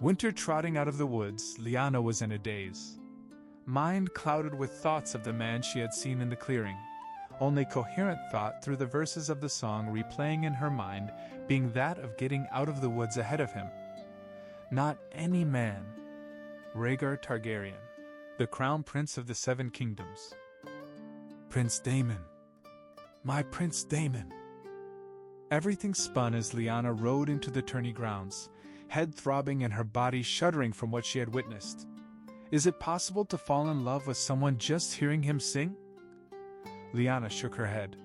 Winter trotting out of the woods, Lyanna was in a daze. Mind clouded with thoughts of the man she had seen in the clearing. Only coherent thought through the verses of the song replaying in her mind being that of getting out of the woods ahead of him. Not any man. Rhaegar Targaryen, the crown prince of the Seven Kingdoms. Prince Daemon. My Prince Daemon. Everything spun as Lyanna rode into the tourney grounds, head throbbing and her body shuddering from what she had witnessed. Is it possible to fall in love with someone just hearing him sing? Lyanna shook her head.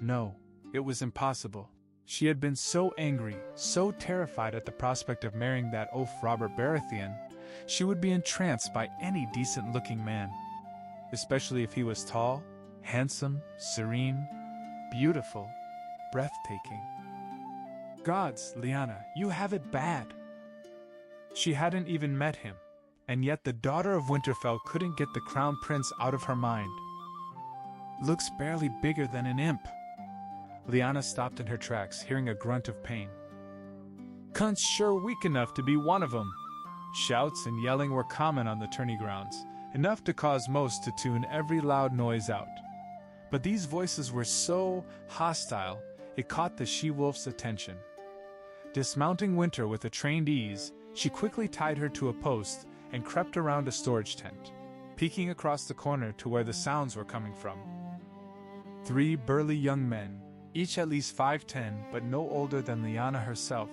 No, it was impossible. She had been so angry, so terrified at the prospect of marrying that oaf Robert Baratheon, she would be entranced by any decent-looking man. Especially if he was tall, handsome, serene, beautiful, breathtaking. Gods, Lyanna, you have it bad. She hadn't even met him, and yet the daughter of Winterfell couldn't get the crown prince out of her mind. Looks barely bigger than an imp. Lyanna stopped in her tracks, hearing a grunt of pain. Cunt's sure weak enough to be one of them. Shouts and yelling were common on the tourney grounds, enough to cause most to tune every loud noise out. But these voices were so hostile, it caught the she-wolf's attention. Dismounting Winter with a trained ease, she quickly tied her to a post and crept around a storage tent, peeking across the corner to where the sounds were coming from. 3 burly young men, each at least 5'10" but no older than Lyanna herself,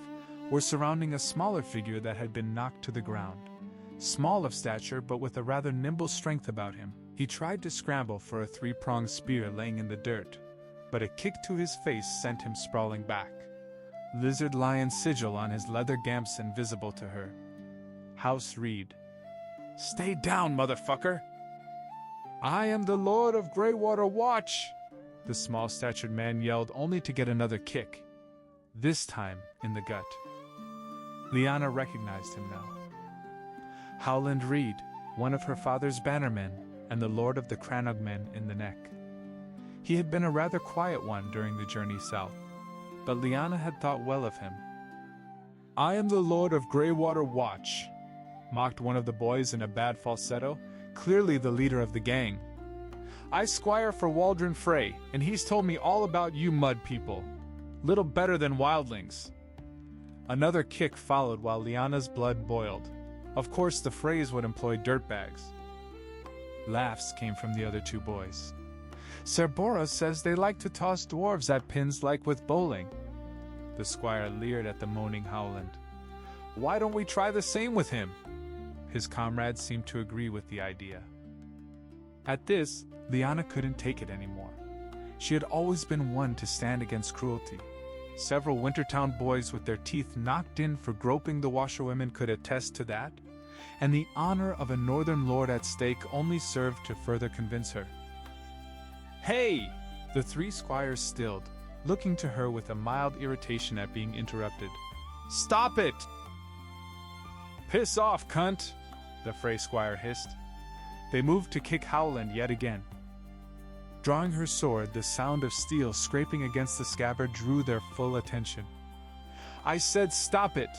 were surrounding a smaller figure that had been knocked to the ground. Small of stature but with a rather nimble strength about him, he tried to scramble for a 3-pronged spear laying in the dirt, but a kick to his face sent him sprawling back. Lizard lion sigil on his leather gambeson visible to her. House Reed. Stay down, motherfucker! I am the Lord of Greywater Watch! The small-statured man yelled only to get another kick, this time in the gut. Lyanna recognized him now. Howland Reed, one of her father's bannermen, and the Lord of the Crannogmen in the neck. He had been a rather quiet one during the journey south, but Lyanna had thought well of him. I am the Lord of Greywater Watch, mocked one of the boys in a bad falsetto, clearly the leader of the gang. I squire for Waldron Frey, and he's told me all about you mud people. Little better than wildlings. Another kick followed while Lyanna's blood boiled. Of course the Freys would employ dirtbags. Laughs came from the other 2 boys. Cerberus says they like to toss dwarves at pins like with bowling. The squire leered at the moaning Howland. Why don't we try the same with him? His comrades seemed to agree with the idea. At this, Lyanna couldn't take it anymore. She had always been one to stand against cruelty. Several Wintertown boys with their teeth knocked in for groping the washerwomen could attest to that, and the honor of a northern lord at stake only served to further convince her. Hey! The 3 squires stilled, looking to her with a mild irritation at being interrupted. Stop it! Piss off, cunt! The Frey squire hissed. They moved to kick Howland yet again. Drawing her sword, the sound of steel scraping against the scabbard drew their full attention. I said stop it!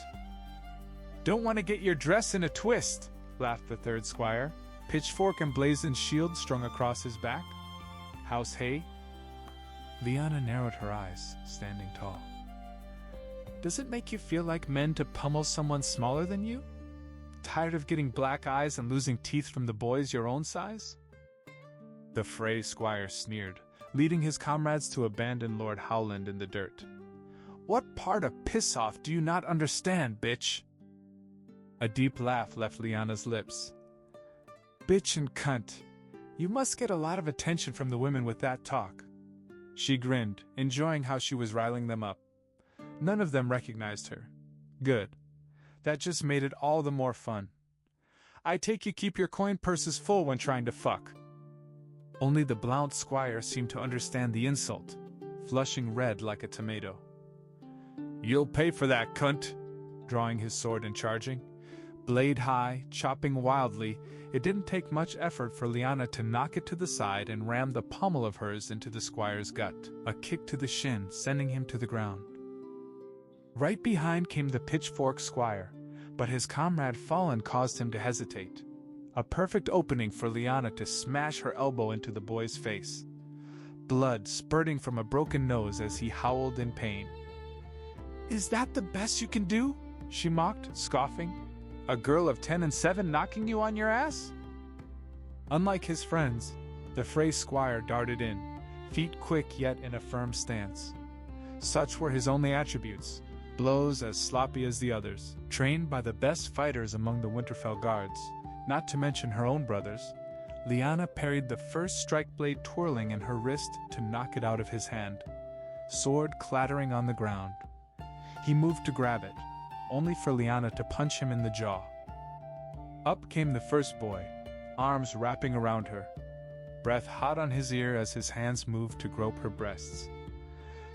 Don't want to get your dress in a twist, laughed the 3rd squire, pitchfork and blazoned shield strung across his back. House Hay? Lyanna narrowed her eyes, standing tall. Does it make you feel like men to pummel someone smaller than you? Tired of getting black eyes and losing teeth from the boys your own size? The Frey squire sneered, leading his comrades to abandon Lord Howland in the dirt. What part of piss-off do you not understand, bitch? A deep laugh left Lyanna's lips. Bitch and cunt. You must get a lot of attention from the women with that talk. She grinned, enjoying how she was riling them up. None of them recognized her. Good. That just made it all the more fun. I take you keep your coin purses full when trying to fuck. Only the Blount squire seemed to understand the insult, flushing red like a tomato. You'll pay for that, cunt! Drawing his sword and charging. Blade high, chopping wildly, it didn't take much effort for Lyanna to knock it to the side and ram the pommel of hers into the squire's gut, a kick to the shin, sending him to the ground. Right behind came the pitchfork squire, but his comrade fallen caused him to hesitate. A perfect opening for Lyanna to smash her elbow into the boy's face. Blood spurting from a broken nose as he howled in pain. "Is that the best you can do?" she mocked, scoffing. "A girl of 10 and 7 knocking you on your ass?" Unlike his friends, the Frey squire darted in, feet quick yet in a firm stance. Such were his only attributes, blows as sloppy as the others, trained by the best fighters among the Winterfell guards, not to mention her own brothers. Lyanna parried the first strike blade twirling in her wrist to knock it out of his hand, sword clattering on the ground. He moved to grab it, only for Lyanna to punch him in the jaw. Up came the first boy, arms wrapping around her, breath hot on his ear as his hands moved to grope her breasts.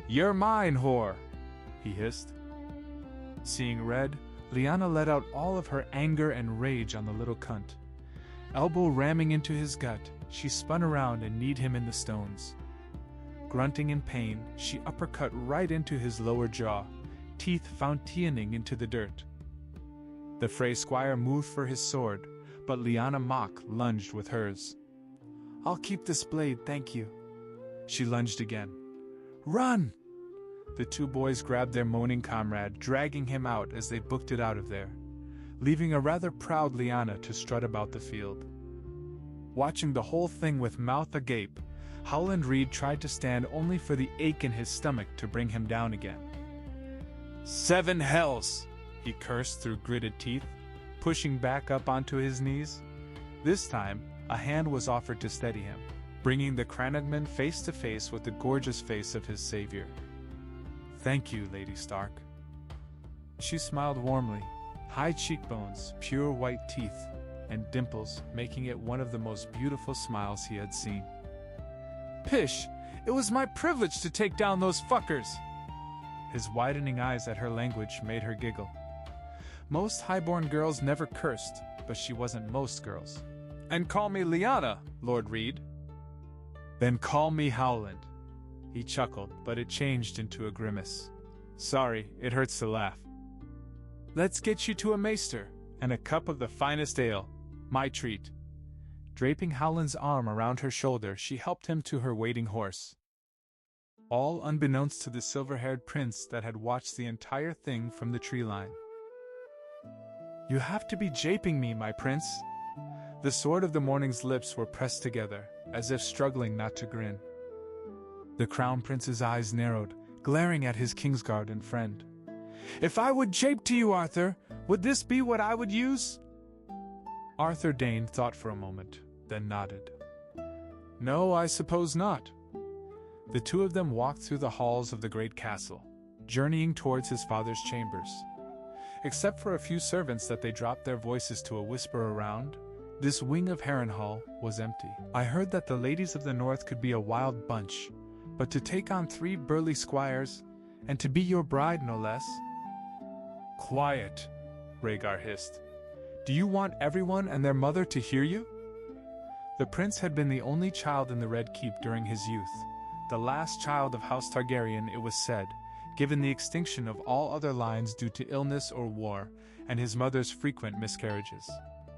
"You're mine, whore!" he hissed. Seeing red, Lyanna let out all of her anger and rage on the little cunt. Elbow ramming into his gut, she spun around and kneed him in the stones. Grunting in pain, she uppercut right into his lower jaw, teeth fountaining into the dirt. The Frey squire moved for his sword, but Lyanna Mock lunged with hers. "I'll keep this blade, thank you." She lunged again. "Run!" The two boys grabbed their moaning comrade, dragging him out as they booked it out of there, leaving a rather proud Lyanna to strut about the field. Watching the whole thing with mouth agape, Howland Reed tried to stand only for the ache in his stomach to bring him down again. "Seven hells!" he cursed through gritted teeth, pushing back up onto his knees. This time, a hand was offered to steady him, bringing the Crannogman face to face with the gorgeous face of his savior. "Thank you, Lady Stark." She smiled warmly, high cheekbones, pure white teeth, and dimples, making it one of the most beautiful smiles he had seen. "Pish, it was my privilege to take down those fuckers!" His widening eyes at her language made her giggle. Most highborn girls never cursed, but she wasn't most girls. "And call me Lyanna, Lord Reed." "Then call me Howland." He chuckled, but it changed into a grimace. "Sorry, it hurts to laugh." "Let's get you to a maester, and a cup of the finest ale. My treat." Draping Howland's arm around her shoulder, she helped him to her waiting horse. All unbeknownst to the silver-haired prince that had watched the entire thing from the tree line. "You have to be japing me, my prince." The sword of the morning's lips were pressed together, as if struggling not to grin. The crown prince's eyes narrowed, glaring at his Kingsguard and friend. "If I would jape to you, Arthur, would this be what I would use?" Arthur Dane thought for a moment, then nodded. "No, I suppose not." The two of them walked through the halls of the great castle, journeying towards his father's chambers. Except for a few servants that they dropped their voices to a whisper around, this wing of Harrenhal was empty. "I heard that the ladies of the north could be a wild bunch, but to take on 3 burly squires, and to be your bride no less—" "Quiet," Rhaegar hissed. "Do you want everyone and their mother to hear you?" The prince had been the only child in the Red Keep during his youth, the last child of House Targaryen, it was said, given the extinction of all other lines due to illness or war, and his mother's frequent miscarriages.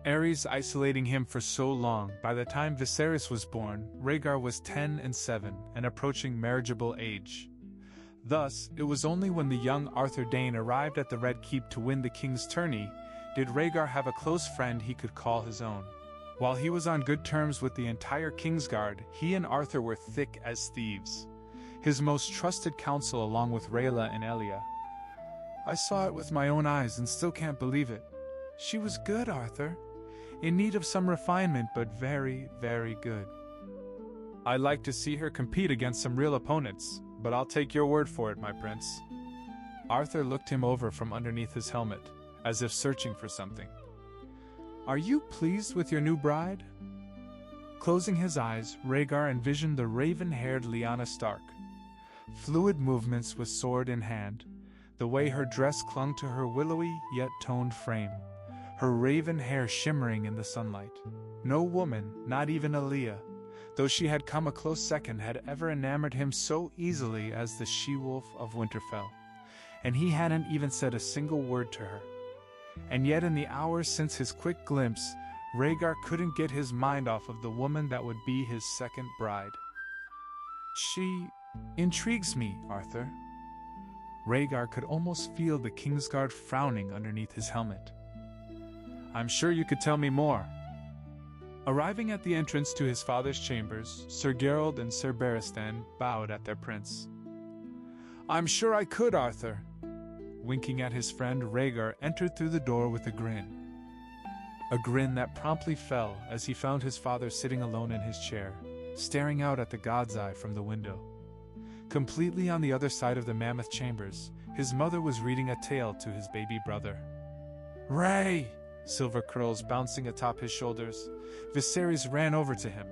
Aerys isolating him for so long, by the time Viserys was born, Rhaegar was 10 and 7, and approaching marriageable age. Thus, it was only when the young Arthur Dane arrived at the Red Keep to win the king's tourney, did Rhaegar have a close friend he could call his own. While he was on good terms with the entire Kingsguard, he and Arthur were thick as thieves. His most trusted counsel along with Rhaella and Elia. "I saw it with my own eyes and still can't believe it. She was good, Arthur. In need of some refinement, but very, very good. I'd like to see her compete against some real opponents, but I'll take your word for it, my prince." Arthur looked him over from underneath his helmet, as if searching for something. "Are you pleased with your new bride?" Closing his eyes, Rhaegar envisioned the raven-haired Lyanna Stark. Fluid movements with sword in hand, the way her dress clung to her willowy yet toned frame, her raven hair shimmering in the sunlight. No woman, not even Elia, though she had come a close second, had ever enamored him so easily as the she-wolf of Winterfell, and he hadn't even said a single word to her. And yet in the hours since his quick glimpse, Rhaegar couldn't get his mind off of the woman that would be his second bride. She intrigues me, Arthur. Rhaegar could almost feel the Kingsguard frowning underneath his helmet. I'm sure you could tell me more. Arriving at the entrance to his father's chambers, Sir Geralt and Sir Barristan bowed at their prince. I'm sure I could, Arthur. Winking at his friend, Rhaegar entered through the door with a grin. A grin that promptly fell as he found his father sitting alone in his chair, staring out at the God's Eye from the window. Completely on the other side of the mammoth chambers, his mother was reading a tale to his baby brother. Ray! Silver curls bouncing atop his shoulders, Viserys ran over to him.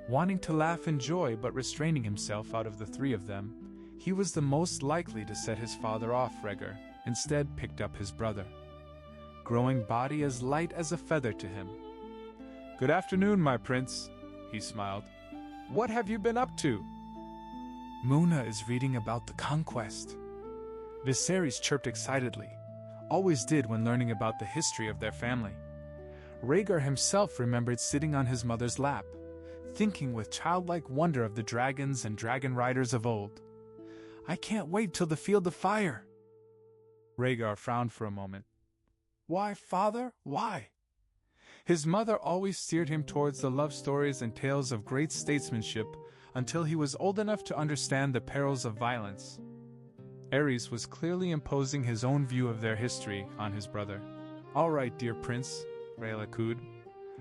Wanting to laugh in joy but restraining himself out of the three of them, he was the most likely to set his father off. Rhaegar instead picked up his brother, growing body as light as a feather to him. Good afternoon, my prince, he smiled. What have you been up to? Muna is reading about the conquest. Viserys chirped excitedly, always did when learning about the history of their family. Rhaegar himself remembered sitting on his mother's lap, thinking with childlike wonder of the dragons and dragon riders of old. I can't wait till the field of fire. Rhaegar frowned for a moment. Why, father, why? His mother always steered him towards the love stories and tales of great statesmanship until he was old enough to understand the perils of violence. Aerys was clearly imposing his own view of their history on his brother. All right, dear prince, Rhaegar cooed.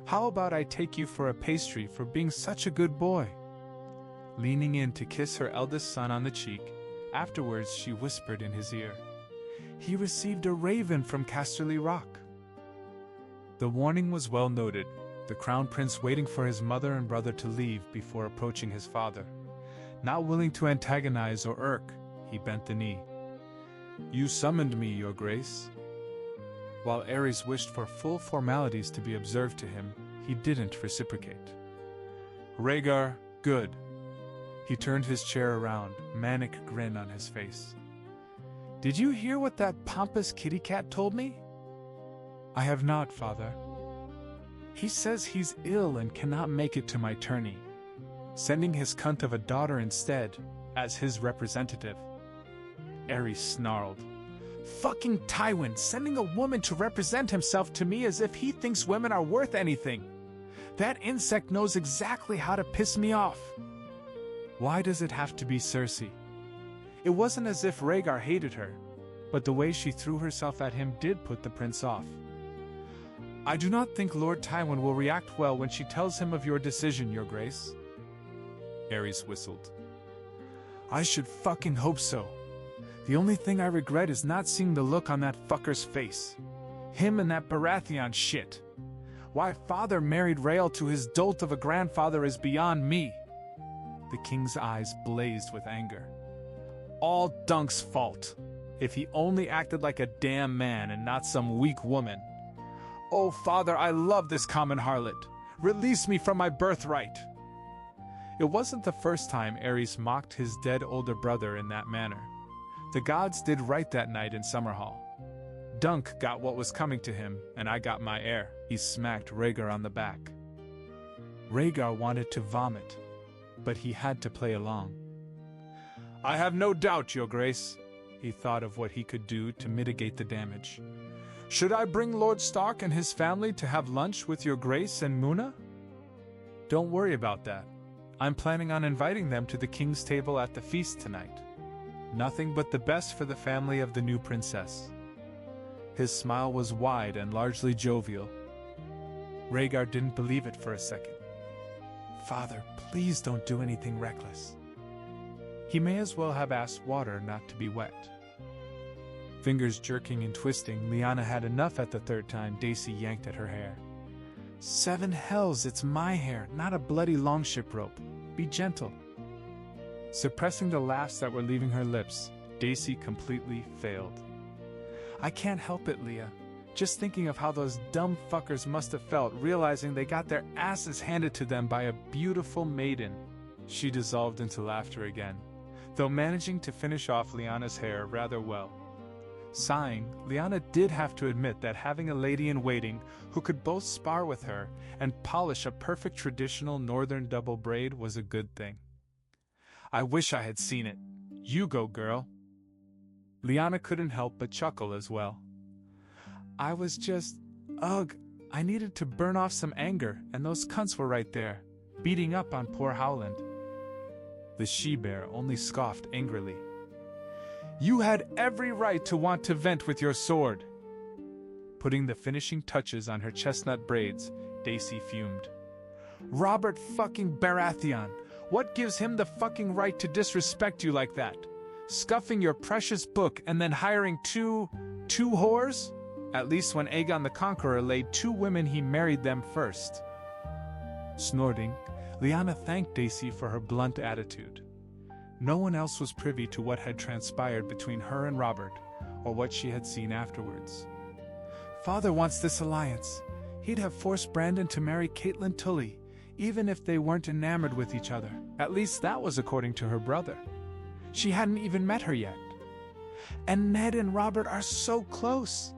How about I take you for a pastry for being such a good boy? Leaning in to kiss her eldest son on the cheek, afterwards she whispered in his ear, He received a raven from Casterly Rock. The warning was well noted, the crown prince waiting for his mother and brother to leave before approaching his father. Not willing to antagonize or irk, he bent the knee. You summoned me, your grace. While Aerys wished for full formalities to be observed to him, he didn't reciprocate. Rhaegar, good. He turned his chair around, manic grin on his face. Did you hear what that pompous kitty cat told me? I have not, father. He says he's ill and cannot make it to my tourney, sending his cunt of a daughter instead, as his representative. Aerys snarled. Fucking Tywin, sending a woman to represent himself to me as if he thinks women are worth anything. That insect knows exactly how to piss me off. Why does it have to be Cersei? It wasn't as if Rhaegar hated her, but the way she threw herself at him did put the prince off. I do not think Lord Tywin will react well when she tells him of your decision, your grace. Aerys whistled. I should fucking hope so. The only thing I regret is not seeing the look on that fucker's face. Him and that Baratheon shit. Why father married Rhael to his dolt of a grandfather is beyond me. The king's eyes blazed with anger. All Dunk's fault. If he only acted like a damn man and not some weak woman. Oh, father, I love this common harlot. Release me from my birthright. It wasn't the first time Aerys mocked his dead older brother in that manner. The gods did right that night in Summerhall. Dunk got what was coming to him, and I got my heir. He smacked Rhaegar on the back. Rhaegar wanted to vomit, but he had to play along. I have no doubt, your grace. He thought of what he could do to mitigate the damage. Should I bring Lord Stark and his family to have lunch with your grace and Muna? Don't worry about that. I'm planning on inviting them to the king's table at the feast tonight. Nothing but the best for the family of the new princess. His smile was wide and largely jovial. Rhaegar didn't believe it for a second. Father, please don't do anything reckless. He may as well have asked water not to be wet. Fingers jerking and twisting, Lyanna had enough at the third time Daisy yanked at her hair. 7 hells, it's my hair, not a bloody longship rope. Be gentle. Suppressing the laughs that were leaving her lips, Daisy completely failed. I can't help it, Leah. Just thinking of how those dumb fuckers must have felt realizing they got their asses handed to them by a beautiful maiden. She dissolved into laughter again, though managing to finish off Lyanna's hair rather well. Sighing, Lyanna did have to admit that having a lady-in-waiting who could both spar with her and polish a perfect traditional northern double braid was a good thing. I wish I had seen it. You go, girl. Lyanna couldn't help but chuckle as well. I was just... ugh, I needed to burn off some anger, and those cunts were right there, beating up on poor Howland. The she-bear only scoffed angrily. You had every right to want to vent with your sword. Putting the finishing touches on her chestnut braids, Daisy fumed. Robert fucking Baratheon, what gives him the fucking right to disrespect you like that? Scuffing your precious book and then hiring two whores? At least when Aegon the Conqueror laid 2 women he married them first. Snorting, Lyanna thanked Daisy for her blunt attitude. No one else was privy to what had transpired between her and Robert, or what she had seen afterwards. Father wants this alliance. He'd have forced Brandon to marry Catelyn Tully, even if they weren't enamored with each other. At least that was according to her brother. She hadn't even met her yet. And Ned and Robert are so close.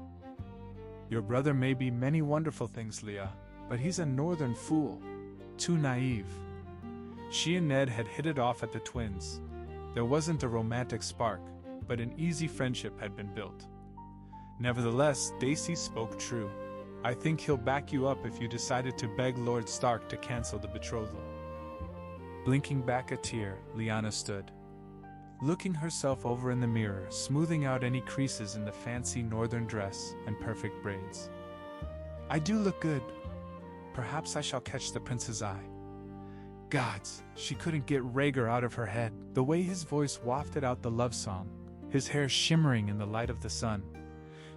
Your brother may be many wonderful things, Leah, but he's a northern fool. Too naive. She and Ned had hit it off at the twins. There wasn't a romantic spark, but an easy friendship had been built. Nevertheless, Daisy spoke true. I think he'll back you up if you decided to beg Lord Stark to cancel the betrothal. Blinking back a tear, Lyanna stood, looking herself over in the mirror, smoothing out any creases in the fancy northern dress and perfect braids. I do look good. Perhaps I shall catch the prince's eye. Gods, she couldn't get Rhaegar out of her head. The way his voice wafted out the love song, his hair shimmering in the light of the sun.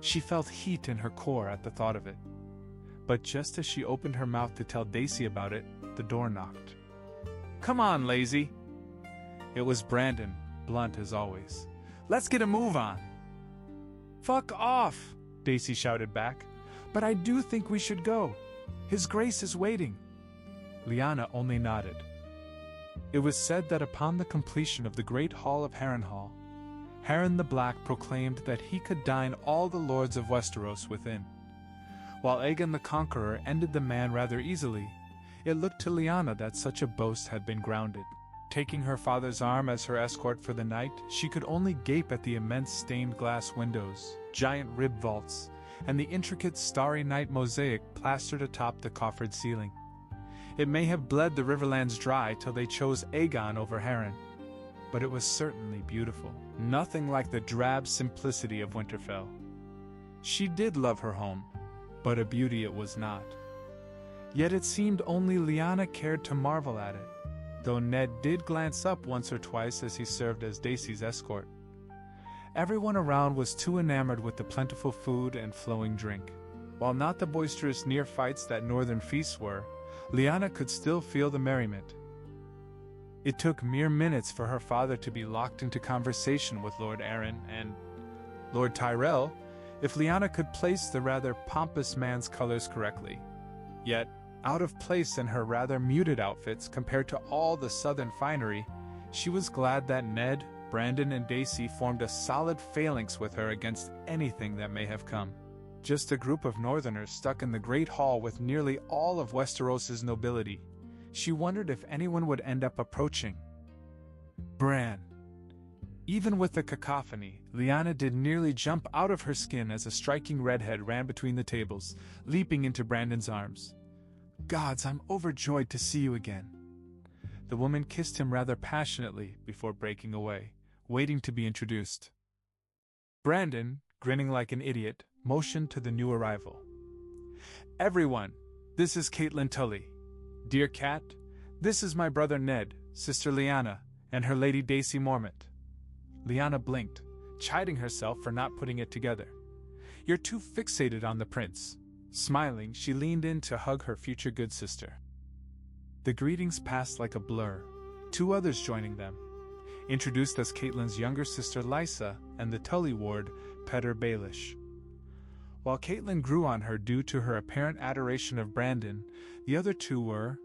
She felt heat in her core at the thought of it. But just as she opened her mouth to tell Daisy about it, the door knocked. Come on, lazy. It was Brandon, blunt as always. Let's get a move on. Fuck off, Daisy shouted back. But I do think we should go. His Grace is waiting. Lyanna only nodded. It was said that upon the completion of the great hall of Harrenhal, Harren the Black proclaimed that he could dine all the lords of Westeros within. While Aegon the Conqueror ended the man rather easily, it looked to Lyanna that such a boast had been grounded. Taking her father's arm as her escort for the night, she could only gape at the immense stained glass windows, giant rib vaults, and the intricate starry night mosaic plastered atop the coffered ceiling. It may have bled the riverlands dry till they chose Aegon over Harren, but it was certainly beautiful. Nothing like the drab simplicity of Winterfell. She did love her home, but a beauty it was not. Yet it seemed only Lyanna cared to marvel at it, though Ned did glance up once or twice as he served as Daisy's escort. Everyone around was too enamored with the plentiful food and flowing drink. While not the boisterous near-fights that northern feasts were, Lyanna could still feel the merriment. It took mere minutes for her father to be locked into conversation with Lord Arryn and Lord Tyrell, if Lyanna could place the rather pompous man's colors correctly. Yet, out of place in her rather muted outfits compared to all the southern finery, she was glad that Ned, Brandon, and Daisy formed a solid phalanx with her against anything that may have come. Just a group of northerners stuck in the great hall with nearly all of Westeros's nobility. She wondered if anyone would end up approaching. Bran. Even with the cacophony, Lyanna did nearly jump out of her skin as a striking redhead ran between the tables, leaping into Brandon's arms. Gods, I'm overjoyed to see you again. The woman kissed him rather passionately before breaking away, waiting to be introduced. Brandon, grinning like an idiot, motioned to the new arrival. Everyone, this is Catelyn Tully. Dear Cat, this is my brother Ned, sister Lyanna, and her lady Daisy Mormont. Lyanna blinked, chiding herself for not putting it together. You're too fixated on the prince. Smiling, she leaned in to hug her future good sister. The greetings passed like a blur, 2 others joining them. Introduced as Catelyn's younger sister Lysa and the Tully ward, Petter Baelish. While Catelyn grew on her due to her apparent adoration of Brandon, the other 2 were...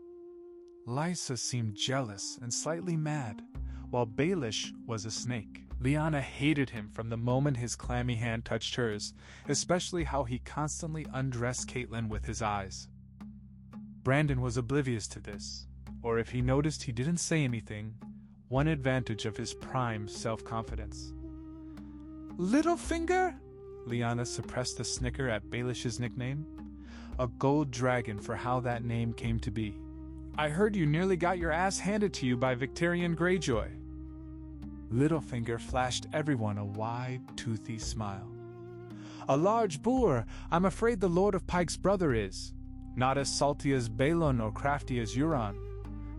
Lysa seemed jealous and slightly mad, while Baelish was a snake. Lyanna hated him from the moment his clammy hand touched hers, especially how he constantly undressed Catelyn with his eyes. Brandon was oblivious to this, or if he noticed he didn't say anything, one advantage of his prime self-confidence. "Littlefinger?" Lyanna suppressed a snicker at Baelish's nickname. A gold dragon for how that name came to be. "I heard you nearly got your ass handed to you by Victarion Greyjoy." Littlefinger flashed everyone a wide, toothy smile. "A large boar, I'm afraid the Lord of Pike's brother is. Not as salty as Balon or crafty as Euron,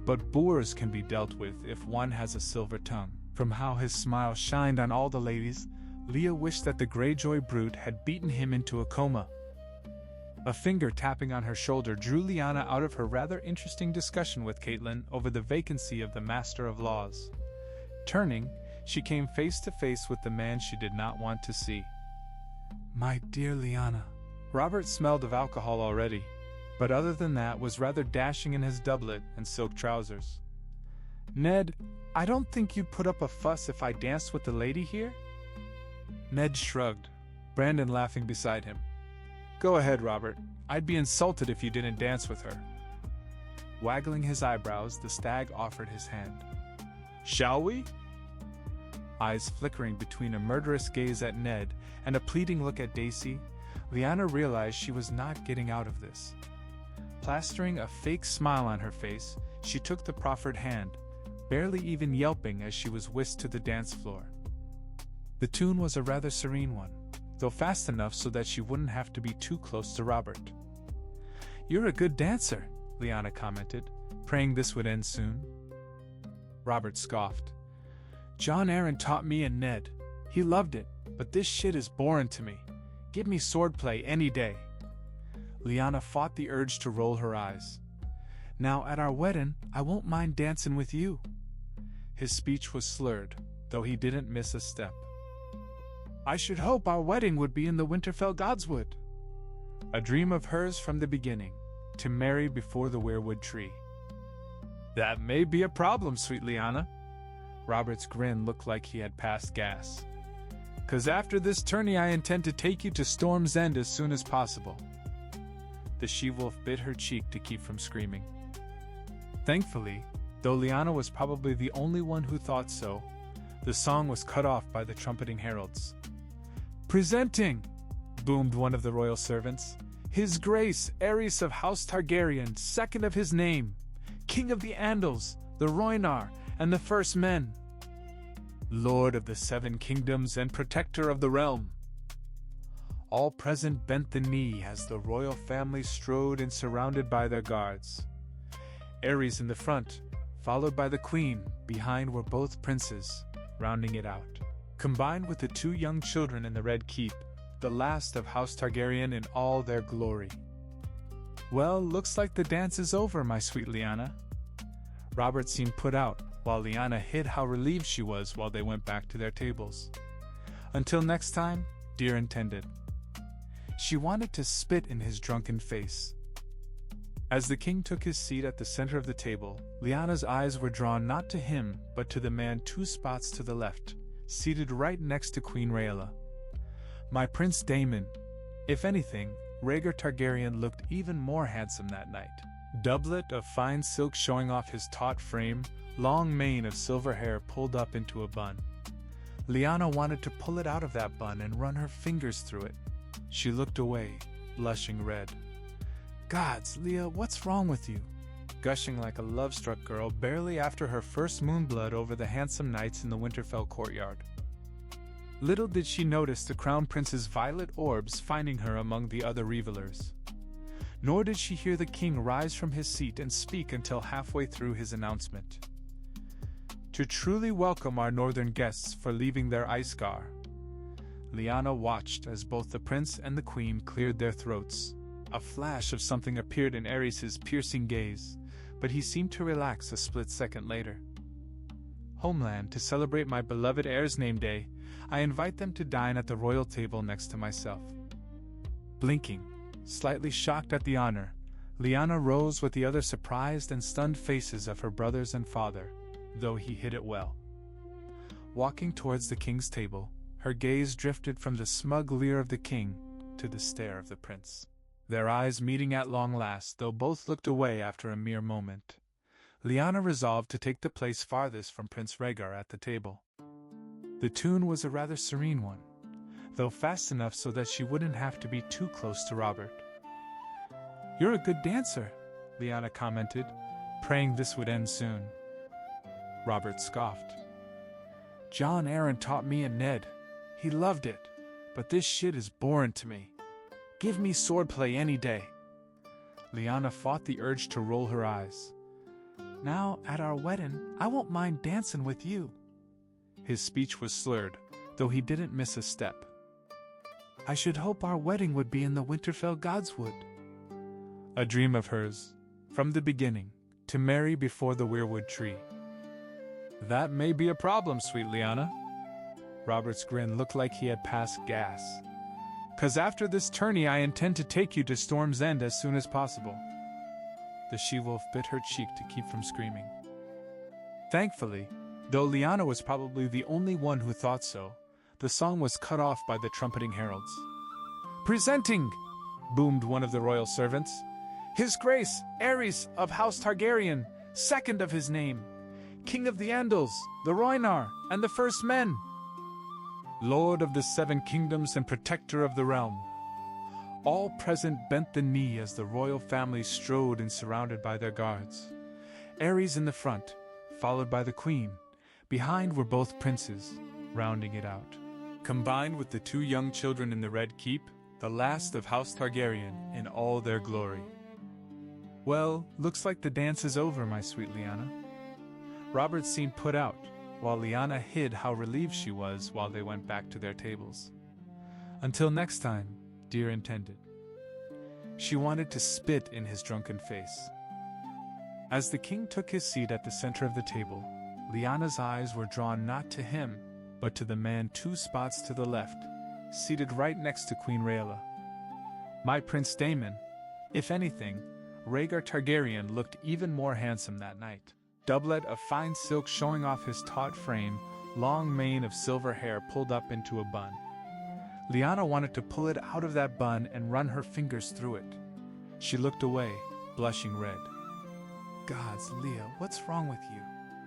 but boars can be dealt with if one has a silver tongue." From how his smile shined on all the ladies, Leah wished that the Greyjoy brute had beaten him into a coma. A finger tapping on her shoulder drew Lyanna out of her rather interesting discussion with Catelyn over the vacancy of the Master of Laws. Turning, she came face to face with the man she did not want to see. "My dear Lyanna." Robert smelled of alcohol already, but other than that was rather dashing in his doublet and silk trousers. "Ned, I don't think you'd put up a fuss if I danced with the lady here?" Ned shrugged, Brandon laughing beside him. "Go ahead, Robert. I'd be insulted if you didn't dance with her." Waggling his eyebrows, the stag offered his hand. "Shall we?" Eyes flickering between a murderous gaze at Ned and a pleading look at Daisy, Lyanna realized she was not getting out of this. Plastering a fake smile on her face, she took the proffered hand, barely even yelping as she was whisked to the dance floor. The tune was a rather serene one, though fast enough so that she wouldn't have to be too close to Robert. "You're a good dancer," Lyanna commented, praying this would end soon. Robert scoffed. "Jon Arryn taught me and Ned. He loved it, but this shit is boring to me. Give me swordplay any day." Lyanna fought the urge to roll her eyes. "Now at our wedding, I won't mind dancing with you." His speech was slurred, though he didn't miss a step. "I should hope our wedding would be in the Winterfell Godswood." A dream of hers from the beginning, to marry before the weirwood tree. "That may be a problem, sweet Lyanna." Robert's grin looked like he had passed gas. "'Cause after this tourney I intend to take you to Storm's End as soon as possible." The she-wolf bit her cheek to keep from screaming. Thankfully, though Lyanna was probably the only one who thought so, the song was cut off by the trumpeting heralds. "Presenting," boomed one of the royal servants, "His Grace, Aerys of House Targaryen, second of his name, King of the Andals, the Rhoynar, and the First Men, Lord of the Seven Kingdoms and Protector of the Realm." All present bent the knee as the royal family strode in surrounded by their guards. Aerys in the front, followed by the Queen, behind were both princes, rounding it out. Combined with the two young children in the Red Keep, the last of House Targaryen in all their glory. "Well, looks like the dance is over, my sweet Lyanna." Robert seemed put out, while Lyanna hid how relieved she was while they went back to their tables. "Until next time, dear intended." She wanted to spit in his drunken face. As the king took his seat at the center of the table, Lyanna's eyes were drawn not to him, but to the man 2 spots to the left, seated right next to Queen Rhaella. My Prince Daemon. If anything, Rhaegar Targaryen looked even more handsome that night. Doublet of fine silk showing off his taut frame, long mane of silver hair pulled up into a bun. Lyanna wanted to pull it out of that bun and run her fingers through it. She looked away, blushing red. "Gods, Leah, what's wrong with you?" Gushing like a love-struck girl barely after her first moonblood over the handsome knights in the Winterfell courtyard. Little did she notice the Crown Prince's violet orbs finding her among the other revelers. Nor did she hear the king rise from his seat and speak until halfway through his announcement. "To truly welcome our northern guests for leaving their Icegar." Lyanna watched as both the prince and the queen cleared their throats. A flash of something appeared in Aerys' piercing gaze, but he seemed to relax a split second later. "Homeland, to celebrate my beloved heir's name day, I invite them to dine at the royal table next to myself." Blinking, slightly shocked at the honor, Lyanna rose with the other surprised and stunned faces of her brothers and father, though he hid it well. Walking towards the king's table, her gaze drifted from the smug leer of the king to the stare of the prince. Their eyes meeting at long last, though both looked away after a mere moment. Lyanna resolved to take the place farthest from Prince Rhaegar at the table. The tune was a rather serene one, though fast enough so that she wouldn't have to be too close to Robert. "You're a good dancer," Lyanna commented, praying this would end soon. Robert scoffed. "John Aaron taught me and Ned. He loved it, but this shit is boring to me. Give me swordplay any day." Lyanna fought the urge to roll her eyes. "Now, at our wedding, I won't mind dancing with you." His speech was slurred, though he didn't miss a step. "I should hope our wedding would be in the Winterfell Godswood." A dream of hers, from the beginning, to marry before the weirwood tree. "That may be a problem, sweet Lyanna." Robert's grin looked like he had passed gas. "'Cause after this tourney I intend to take you to Storm's End as soon as possible." The she-wolf bit her cheek to keep from screaming. Thankfully, though Lyanna was probably the only one who thought so, the song was cut off by the trumpeting heralds. "Presenting," boomed one of the royal servants, "His Grace, Aerys of House Targaryen, second of his name, King of the Andals, the Rhoynar, and the First Men, Lord of the Seven Kingdoms and Protector of the Realm." All present bent the knee as the royal family strode in surrounded by their guards. Aerys in the front, followed by the queen. Behind were both princes, rounding it out. Combined with the two young children in the Red Keep, the last of House Targaryen in all their glory. "Well, looks like the dance is over, my sweet Lyanna." Robert seemed put out, while Lyanna hid how relieved she was while they went back to their tables. "Until next time, dear intended." She wanted to spit in his drunken face. As the king took his seat at the center of the table, Lyanna's eyes were drawn not to him, but to the man 2 spots to the left, seated right next to Queen Rhaella. My Prince Daemon. If anything, Rhaegar Targaryen looked even more handsome that night. Doublet of fine silk showing off his taut frame, long mane of silver hair pulled up into a bun. Lyanna wanted to pull it out of that bun and run her fingers through it. She looked away, blushing red. "Gods, Leah, what's wrong with you?"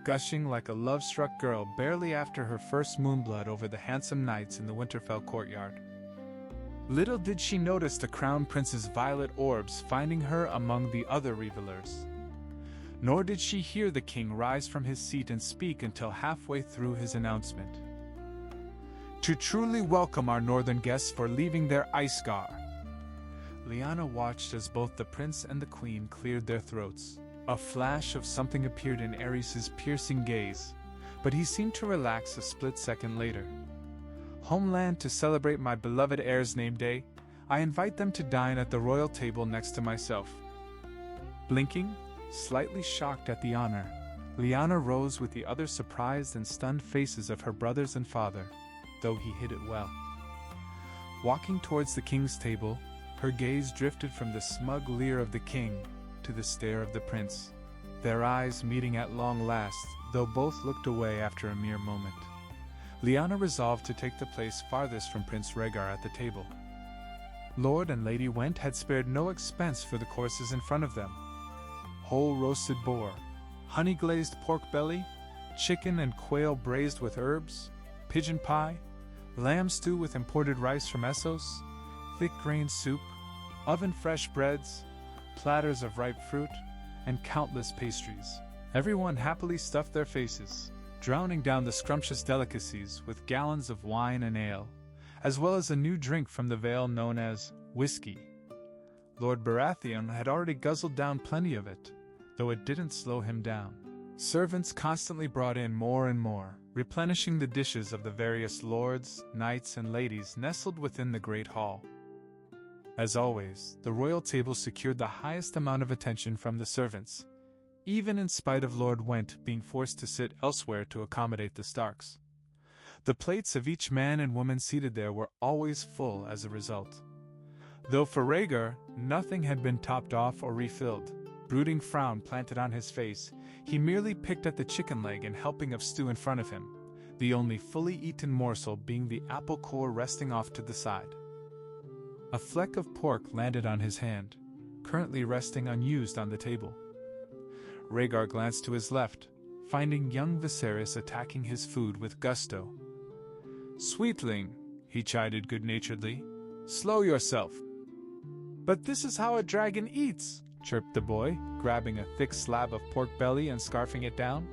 Gushing like a love-struck girl barely after her first moonblood over the handsome knights in the Winterfell courtyard. Little did she notice the crown prince's violet orbs finding her among the other revelers. Nor did she hear the king rise from his seat and speak until halfway through his announcement. "To truly welcome our northern guests for leaving their Icegar." Lyanna watched as both the prince and the queen cleared their throats. A flash of something appeared in Aerys' piercing gaze, but he seemed to relax a split second later. "Homeland to celebrate my beloved heir's name day, I invite them to dine at the royal table next to myself." Blinking, slightly shocked at the honor, Lyanna rose with the other surprised and stunned faces of her brothers and father, though he hid it well. Walking towards the king's table, her gaze drifted from the smug leer of the king to the stare of the prince, their eyes meeting at long last, though both looked away after a mere moment. Lyanna resolved to take the place farthest from Prince Rhaegar at the table. Lord and Lady Went had spared no expense for the courses in front of them. Whole roasted boar, honey-glazed pork belly, chicken and quail braised with herbs, pigeon pie, lamb stew with imported rice from Essos, thick-grained soup, oven-fresh breads, platters of ripe fruit, and countless pastries. Everyone happily stuffed their faces, drowning down the scrumptious delicacies with gallons of wine and ale, as well as a new drink from the Vale known as whiskey. Lord Baratheon had already guzzled down plenty of it, though it didn't slow him down. Servants constantly brought in more and more, replenishing the dishes of the various lords, knights, and ladies nestled within the great hall. As always, the royal table secured the highest amount of attention from the servants, even in spite of Lord Went being forced to sit elsewhere to accommodate the Starks. The plates of each man and woman seated there were always full as a result. Though for Rhaegar, nothing had been topped off or refilled. Brooding frown planted on his face, he merely picked at the chicken leg and helping of stew in front of him, the only fully eaten morsel being the apple core resting off to the side. A fleck of pork landed on his hand, currently resting unused on the table. Rhaegar glanced to his left, finding young Viserys attacking his food with gusto. "Sweetling," he chided good-naturedly, "slow yourself." "But this is how a dragon eats," chirped the boy, grabbing a thick slab of pork belly and scarfing it down,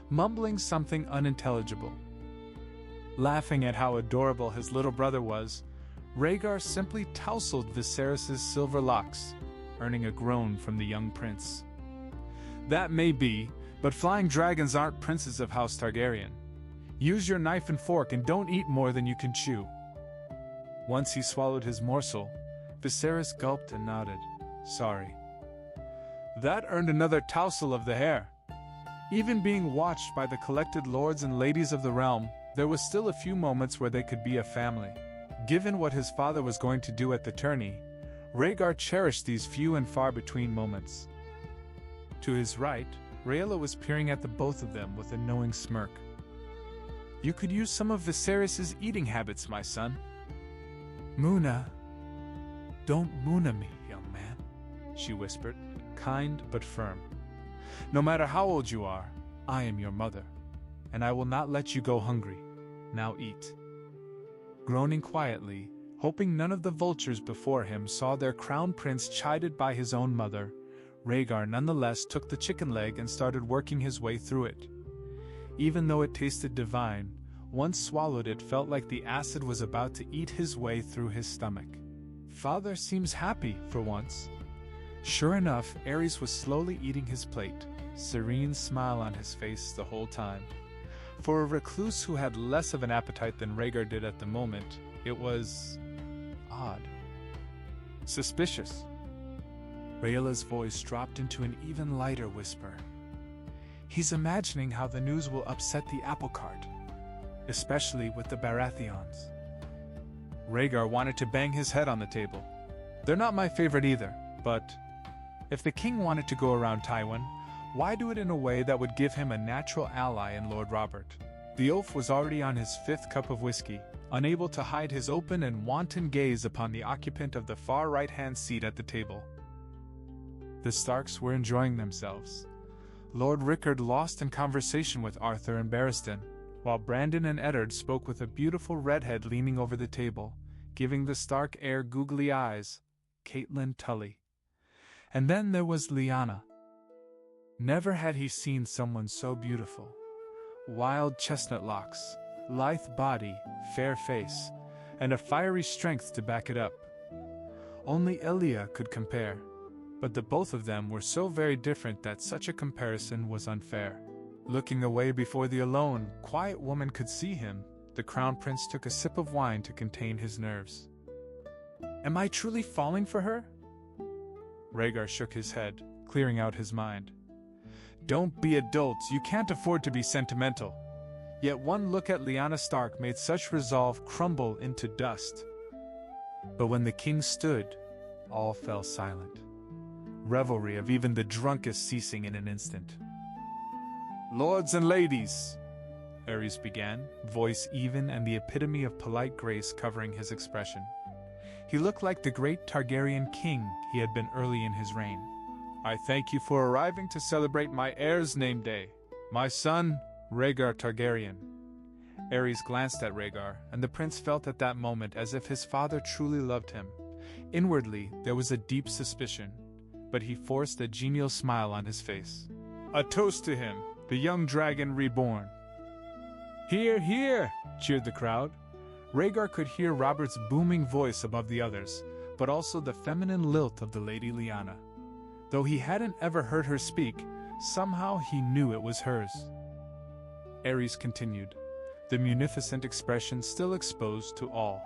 mumbling something unintelligible. Laughing at how adorable his little brother was, Rhaegar simply tousled Viserys' silver locks, earning a groan from the young prince. "That may be, but flying dragons aren't princes of House Targaryen. Use your knife and fork and don't eat more than you can chew." Once he swallowed his morsel, Viserys gulped and nodded. "Sorry." That earned another tousle of the hair. Even being watched by the collected lords and ladies of the realm, there was still a few moments where they could be a family. Given what his father was going to do at the tourney, Rhaegar cherished these few and far between moments. To his right, Rhaella was peering at the both of them with a knowing smirk. "You could use some of Viserys' eating habits, my son." "Muna. Don't Muna me, young man," she whispered, kind but firm. "No matter how old you are, I am your mother, and I will not let you go hungry. Now eat." Groaning quietly, hoping none of the vultures before him saw their crown prince chided by his own mother, Rhaegar nonetheless took the chicken leg and started working his way through it. Even though it tasted divine, once swallowed it felt like the acid was about to eat his way through his stomach. "Father seems happy, for once." Sure enough, Aerys was slowly eating his plate, serene smile on his face the whole time. For a recluse who had less of an appetite than Rhaegar did at the moment, it was odd. Suspicious. Rhaella's voice dropped into an even lighter whisper. "He's imagining how the news will upset the apple cart, especially with the Baratheons." Rhaegar wanted to bang his head on the table. "They're not my favorite either, but if the king wanted to go around Tywin, why do it in a way that would give him a natural ally in Lord Robert?" The oaf was already on his 5th cup of whiskey, unable to hide his open and wanton gaze upon the occupant of the far right-hand seat at the table. The Starks were enjoying themselves. Lord Rickard lost in conversation with Arthur and Barristan, while Brandon and Eddard spoke with a beautiful redhead leaning over the table, giving the Stark heir googly eyes, Catelyn Tully. And then there was Lyanna. Never had he seen someone so beautiful. Wild chestnut locks, lithe body, fair face, and a fiery strength to back it up. Only Elia could compare, but the both of them were so very different that such a comparison was unfair. Looking away before the alone, quiet woman could see him, the crown prince took a sip of wine to contain his nerves. "Am I truly falling for her?" Rhaegar shook his head, clearing out his mind. "Don't be adults, you can't afford to be sentimental." Yet one look at Lyanna Stark made such resolve crumble into dust. But when the king stood, all fell silent. Revelry of even the drunkest ceasing in an instant. "Lords and ladies," Aerys began, voice even and the epitome of polite grace covering his expression. He looked like the great Targaryen king he had been early in his reign. "I thank you for arriving to celebrate my heir's name day, my son, Rhaegar Targaryen." Aerys glanced at Rhaegar, and the prince felt at that moment as if his father truly loved him. Inwardly, there was a deep suspicion, but he forced a genial smile on his face. "A toast to him, the young dragon reborn." "Hear, hear!" cheered the crowd. Rhaegar could hear Robert's booming voice above the others, but also the feminine lilt of the Lady Lyanna. Though he hadn't ever heard her speak, somehow he knew it was hers. Aerys continued, the munificent expression still exposed to all.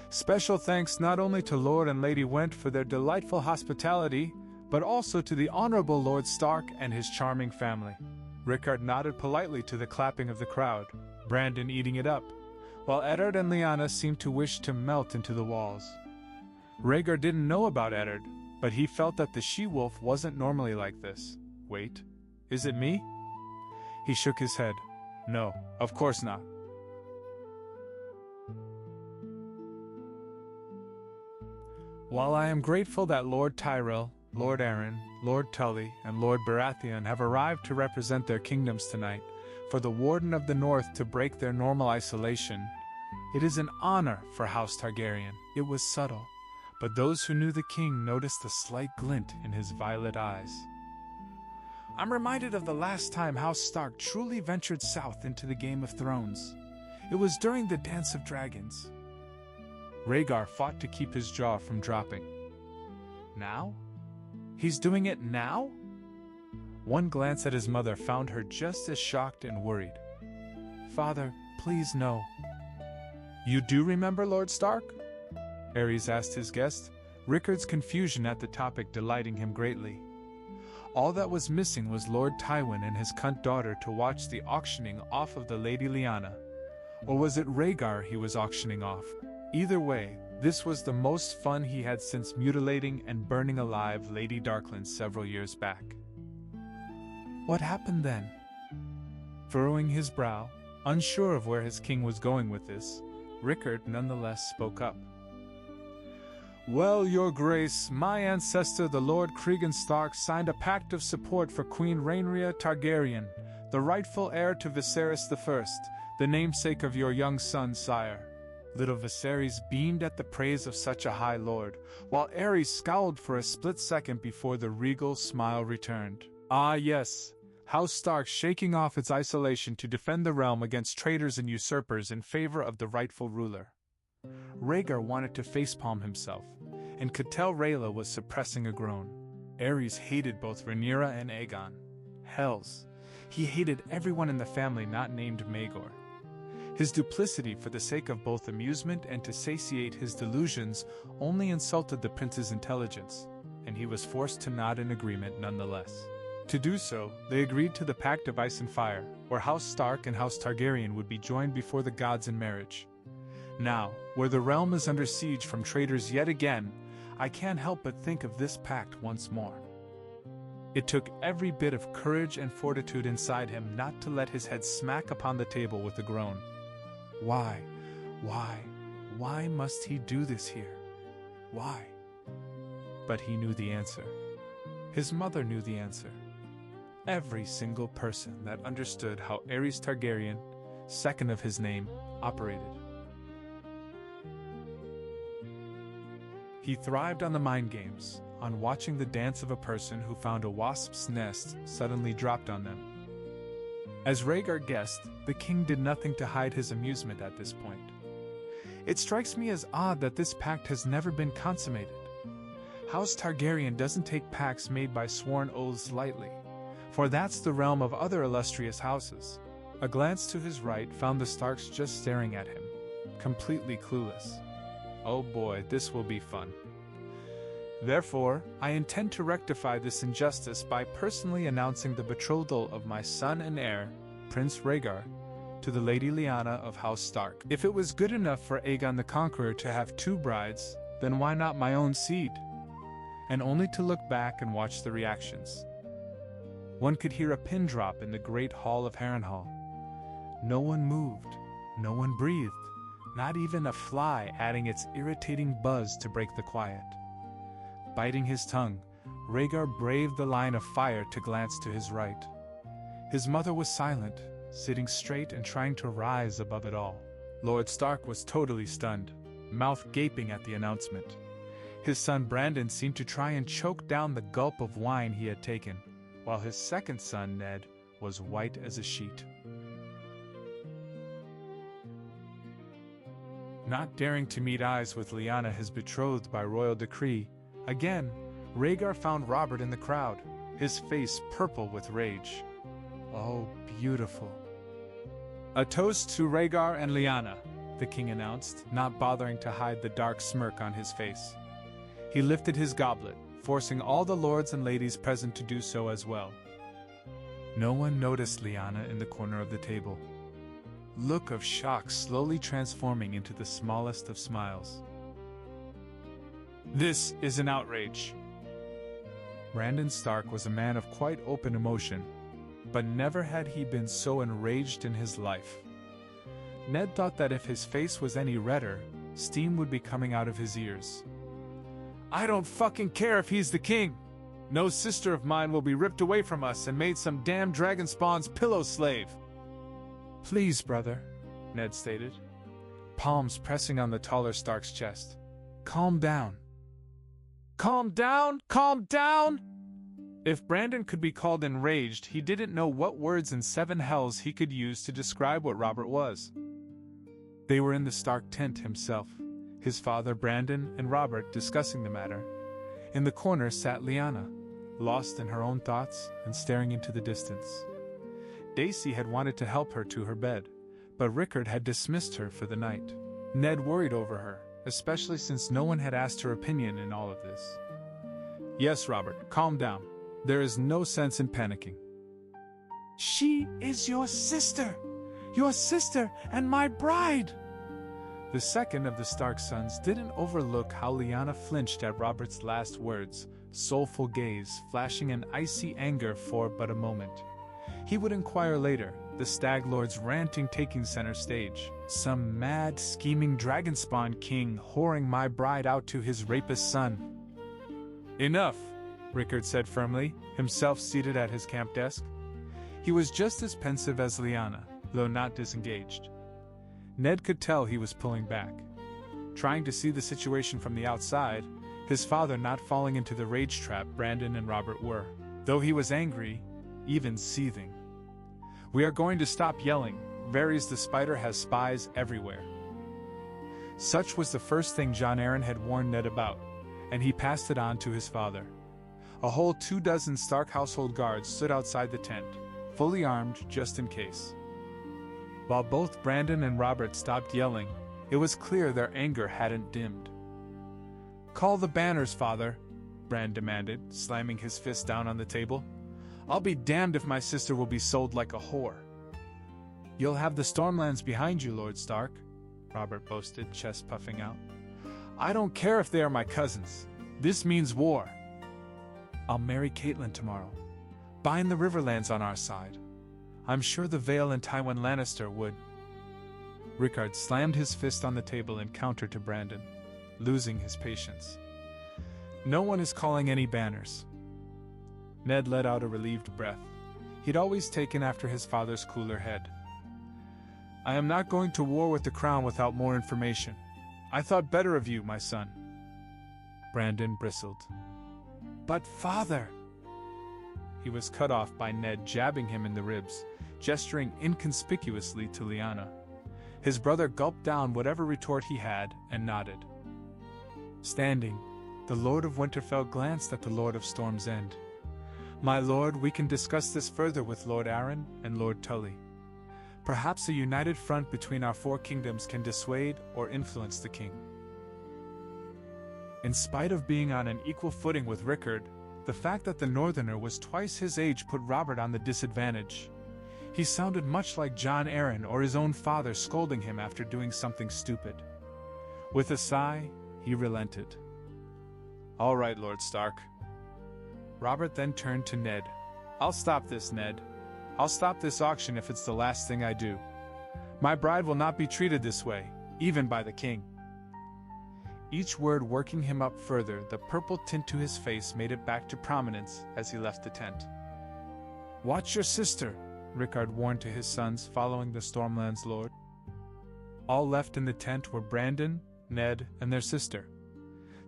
"Special thanks not only to Lord and Lady Went for their delightful hospitality, but also to the Honorable Lord Stark and his charming family." Rickard nodded politely to the clapping of the crowd, Brandon eating it up, while Eddard and Lyanna seemed to wish to melt into the walls. Rhaegar didn't know about Eddard, but he felt that the she-wolf wasn't normally like this. "Wait, is it me?" He shook his head. No, of course not. While I am grateful that Lord Tyrell, Lord Arryn, Lord Tully, and Lord Baratheon have arrived to represent their kingdoms tonight, for the Warden of the North to break their normal isolation, it is an honor for House Targaryen. It was subtle, but those who knew the king noticed a slight glint in his violet eyes. I'm reminded of the last time House Stark truly ventured south into the Game of Thrones. It was during the Dance of Dragons. Rhaegar fought to keep his jaw from dropping. Now? He's doing it now? One glance at his mother found her just as shocked and worried. Father, please no. You do remember Lord Stark? Aerys asked his guest, Rickard's confusion at the topic delighting him greatly. All that was missing was Lord Tywin and his cunt daughter to watch the auctioning off of the Lady Lyanna. Or was it Rhaegar he was auctioning off? Either way, this was the most fun he had since mutilating and burning alive Lady Darkland several years back. What happened then? Furrowing his brow, unsure of where his king was going with this, Rickard nonetheless spoke up. Well, your grace, my ancestor the Lord Cregan Stark signed a pact of support for Queen Rhaenyra Targaryen, the rightful heir to Viserys I, the namesake of your young son, sire. Little Viserys beamed at the praise of such a high lord, while Aerys scowled for a split second before the regal smile returned. Ah yes, House Stark shaking off its isolation to defend the realm against traitors and usurpers in favor of the rightful ruler. Rhaegar wanted to facepalm himself, and could tell Rhaella was suppressing a groan. Aerys hated both Rhaenyra and Aegon. Hells, he hated everyone in the family not named Maegor. His duplicity for the sake of both amusement and to satiate his delusions only insulted the prince's intelligence, and he was forced to nod in agreement nonetheless. To do so, they agreed to the Pact of Ice and Fire, where House Stark and House Targaryen would be joined before the gods in marriage. Now, where the realm is under siege from traitors yet again, I can't help but think of this pact once more. It took every bit of courage and fortitude inside him not to let his head smack upon the table with a groan. Why must he do this here? Why? But he knew the answer. His mother knew the answer. Every single person that understood how Aerys Targaryen, second of his name, operated. He thrived on the mind games, on watching the dance of a person who found a wasp's nest suddenly dropped on them. As Rhaegar guessed, the king did nothing to hide his amusement at this point. It strikes me as odd that this pact has never been consummated. House Targaryen doesn't take pacts made by sworn oaths lightly, for that's the realm of other illustrious houses. A glance to his right found the Starks just staring at him, completely clueless. Oh boy, this will be fun. Therefore, I intend to rectify this injustice by personally announcing the betrothal of my son and heir, Prince Rhaegar, to the Lady Lyanna of House Stark. If it was good enough for Aegon the Conqueror to have two brides, then why not my own seed? And only to look back and watch the reactions. One could hear a pin drop in the great hall of Harrenhal. No one moved, no one breathed, not even a fly adding its irritating buzz to break the quiet. Biting his tongue, Rhaegar braved the line of fire to glance to his right. His mother was silent, sitting straight and trying to rise above it all. Lord Stark was totally stunned, mouth gaping at the announcement. His son Brandon seemed to try and choke down the gulp of wine he had taken, while his second son, Ned, was white as a sheet. Not daring to meet eyes with Lyanna, his betrothed by royal decree, again, Rhaegar found Robert in the crowd, his face purple with rage. Oh, beautiful. A toast to Rhaegar and Lyanna, the king announced, not bothering to hide the dark smirk on his face. He lifted his goblet, forcing all the lords and ladies present to do so as well. No one noticed Lyanna in the corner of the table, look of shock slowly transforming into the smallest of smiles. This is an outrage. Brandon Stark was a man of quite open emotion, but never had he been so enraged in his life. Ned thought that if his face was any redder, steam would be coming out of his ears. "I don't fucking care if he's the king! No sister of mine will be ripped away from us and made some damn dragon spawn's pillow slave!" "Please, brother," Ned stated, palms pressing on the taller Stark's chest. "Calm down." "Calm down? Calm down?" If Brandon could be called enraged, he didn't know what words in seven hells he could use to describe what Robert was. They were in the Stark tent himself, his father Brandon and Robert discussing the matter. In the corner sat Lyanna, lost in her own thoughts and staring into the distance. Daisy had wanted to help her to her bed, but Rickard had dismissed her for the night. Ned worried over her, especially since no one had asked her opinion in all of this. "Yes, Robert, calm down. There is no sense in panicking." "She is your sister! Your sister and my bride!" The second of the Stark sons didn't overlook how Lyanna flinched at Robert's last words, soulful gaze flashing an icy anger for but a moment. He would inquire later, the Stag Lord's ranting taking center stage. Some mad, scheming dragonspawn king whoring my bride out to his rapist son. "Enough," Rickard said firmly, himself seated at his camp desk. He was just as pensive as Lyanna, though not disengaged. Ned could tell he was pulling back, trying to see the situation from the outside, his father not falling into the rage trap Brandon and Robert were, though he was angry, even seething. "We are going to stop yelling. Varys the Spider has spies everywhere." Such was the first thing Jon Arryn had warned Ned about, and he passed it on to his father. A whole 24 Stark household guards stood outside the tent, fully armed just in case. While both Brandon and Robert stopped yelling, it was clear their anger hadn't dimmed. "Call the banners, father," Bran demanded, slamming his fist down on the table. "I'll be damned if my sister will be sold like a whore." "You'll have the Stormlands behind you, Lord Stark," Robert boasted, chest puffing out. "I don't care if they are my cousins. This means war." "I'll marry Catelyn tomorrow. Bind the Riverlands on our side. I'm sure the Vale and Tywin Lannister would." Rickard slammed his fist on the table in counter to Brandon, losing his patience. "No one is calling any banners." Ned let out a relieved breath. He'd always taken after his father's cooler head. "I am not going to war with the crown without more information. I thought better of you, my son." Brandon bristled. "But father—" He was cut off by Ned jabbing him in the ribs, gesturing inconspicuously to Lyanna. His brother gulped down whatever retort he had and nodded. Standing, the Lord of Winterfell glanced at the Lord of Storm's End. "My lord, we can discuss this further with Lord Arryn and Lord Tully. Perhaps a united front between our four kingdoms can dissuade or influence the king." In spite of being on an equal footing with Rickard, the fact that the Northerner was twice his age put Robert on the disadvantage. He sounded much like Jon Arryn or his own father scolding him after doing something stupid. With a sigh, he relented. "All right, Lord Stark." Robert then turned to Ned. "I'll stop this, Ned. I'll stop this auction if it's the last thing I do. My bride will not be treated this way, even by the king." Each word working him up further, the purple tint to his face made it back to prominence as he left the tent. "Watch your sister," Rickard warned to his sons following the Stormlands Lord. All left in the tent were Brandon, Ned, and their sister.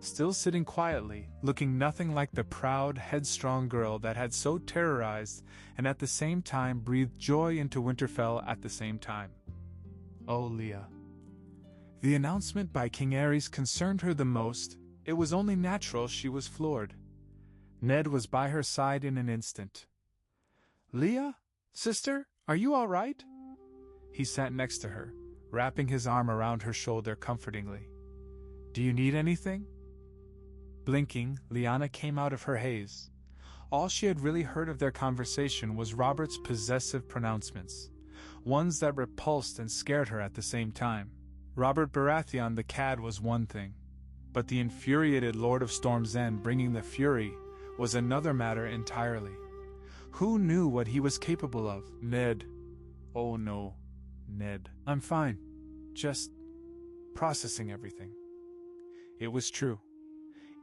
Still sitting quietly, looking nothing like the proud, headstrong girl that had so terrorized and at the same time breathed joy into Winterfell at the same time. Oh, Leah. The announcement by King Aerys concerned her the most. It was only natural she was floored. Ned was by her side in an instant. "Leah? Sister, are you all right?" He sat next to her, wrapping his arm around her shoulder comfortingly. "Do you need anything?" Blinking, Lyanna came out of her haze. All she had really heard of their conversation was Robert's possessive pronouncements, ones that repulsed and scared her at the same time. Robert Baratheon the Cad was one thing, but the infuriated Lord of Storm's End bringing the fury was another matter entirely. Who knew what he was capable of? Ned. Oh no, Ned. I'm fine. Just processing everything. It was true.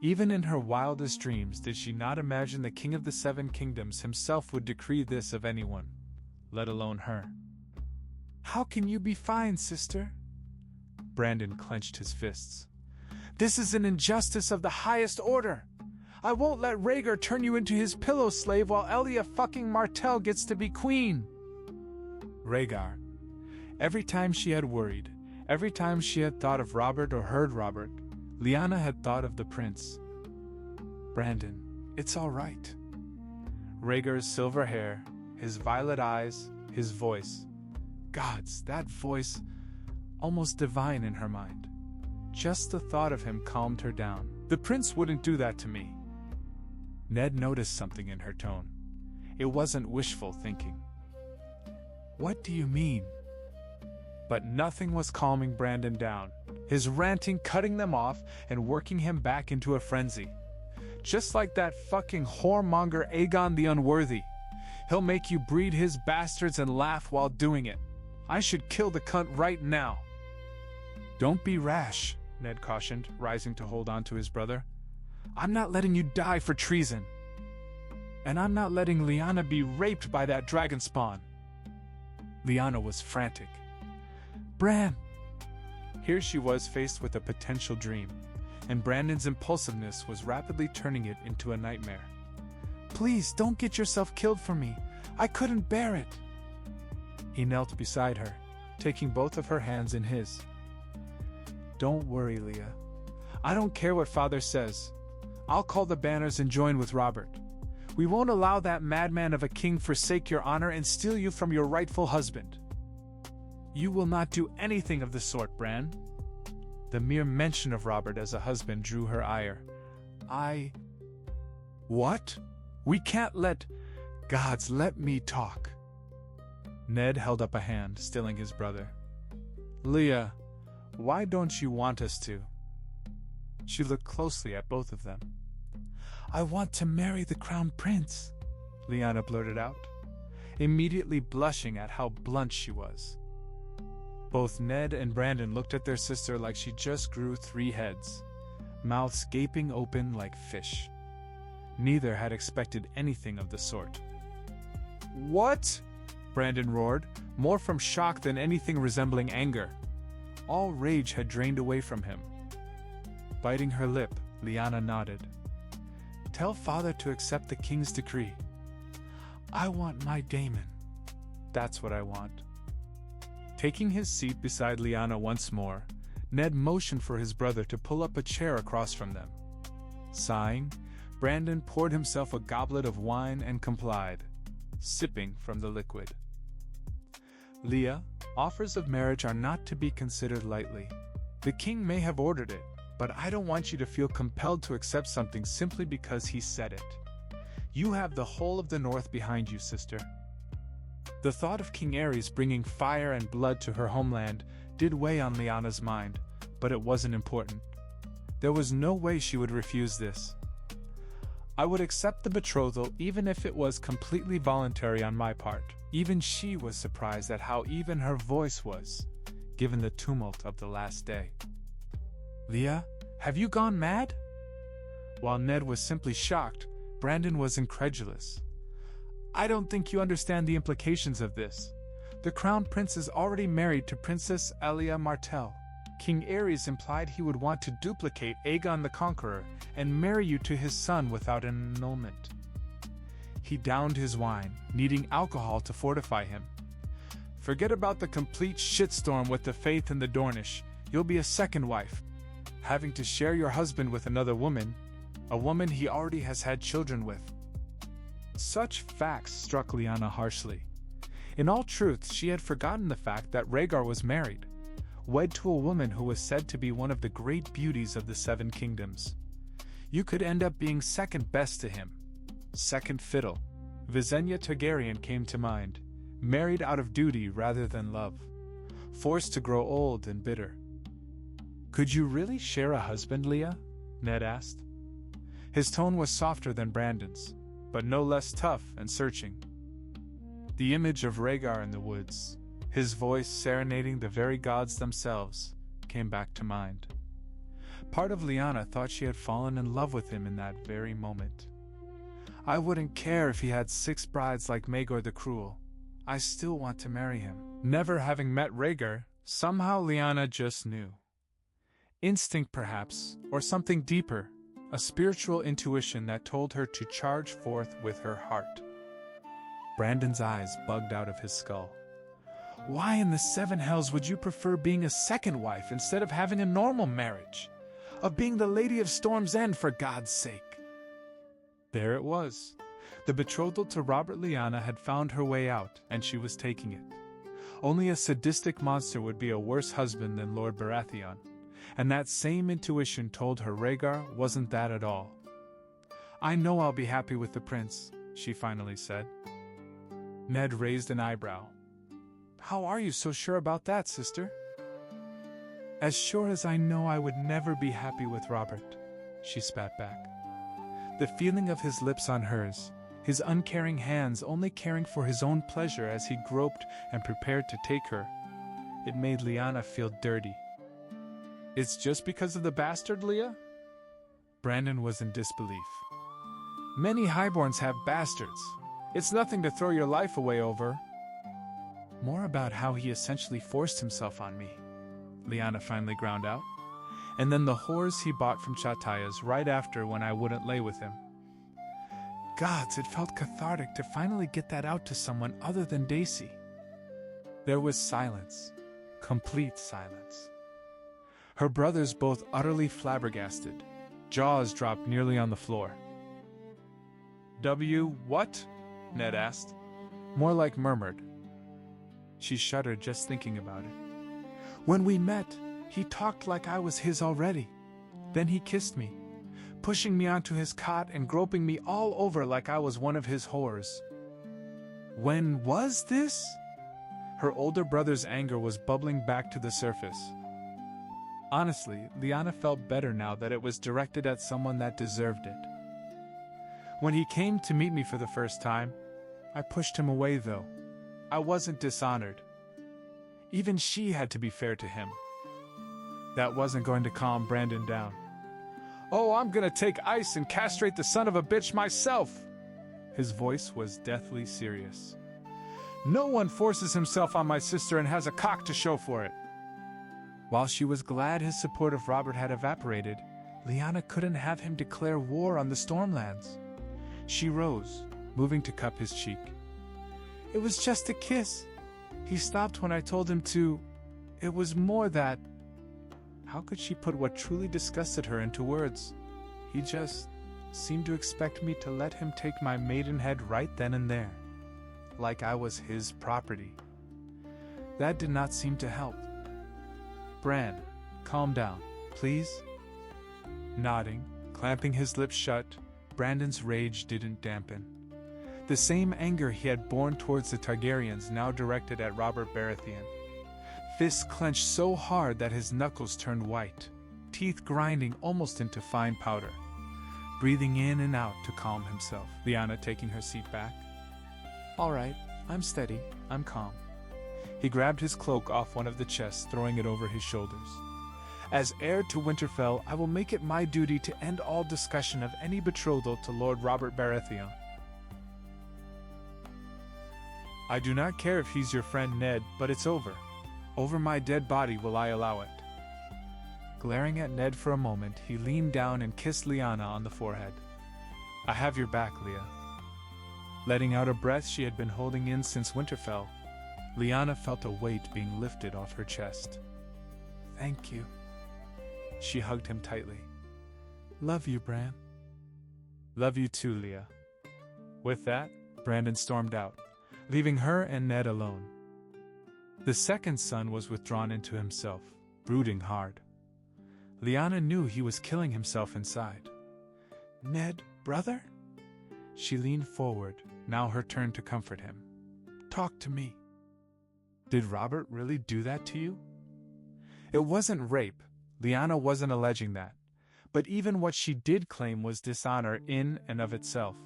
Even in her wildest dreams did she not imagine the King of the Seven Kingdoms himself would decree this of anyone, let alone her. How can you be fine, sister? Brandon clenched his fists. This is an injustice of the highest order. I won't let Rhaegar turn you into his pillow slave while Elia fucking Martell gets to be queen. Rhaegar. Every time she had worried, every time she had thought of Robert or heard Robert, Lyanna had thought of the prince. Brandon, it's all right. Rhaegar's silver hair, his violet eyes, his voice. Gods, that voice, almost divine in her mind. Just the thought of him calmed her down. The prince wouldn't do that to me. Ned noticed something in her tone. It wasn't wishful thinking. What do you mean? But nothing was calming Brandon down, his ranting cutting them off and working him back into a frenzy. Just like that fucking whoremonger Aegon the Unworthy. He'll make you breed his bastards and laugh while doing it. I should kill the cunt right now. Don't be rash, Ned cautioned, rising to hold on to his brother. I'm not letting you die for treason. And I'm not letting Lyanna be raped by that dragon spawn. Lyanna was frantic. Bran! Here she was faced with a potential dream, and Brandon's impulsiveness was rapidly turning it into a nightmare. Please, don't get yourself killed for me. I couldn't bear it. He knelt beside her, taking both of her hands in his. Don't worry, Leah. I don't care what Father says. I'll call the banners and join with Robert. We won't allow that madman of a king forsake your honor and steal you from your rightful husband. You will not do anything of the sort, Bran. The mere mention of Robert as a husband drew her ire. What? We can't let... Gods, let me talk. Ned held up a hand, stilling his brother. Leah, why don't you want us to? She looked closely at both of them. I want to marry the crown prince, Lyanna blurted out, immediately blushing at how blunt she was. Both Ned and Brandon looked at their sister like she just grew 3 heads, mouths gaping open like fish. Neither had expected anything of the sort. What? Brandon roared, more from shock than anything resembling anger. All rage had drained away from him. Biting her lip, Lyanna nodded. Tell Father to accept the king's decree. I want my Daemon. That's what I want. Taking his seat beside Lyanna once more, Ned motioned for his brother to pull up a chair across from them. Sighing, Brandon poured himself a goblet of wine and complied, sipping from the liquid. Leah, offers of marriage are not to be considered lightly. The king may have ordered it, but I don't want you to feel compelled to accept something simply because he said it. You have the whole of the north behind you, sister. The thought of King Aerys bringing fire and blood to her homeland did weigh on Lyanna's mind, but it wasn't important. There was no way she would refuse this. I would accept the betrothal even if it was completely voluntary on my part. Even she was surprised at how even her voice was, given the tumult of the last day. Leah, have you gone mad? While Ned was simply shocked, Brandon was incredulous. I don't think you understand the implications of this. The crown prince is already married to Princess Elia Martell. King Aerys implied he would want to duplicate Aegon the Conqueror and marry you to his son without an annulment. He downed his wine, needing alcohol to fortify him. Forget about the complete shitstorm with the faith in the Dornish. You'll be a second wife, having to share your husband with another woman, a woman he already has had children with. Such facts struck Lyanna harshly. In all truth, she had forgotten the fact that Rhaegar was married, wed to a woman who was said to be one of the great beauties of the Seven Kingdoms. You could end up being second best to him. Second fiddle. Visenya Targaryen came to mind, married out of duty rather than love, forced to grow old and bitter. Could you really share a husband, Leah? Ned asked. His tone was softer than Brandon's, but no less tough and searching. The image of Rhaegar in the woods, his voice serenading the very gods themselves, came back to mind. Part of Lyanna thought she had fallen in love with him in that very moment. I wouldn't care if he had 6 brides like Maegor the Cruel. I still want to marry him. Never having met Rhaegar, somehow Lyanna just knew. Instinct perhaps, or something deeper, a spiritual intuition that told her to charge forth with her heart. Brandon's eyes bugged out of his skull. Why in the 7 hells would you prefer being a second wife instead of having a normal marriage? Of being the Lady of Storm's End, for God's sake? There it was. The betrothal to Robert Lyanna had found her way out, and she was taking it. Only a sadistic monster would be a worse husband than Lord Baratheon, and that same intuition told her Rhaegar wasn't that at all. I know I'll be happy with the prince, she finally said. Ned raised an eyebrow. How are you so sure about that, sister? As sure as I know I would never be happy with Robert, she spat back. The feeling of his lips on hers, his uncaring hands only caring for his own pleasure as he groped and prepared to take her, it made Lyanna feel dirty. It's just because of the bastard, Leah? Brandon was in disbelief. Many highborns have bastards. It's nothing to throw your life away over. More about how he essentially forced himself on me, Lyanna finally ground out. And then the whores he bought from Chataya's right after when I wouldn't lay with him. Gods, it felt cathartic to finally get that out to someone other than Daisy. There was silence. Complete silence. Her brothers both utterly flabbergasted. Jaws dropped nearly on the floor. What? Ned asked. More like murmured. She shuddered just thinking about it. When we met, he talked like I was his already. Then he kissed me, pushing me onto his cot and groping me all over like I was one of his whores. When was this? Her older brother's anger was bubbling back to the surface. Honestly, Lyanna felt better now that it was directed at someone that deserved it. When he came to meet me for the first time, I pushed him away though. I wasn't dishonored. Even she had to be fair to him. That wasn't going to calm Brandon down. Oh, I'm gonna take ice and castrate the son of a bitch myself! His voice was deathly serious. No one forces himself on my sister and has a cock to show for it. While she was glad his support of Robert had evaporated, Lyanna couldn't have him declare war on the Stormlands. She rose, moving to cup his cheek. It was just a kiss. He stopped when I told him to. It was more that. How could she put what truly disgusted her into words? He just seemed to expect me to let him take my maidenhead right then and there, like I was his property. That did not seem to help. Bran, calm down, please. Nodding, clamping his lips shut, Brandon's rage didn't dampen. The same anger he had borne towards the Targaryens now directed at Robert Baratheon. Fists clenched so hard that his knuckles turned white, teeth grinding almost into fine powder. Breathing in and out to calm himself, Lyanna taking her seat back. All right, I'm steady, I'm calm. He grabbed his cloak off one of the chests, throwing it over his shoulders. As heir to Winterfell, I will make it my duty to end all discussion of any betrothal to Lord Robert Baratheon. I do not care if he's your friend Ned, but it's over. Over my dead body will I allow it. Glaring at Ned for a moment, he leaned down and kissed Lyanna on the forehead. I have your back, Leah. Letting out a breath she had been holding in since Winterfell, Lyanna felt a weight being lifted off her chest. Thank you. She hugged him tightly. Love you, Bran. Love you too, Leah. With that, Brandon stormed out, leaving her and Ned alone. The second son was withdrawn into himself, brooding hard. Lyanna knew he was killing himself inside. Ned, brother? She leaned forward, now her turn to comfort him. Talk to me. Did Robert really do that to you? It wasn't rape. Lyanna wasn't alleging that. But even what she did claim was dishonor in and of itself.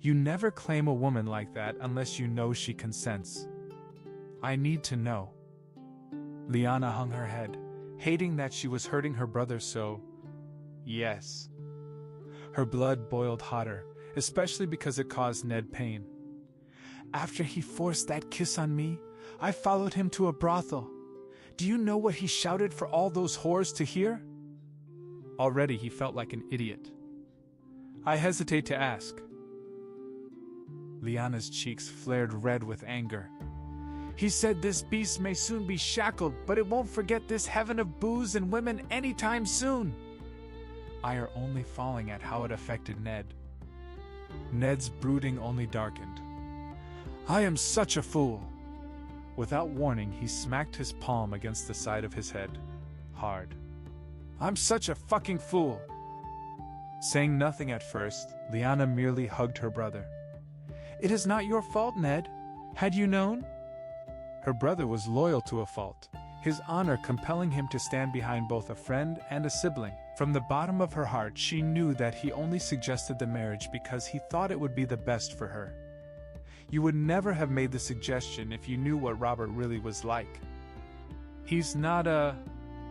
You never claim a woman like that unless you know she consents. I need to know. Lyanna hung her head, hating that she was hurting her brother so. Yes. Her blood boiled hotter, especially because it caused Ned pain. After he forced that kiss on me, I followed him to a brothel. Do you know what he shouted for all those whores to hear? Already he felt like an idiot. I hesitate to ask. Lyanna's cheeks flared red with anger. He said this beast may soon be shackled, but it won't forget this heaven of booze and women anytime soon. Ire only falling at how it affected Ned. Ned's brooding only darkened. I am such a fool. Without warning, he smacked his palm against the side of his head. Hard. I'm such a fucking fool. Saying nothing at first, Lyanna merely hugged her brother. It is not your fault, Ned. Had you known? Her brother was loyal to a fault, his honor compelling him to stand behind both a friend and a sibling. From the bottom of her heart, she knew that he only suggested the marriage because he thought it would be the best for her. You would never have made the suggestion if you knew what Robert really was like. He's not a...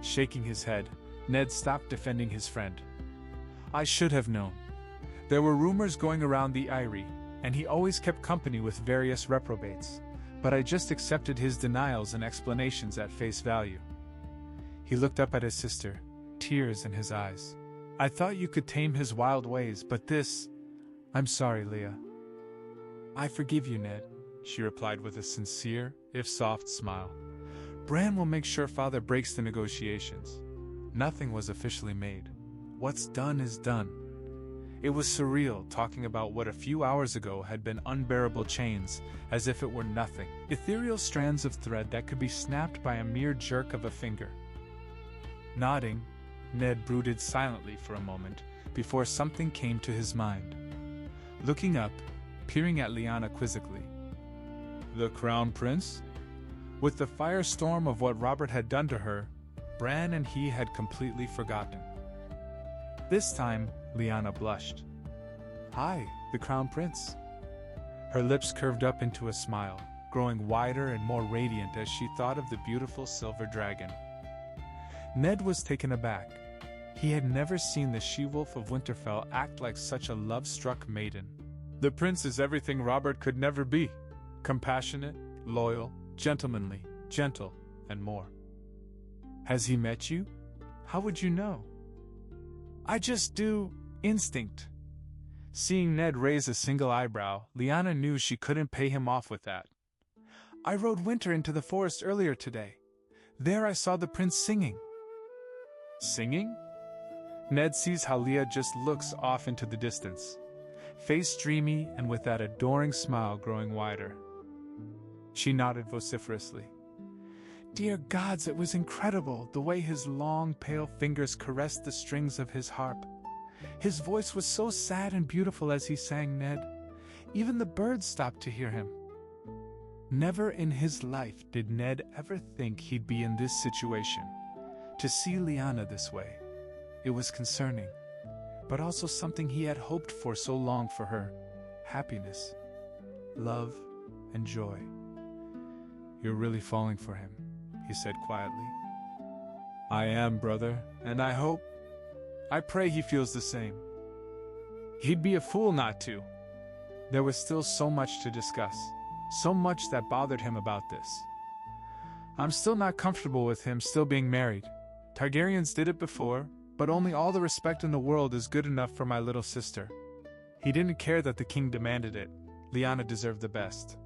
Shaking his head, Ned stopped defending his friend. I should have known. There were rumors going around the Eyrie, and he always kept company with various reprobates, but I just accepted his denials and explanations at face value. He looked up at his sister, tears in his eyes. I thought you could tame his wild ways, but this... I'm sorry, Leah. I forgive you, Ned, she replied with a sincere, if soft, smile. Bran will make sure Father breaks the negotiations. Nothing was officially made. What's done is done. It was surreal talking about what a few hours ago had been unbearable chains, as if it were nothing. Ethereal strands of thread that could be snapped by a mere jerk of a finger. Nodding, Ned brooded silently for a moment before something came to his mind. Looking up, peering at Lyanna quizzically. The Crown Prince? With the firestorm of what Robert had done to her, Bran and he had completely forgotten. This time, Lyanna blushed. Hi, the Crown Prince. Her lips curved up into a smile, growing wider and more radiant as she thought of the beautiful silver dragon. Ned was taken aback. He had never seen the she-wolf of Winterfell act like such a love-struck maiden. The prince is everything Robert could never be. Compassionate, loyal, gentlemanly, gentle, and more. Has he met you? How would you know? I just do. Instinct. Seeing Ned raise a single eyebrow, Lyanna knew she couldn't pay him off with that. I rode Winter into the forest earlier today. There I saw the prince singing. Singing? Ned sees how Leah just looks off into the distance, face dreamy and with that adoring smile growing wider. She nodded vociferously. Dear gods, it was incredible the way his long, pale fingers caressed the strings of his harp. His voice was so sad and beautiful as he sang, Ned. Even the birds stopped to hear him. Never in his life did Ned ever think he'd be in this situation. To see Lyanna this way, it was concerning, but also something he had hoped for so long for her. Happiness, love, and joy. You're really falling for him, he said quietly. I am, brother, and I pray he feels the same. He'd be a fool not to. There was still so much to discuss, so much that bothered him about this. I'm still not comfortable with him still being married. Targaryens did it before, but only all the respect in the world is good enough for my little sister. He didn't care that the king demanded it. Lyanna deserved the best.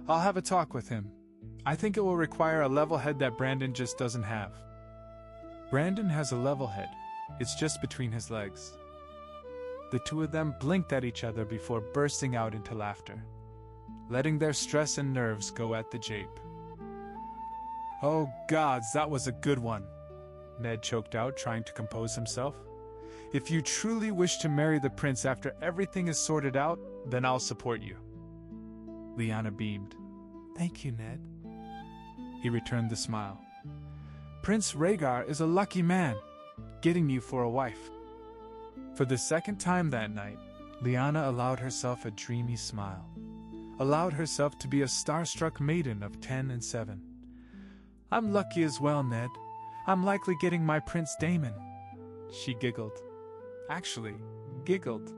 I'll have a talk with him. I think it will require a level head that Brandon just doesn't have. Brandon has a level head. It's just between his legs. The two of them blinked at each other before bursting out into laughter, letting their stress and nerves go at the jape. Oh gods, that was a good one, Ned choked out, trying to compose himself. If you truly wish to marry the prince after everything is sorted out, then I'll support you. Lyanna beamed. Thank you, Ned. He returned the smile. Prince Rhaegar is a lucky man, getting you for a wife. For the second time that night, Lyanna allowed herself a dreamy smile. Allowed herself to be a starstruck maiden of 10 and 7. I'm lucky as well, Ned. I'm likely getting my Prince Daemon. She giggled. Actually, giggled.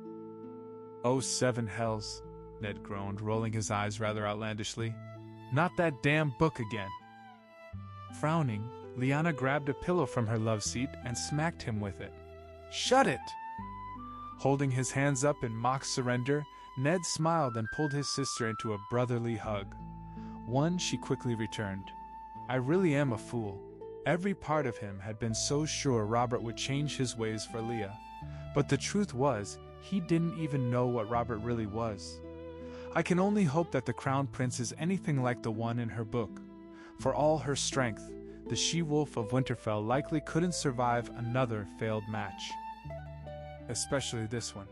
Oh, 7 hells, Ned groaned, rolling his eyes rather outlandishly. Not that damn book again. Frowning, Lyanna grabbed a pillow from her love seat and smacked him with it. Shut it! Holding his hands up in mock surrender, Ned smiled and pulled his sister into a brotherly hug. One she quickly returned. I really am a fool. Every part of him had been so sure Robert would change his ways for Leah. But the truth was, he didn't even know what Robert really was. I can only hope that the Crown Prince is anything like the one in her book. For all her strength, the she-wolf of Winterfell likely couldn't survive another failed match. Especially this one.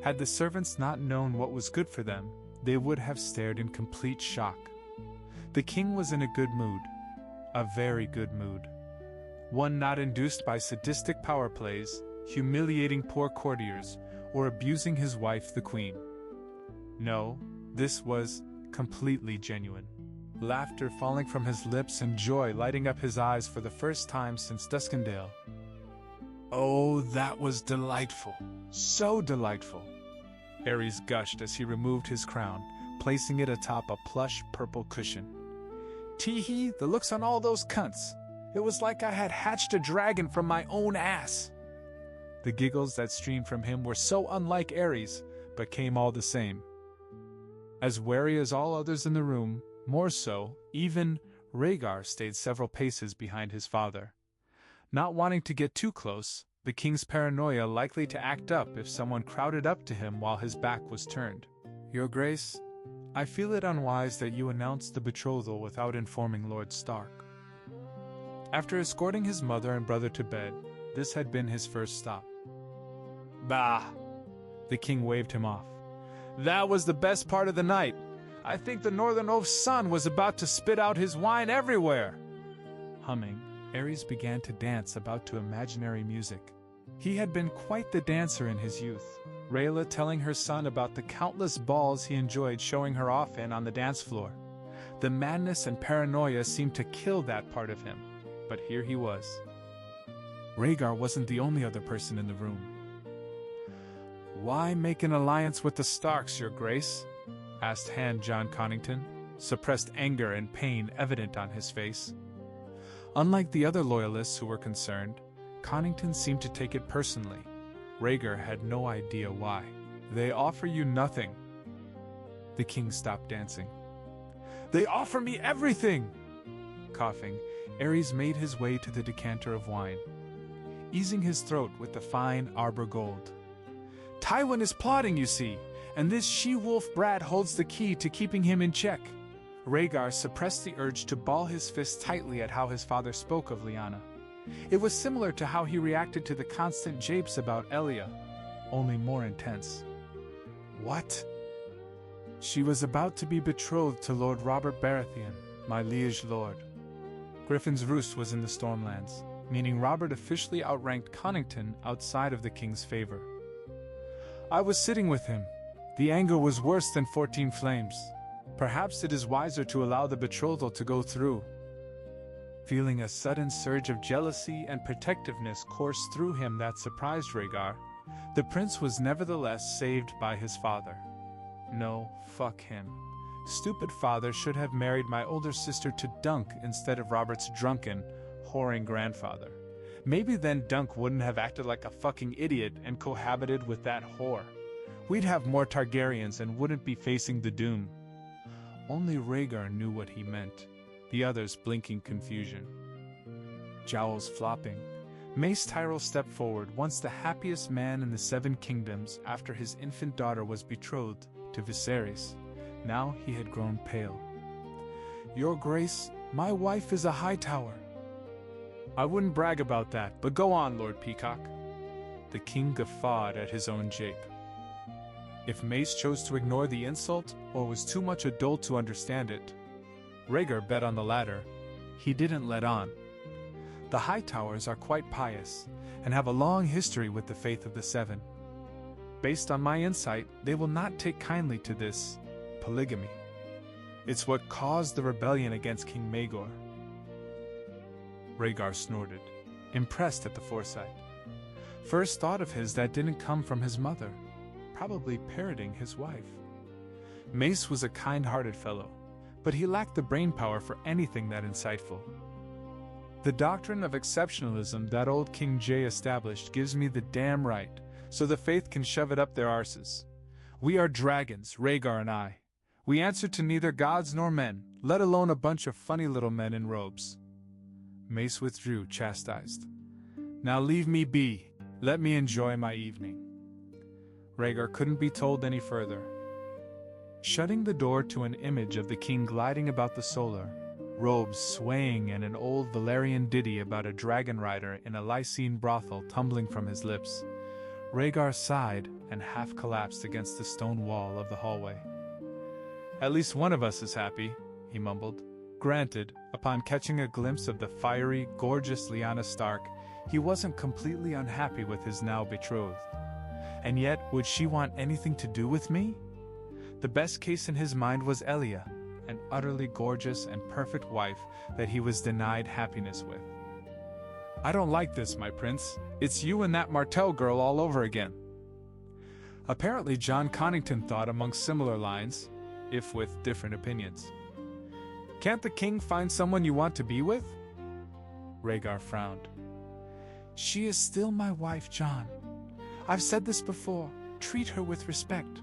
Had the servants not known what was good for them, they would have stared in complete shock. The king was in a good mood. A very good mood. One not induced by sadistic power plays, humiliating poor courtiers, or abusing his wife the queen. No, this was completely genuine. Laughter falling from his lips and joy lighting up his eyes for the first time since Duskendale. Oh, that was delightful. So delightful. Aerys gushed as he removed his crown, placing it atop a plush purple cushion. Tee-hee, the looks on all those cunts. It was like I had hatched a dragon from my own ass. The giggles that streamed from him were so unlike Aerys, but came all the same. As wary as all others in the room, more so, even Rhaegar stayed several paces behind his father. Not wanting to get too close, the king's paranoia likely to act up if someone crowded up to him while his back was turned. Your Grace, I feel it unwise that you announced the betrothal without informing Lord Stark. After escorting his mother and brother to bed, this had been his first stop. Bah! The king waved him off. That was the best part of the night. I think the Northern Oaf's son was about to spit out his wine everywhere. Humming, Aerys began to dance about to imaginary music. He had been quite the dancer in his youth, Rhaella telling her son about the countless balls he enjoyed showing her off in on the dance floor. The madness and paranoia seemed to kill that part of him, but here he was. Rhaegar wasn't the only other person in the room. Why make an alliance with the Starks, Your Grace? Asked Hand John Connington, suppressed anger and pain evident on his face. Unlike the other loyalists who were concerned, Connington seemed to take it personally. Rhaegar had no idea why. They offer you nothing. The king stopped dancing. They offer me everything! Coughing, Aerys made his way to the decanter of wine, easing his throat with the fine arbor gold. Tywin is plotting, you see, and this she-wolf brat holds the key to keeping him in check. Rhaegar suppressed the urge to ball his fist tightly at how his father spoke of Lyanna. It was similar to how he reacted to the constant japes about Elia, only more intense. What? She was about to be betrothed to Lord Robert Baratheon, my liege lord. Griffin's Roost was in the Stormlands, meaning Robert officially outranked Connington outside of the king's favor. I was sitting with him. The anger was worse than 14 flames. Perhaps it is wiser to allow the betrothal to go through. Feeling a sudden surge of jealousy and protectiveness course through him that surprised Rhaegar, the prince was nevertheless saved by his father. No, fuck him. Stupid father should have married my older sister to Dunk instead of Robert's drunken, whoring grandfather. Maybe then Dunk wouldn't have acted like a fucking idiot and cohabited with that whore. We'd have more Targaryens and wouldn't be facing the doom. Only Rhaegar knew what he meant, the others blinking confusion. Jowls flopping, Mace Tyrell stepped forward, once the happiest man in the 7 kingdoms after his infant daughter was betrothed to Viserys. Now he had grown pale. Your Grace, my wife is a Hightower. I wouldn't brag about that, but go on, Lord Peacock. The king guffawed at his own jape. If Mace chose to ignore the insult, or was too much a dolt to understand it, Rhaegar bet on the latter. He didn't let on. The Hightowers are quite pious, and have a long history with the faith of the 7. based on my insight, they will not take kindly to this polygamy. It's what caused the rebellion against King Maegor. Rhaegar snorted, impressed at the foresight. First thought of his that didn't come from his mother, probably parroting his wife. Mace was a kind-hearted fellow, but he lacked the brainpower for anything that insightful. The doctrine of exceptionalism that old King Jay established gives me the damn right, so the faith can shove it up their arses. We are dragons, Rhaegar and I. We answer to neither gods nor men, let alone a bunch of funny little men in robes. Mace withdrew, chastised. Now leave me be. Let me enjoy my evening. Rhaegar couldn't be told any further. Shutting the door to an image of the king gliding about the solar, robes swaying and an old Valyrian ditty about a dragon rider in a Lycene brothel tumbling from his lips, Rhaegar sighed and half collapsed against the stone wall of the hallway. At least one of us is happy, he mumbled. Granted, upon catching a glimpse of the fiery, gorgeous Lyanna Stark, he wasn't completely unhappy with his now betrothed. And yet, would she want anything to do with me? The best case in his mind was Elia, an utterly gorgeous and perfect wife that he was denied happiness with. I don't like this, my prince. It's you and that Martell girl all over again. Apparently John Connington thought among similar lines, if with different opinions. Can't the king find someone you want to be with? Rhaegar frowned. She is still my wife, John. I've said this before. Treat her with respect.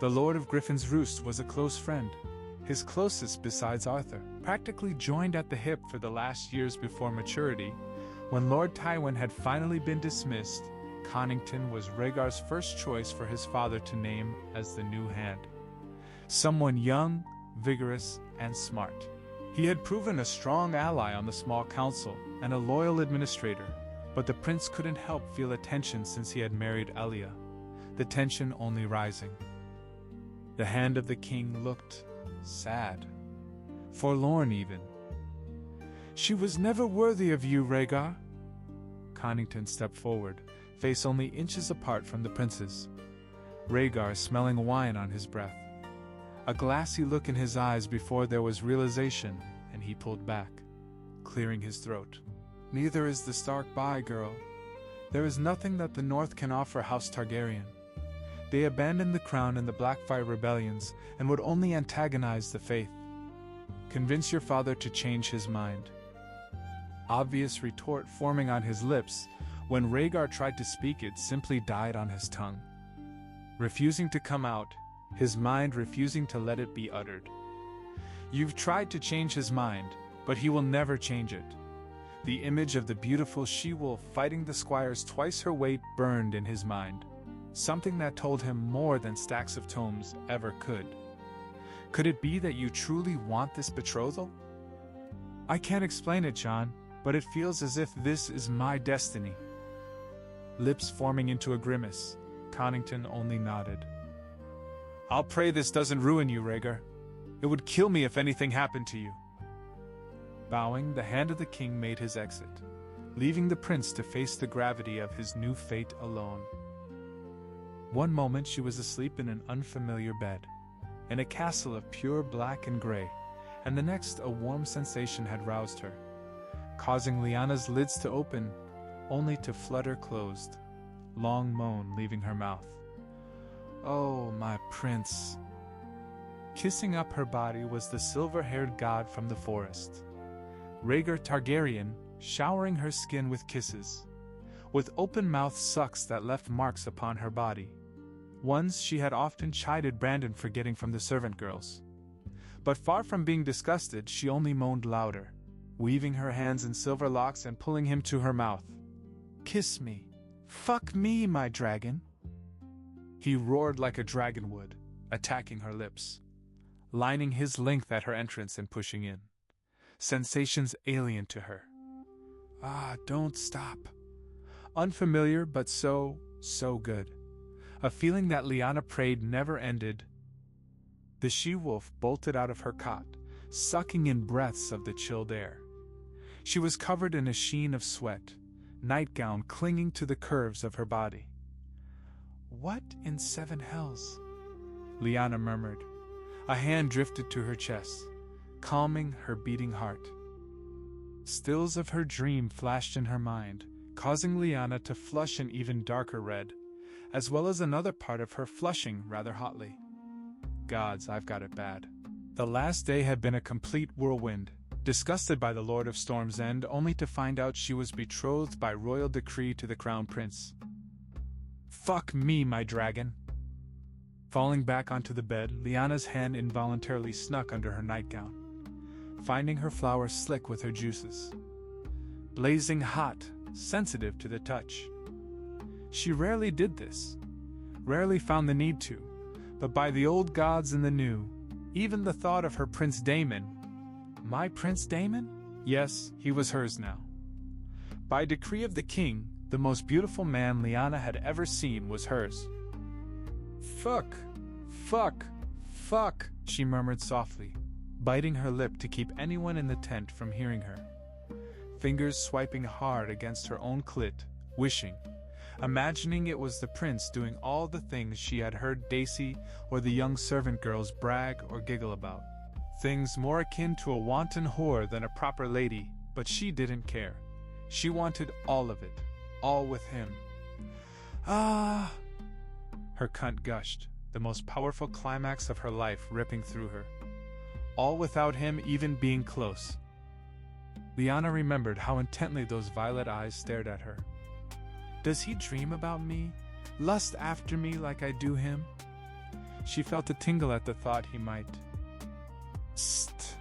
The Lord of Griffin's Roost was a close friend, his closest besides Arthur, practically joined at the hip for the last years before maturity. When Lord Tywin had finally been dismissed, Connington was Rhaegar's first choice for his father to name as the new hand. Someone young, vigorous, and smart. He had proven a strong ally on the small council and a loyal administrator, but the prince couldn't help feel a tension since he had married Elia, the tension only rising. The hand of the king looked sad, forlorn even. She was never worthy of you, Rhaegar. Connington stepped forward, face only inches apart from the prince's. Rhaegar smelling wine on his breath. A glassy look in his eyes before there was realization, and he pulled back, clearing his throat. Neither is the Stark by, girl. There is nothing that the North can offer House Targaryen. They abandoned the crown in the Blackfire rebellions and would only antagonize the faith. Convince your father to change his mind. Obvious retort forming on his lips, when Rhaegar tried to speak it simply died on his tongue. Refusing to come out, his mind refusing to let it be uttered. You've tried to change his mind, but he will never change it. The image of the beautiful she-wolf fighting the squires twice her weight burned in his mind, something that told him more than stacks of tomes ever could. Could it be that you truly want this betrothal? I can't explain it, John, but it feels as if this is my destiny. Lips forming into a grimace, Connington only nodded. I'll pray this doesn't ruin you, Rhaegar. It would kill me if anything happened to you. Bowing, the hand of the king made his exit, leaving the prince to face the gravity of his new fate alone. One moment she was asleep in an unfamiliar bed, in a castle of pure black and gray, and the next a warm sensation had roused her, causing Lyanna's lids to open, only to flutter closed, long moan leaving her mouth. Oh, my prince. Kissing up her body was the silver-haired god from the forest, Rhaegar Targaryen, showering her skin with kisses, with open-mouthed sucks that left marks upon her body. Ones she had often chided Brandon for getting from the servant girls. But far from being disgusted, she only moaned louder, weaving her hands in silver locks and pulling him to her mouth. Kiss me. Fuck me, my dragon. He roared like a dragon would, attacking her lips, lining his length at her entrance and pushing in. Sensations alien to her. Ah, don't stop. Unfamiliar, but so good. A feeling that Lyanna prayed never ended. The she-wolf bolted out of her cot, sucking in breaths of the chilled air. She was covered in a sheen of sweat, nightgown clinging to the curves of her body. What in seven hells? Lyanna murmured. A hand drifted to her chest, calming her beating heart. Stills of her dream flashed in her mind, causing Lyanna to flush an even darker red, as well as another part of her flushing rather hotly. Gods, I've got it bad. The last day had been a complete whirlwind, disgusted by the Lord of Storm's End only to find out she was betrothed by royal decree to the crown prince. Fuck me, my dragon! Falling back onto the bed, Lyanna's hand involuntarily snuck under her nightgown, finding her flower slick with her juices. Blazing hot, sensitive to the touch. She rarely did this, rarely found the need to, but by the old gods and the new, even the thought of her Prince Daemon. My Prince Daemon? Yes, he was hers now. By decree of the king, the most beautiful man Lyanna had ever seen was hers. Fuck, fuck, fuck, she murmured softly, biting her lip to keep anyone in the tent from hearing her. Fingers swiping hard against her own clit, wishing, imagining it was the prince doing all the things she had heard Daisy or the young servant girls brag or giggle about. Things more akin to a wanton whore than a proper lady, but she didn't care. She wanted all of it, all with him. Ah! Her cunt gushed, the most powerful climax of her life ripping through her. All without him even being close. Lyanna remembered how intently those violet eyes stared at her. Does he dream about me? Lust after me like I do him? She felt a tingle at the thought he might. Sst!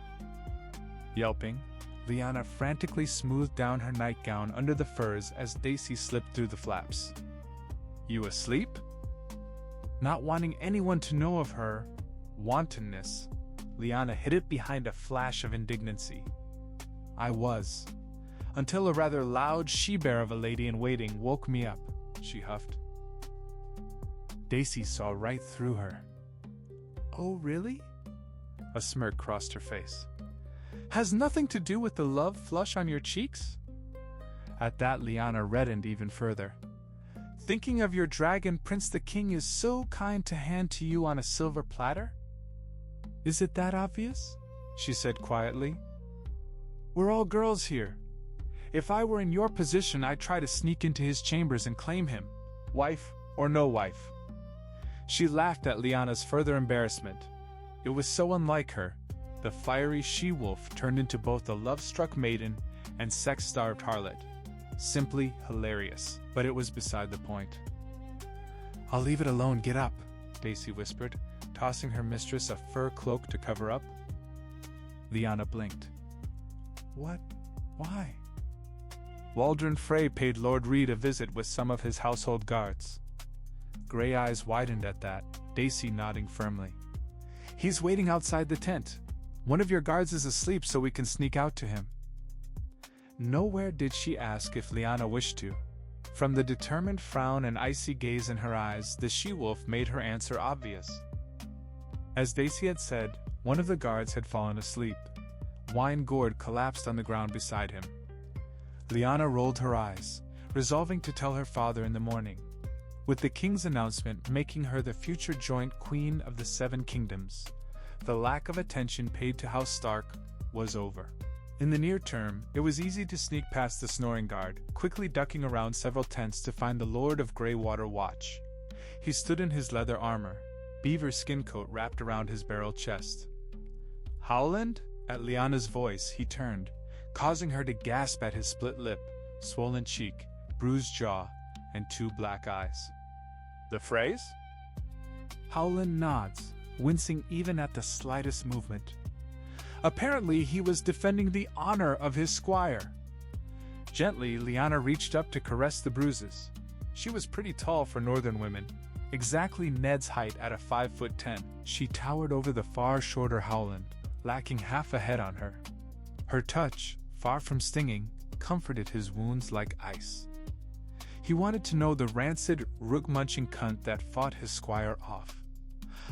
Yelping, Lyanna frantically smoothed down her nightgown under the furs as Daisy slipped through the flaps. You asleep? Not wanting anyone to know of her wantonness, Lyanna hid it behind a flash of indignancy. I was. Until a rather loud she-bear of a lady-in-waiting woke me up, she huffed. Daisy saw right through her. Oh, really? A smirk crossed her face. Has nothing to do with the love flush on your cheeks? At that, Lyanna reddened even further. Thinking of your dragon Prince the King is so kind to hand to you on a silver platter? Is it that obvious? She said quietly. We're all girls here. If I were in your position, I'd try to sneak into his chambers and claim him, wife or no wife. She laughed at Lyanna's further embarrassment. It was so unlike her. The fiery she-wolf turned into both a love-struck maiden and sex-starved harlot. Simply hilarious, but it was beside the point. I'll leave it alone, get up, Daisy whispered, tossing her mistress a fur cloak to cover up. Lyanna blinked. What? Why? Waldron Frey paid Lord Reed a visit with some of his household guards. Gray eyes widened at that, Daisy nodding firmly. He's waiting outside the tent. One of your guards is asleep, so we can sneak out to him. Nowhere did she ask if Lyanna wished to. From the determined frown and icy gaze in her eyes, the she-wolf made her answer obvious. As Daisy had said, one of the guards had fallen asleep. Wine gourd collapsed on the ground beside him. Lyanna rolled her eyes, resolving to tell her father in the morning. With the king's announcement making her the future joint queen of the Seven Kingdoms, the lack of attention paid to House Stark was over. In the near term, it was easy to sneak past the snoring guard, quickly ducking around several tents to find the Lord of Greywater watch. He stood in his leather armor, beaver skin coat wrapped around his barrel chest. Howland? At Lyanna's voice, he turned, causing her to gasp at his split lip, swollen cheek, bruised jaw, and two black eyes. The phrase? Howland nods, wincing even at the slightest movement. Apparently, he was defending the honor of his squire. Gently, Lyanna reached up to caress the bruises. She was pretty tall for northern women, exactly Ned's height at a 5'10". She towered over the far shorter Howland, lacking half a head on her. Her touch, far from stinging, comforted his wounds like ice. He wanted to know the rancid, rook-munching cunt that fought his squire off.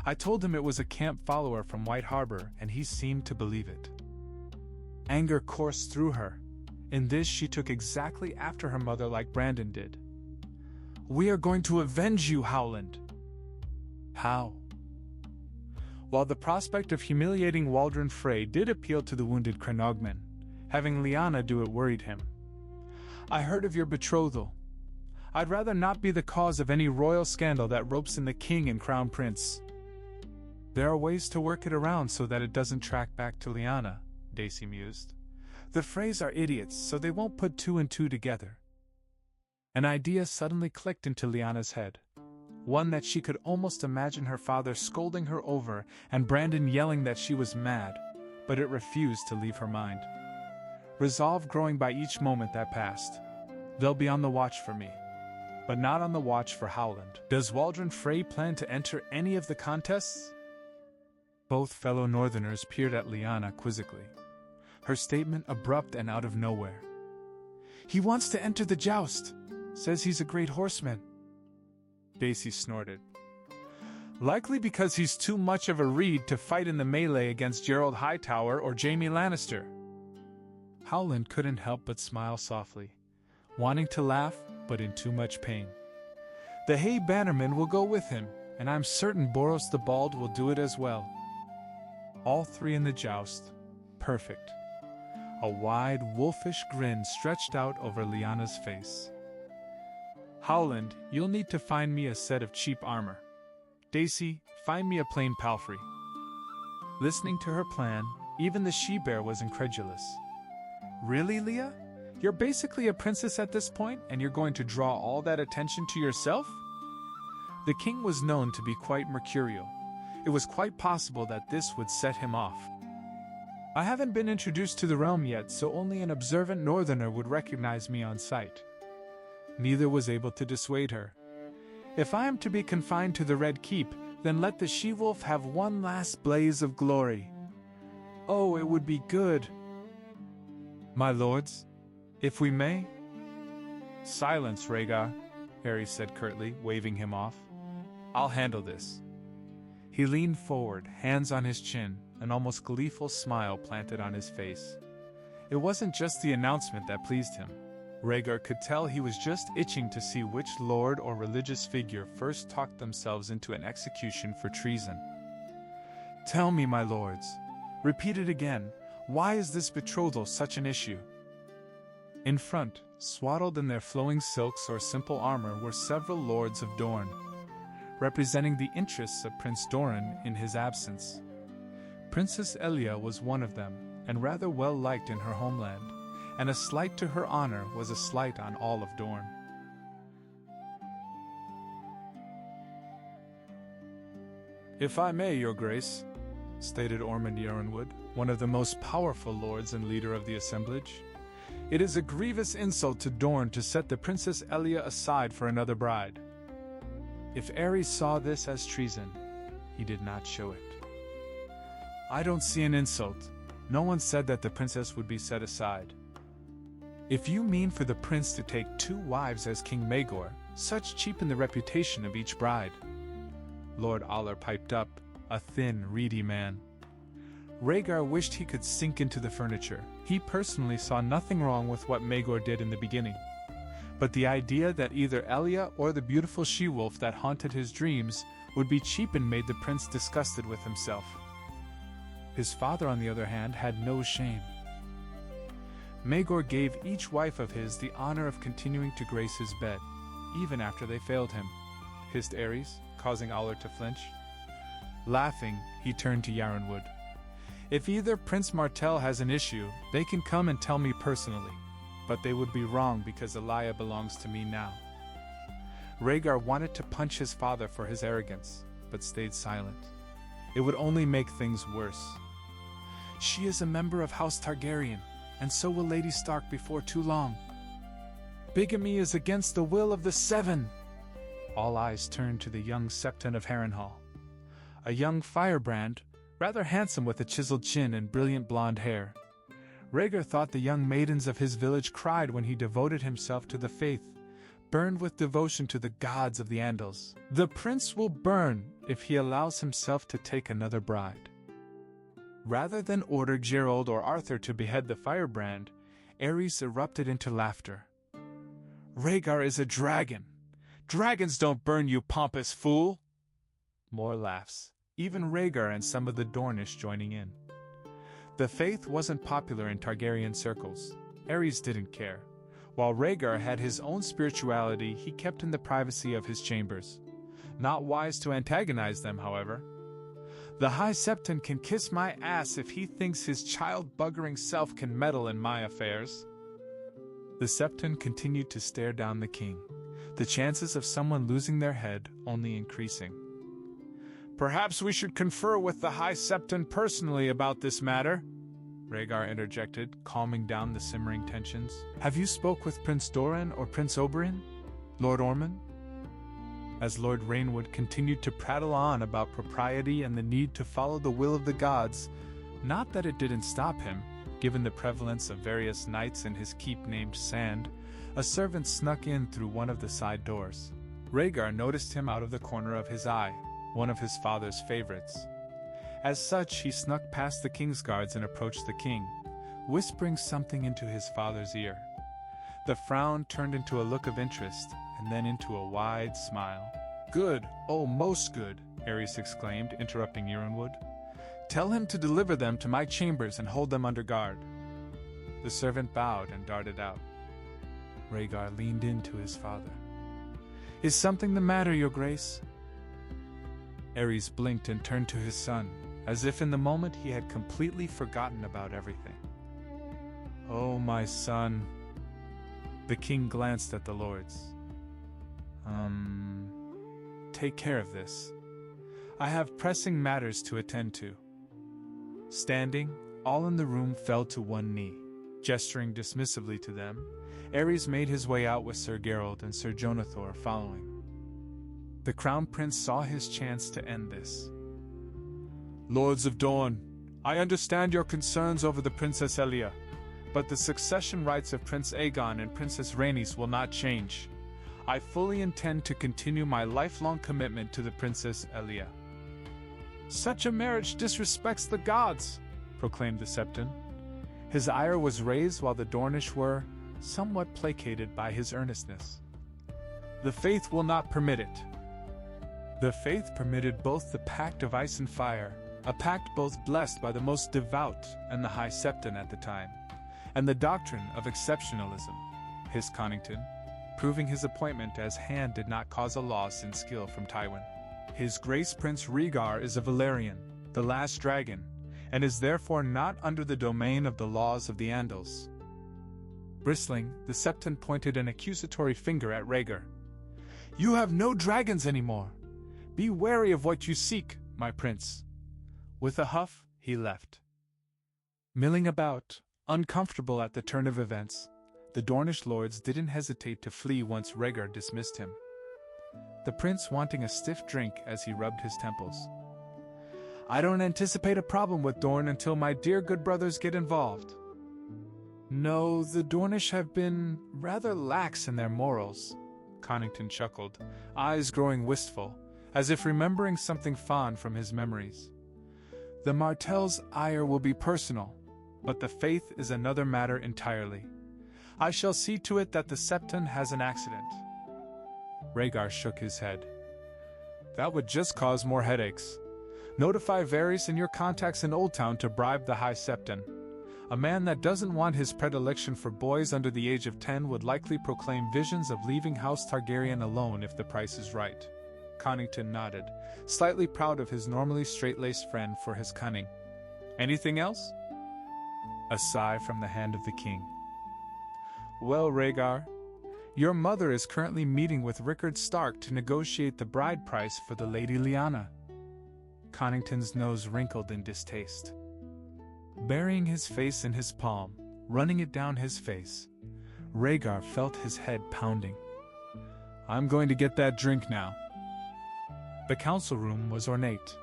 I told him it was a camp follower from White Harbor, and he seemed to believe it. Anger coursed through her. In this she took exactly after her mother like Brandon did. We are going to avenge you, Howland. How? While the prospect of humiliating Waldron Frey did appeal to the wounded Crenogman, having Lyanna do it worried him. I heard of your betrothal. I'd rather not be the cause of any royal scandal that ropes in the king and crown prince. There are ways to work it around so that it doesn't track back to Lyanna, Daisy mused. The Freys are idiots, so they won't put two and two together. An idea suddenly clicked into Lyanna's head. One that she could almost imagine her father scolding her over and Brandon yelling that she was mad, but it refused to leave her mind. Resolve growing by each moment that passed. They'll be on the watch for me, but not on the watch for Howland. Does Waldron Frey plan to enter any of the contests? Both fellow Northerners peered at Lyanna quizzically, her statement abrupt and out of nowhere. He wants to enter the joust. Says he's a great horseman. Daisy snorted. Likely because he's too much of a reed to fight in the melee against Gerald Hightower or Jaime Lannister. Howland couldn't help but smile softly, wanting to laugh, but in too much pain. The Hay Bannermen will go with him, and I'm certain Boros the Bald will do it as well. All three in the joust. Perfect. A wide, wolfish grin stretched out over Lyanna's face. Howland, you'll need to find me a set of cheap armor. Daisy, find me a plain palfrey. Listening to her plan, even the she-bear was incredulous. Really, Leah? You're basically a princess at this point, and you're going to draw all that attention to yourself? The king was known to be quite mercurial. It was quite possible that this would set him off. I haven't been introduced to the realm yet, so only an observant northerner would recognize me on sight. Neither was able to dissuade her. If I am to be confined to the Red Keep, then let the she-wolf have one last blaze of glory. Oh, it would be good. My lords, if we may? Silence, Rhaegar, Harry said curtly, waving him off. I'll handle this. He leaned forward, hands on his chin, an almost gleeful smile planted on his face. It wasn't just the announcement that pleased him. Rhaegar could tell he was just itching to see which lord or religious figure first talked themselves into an execution for treason. Tell me, my lords, repeat it again, why is this betrothal such an issue? In front, swaddled in their flowing silks or simple armor, were several lords of Dorne, representing the interests of Prince Doran in his absence. Princess Elia was one of them, and rather well liked in her homeland, and a slight to her honor was a slight on all of Dorne. If I may, your grace, stated Ormond Yarenwood, one of the most powerful lords and leader of the assemblage, it is a grievous insult to Dorne to set the Princess Elia aside for another bride. If Aerys saw this as treason, he did not show it. I don't see an insult. No one said that the princess would be set aside. If you mean for the prince to take two wives as King Maegor, such cheapen the reputation of each bride. Lord Aller piped up, a thin, reedy man. Rhaegar wished he could sink into the furniture. He personally saw nothing wrong with what Maegor did in the beginning. But the idea that either Elia or the beautiful she-wolf that haunted his dreams would be cheapened made the prince disgusted with himself. His father, on the other hand, had no shame. Maegor gave each wife of his the honor of continuing to grace his bed, even after they failed him, hissed Aerys, causing Aller to flinch. Laughing, he turned to Yarenwood. If either Prince Martell has an issue, they can come and tell me personally, but they would be wrong because Elia belongs to me now. Rhaegar wanted to punch his father for his arrogance, but stayed silent. It would only make things worse. She is a member of House Targaryen, and so will Lady Stark before too long. Bigamy is against the will of the Seven. All eyes turned to the young Septon of Harrenhal, a young firebrand, rather handsome with a chiseled chin and brilliant blonde hair. Rhaegar thought the young maidens of his village cried when he devoted himself to the faith, burned with devotion to the gods of the Andals. The prince will burn if he allows himself to take another bride. Rather than order Gerald or Arthur to behead the firebrand, Aerys erupted into laughter. Rhaegar is a dragon. Dragons don't burn, you pompous fool! More laughs, even Rhaegar and some of the Dornish joining in. The faith wasn't popular in Targaryen circles. Aerys didn't care. While Rhaegar had his own spirituality he kept in the privacy of his chambers. Not wise to antagonize them, however. The High Septon can kiss my ass if he thinks his child-buggering self can meddle in my affairs. The Septon continued to stare down the king, the chances of someone losing their head only increasing. Perhaps we should confer with the High Septon personally about this matter, Rhaegar interjected, calming down the simmering tensions. Have you spoke with Prince Doran or Prince Oberyn? Lord Ormond? As Lord Rainwood continued to prattle on about propriety and the need to follow the will of the gods, not that it didn't stop him, given the prevalence of various knights in his keep named Sand, a servant snuck in through one of the side doors. Rhaegar noticed him out of the corner of his eye, one of his father's favorites. As such, he snuck past the king's guards and approached the king, whispering something into his father's ear. The frown turned into a look of interest, and then into a wide smile. Good, oh most good, Aerys exclaimed, interrupting Ironwood. Tell him to deliver them to my chambers and hold them under guard. The servant bowed and darted out. Rhaegar leaned into his father. Is something the matter, your grace? Aerys blinked and turned to his son, as if in the moment he had completely forgotten about everything. Oh, my son. The king glanced at the lords. Take care of this. I have pressing matters to attend to. Standing, all in the room fell to one knee. Gesturing dismissively to them, Aerys made his way out with Sir Geralt and Sir Jonathor following. The Crown Prince saw his chance to end this. Lords of Dorne, I understand your concerns over the Princess Elia, but the succession rights of Prince Aegon and Princess Rhaenys will not change. I fully intend to continue my lifelong commitment to the Princess Elia. Such a marriage disrespects the gods, proclaimed the Septon. His ire was raised while the Dornish were somewhat placated by his earnestness. The faith will not permit it. The faith permitted both the Pact of Ice and Fire, a pact both blessed by the most devout and the High Septon at the time, and the doctrine of exceptionalism, hissed Connington, proving his appointment as hand did not cause a loss in skill from Tywin. His Grace Prince Rhaegar is a Valyrian, the last dragon, and is therefore not under the domain of the laws of the Andals. Bristling, the Septon pointed an accusatory finger at Rhaegar. You have no dragons anymore. Be wary of what you seek, my prince. With a huff, he left. Milling about, uncomfortable at the turn of events, the Dornish lords didn't hesitate to flee once Rhaegar dismissed him. The prince wanting a stiff drink as he rubbed his temples. I don't anticipate a problem with Dorne until my dear good brothers get involved. No, the Dornish have been rather lax in their morals, Connington chuckled, eyes growing wistful, as if remembering something fond from his memories. The Martell's ire will be personal, but the faith is another matter entirely. I shall see to it that the Septon has an accident. Rhaegar shook his head. That would just cause more headaches. Notify Varys and your contacts in Old Town to bribe the High Septon. A man that doesn't want his predilection for boys under the age of 10 would likely proclaim visions of leaving House Targaryen alone if the price is right. Connington nodded, slightly proud of his normally straight-laced friend for his cunning. Anything else? A sigh from the hand of the king. Well, Rhaegar, your mother is currently meeting with Rhaegar Stark to negotiate the bride price for the Lady Lyanna. Connington's nose wrinkled in distaste. Burying his face in his palm, running it down his face, Rhaegar felt his head pounding. I'm going to get that drink now. The council room was ornate.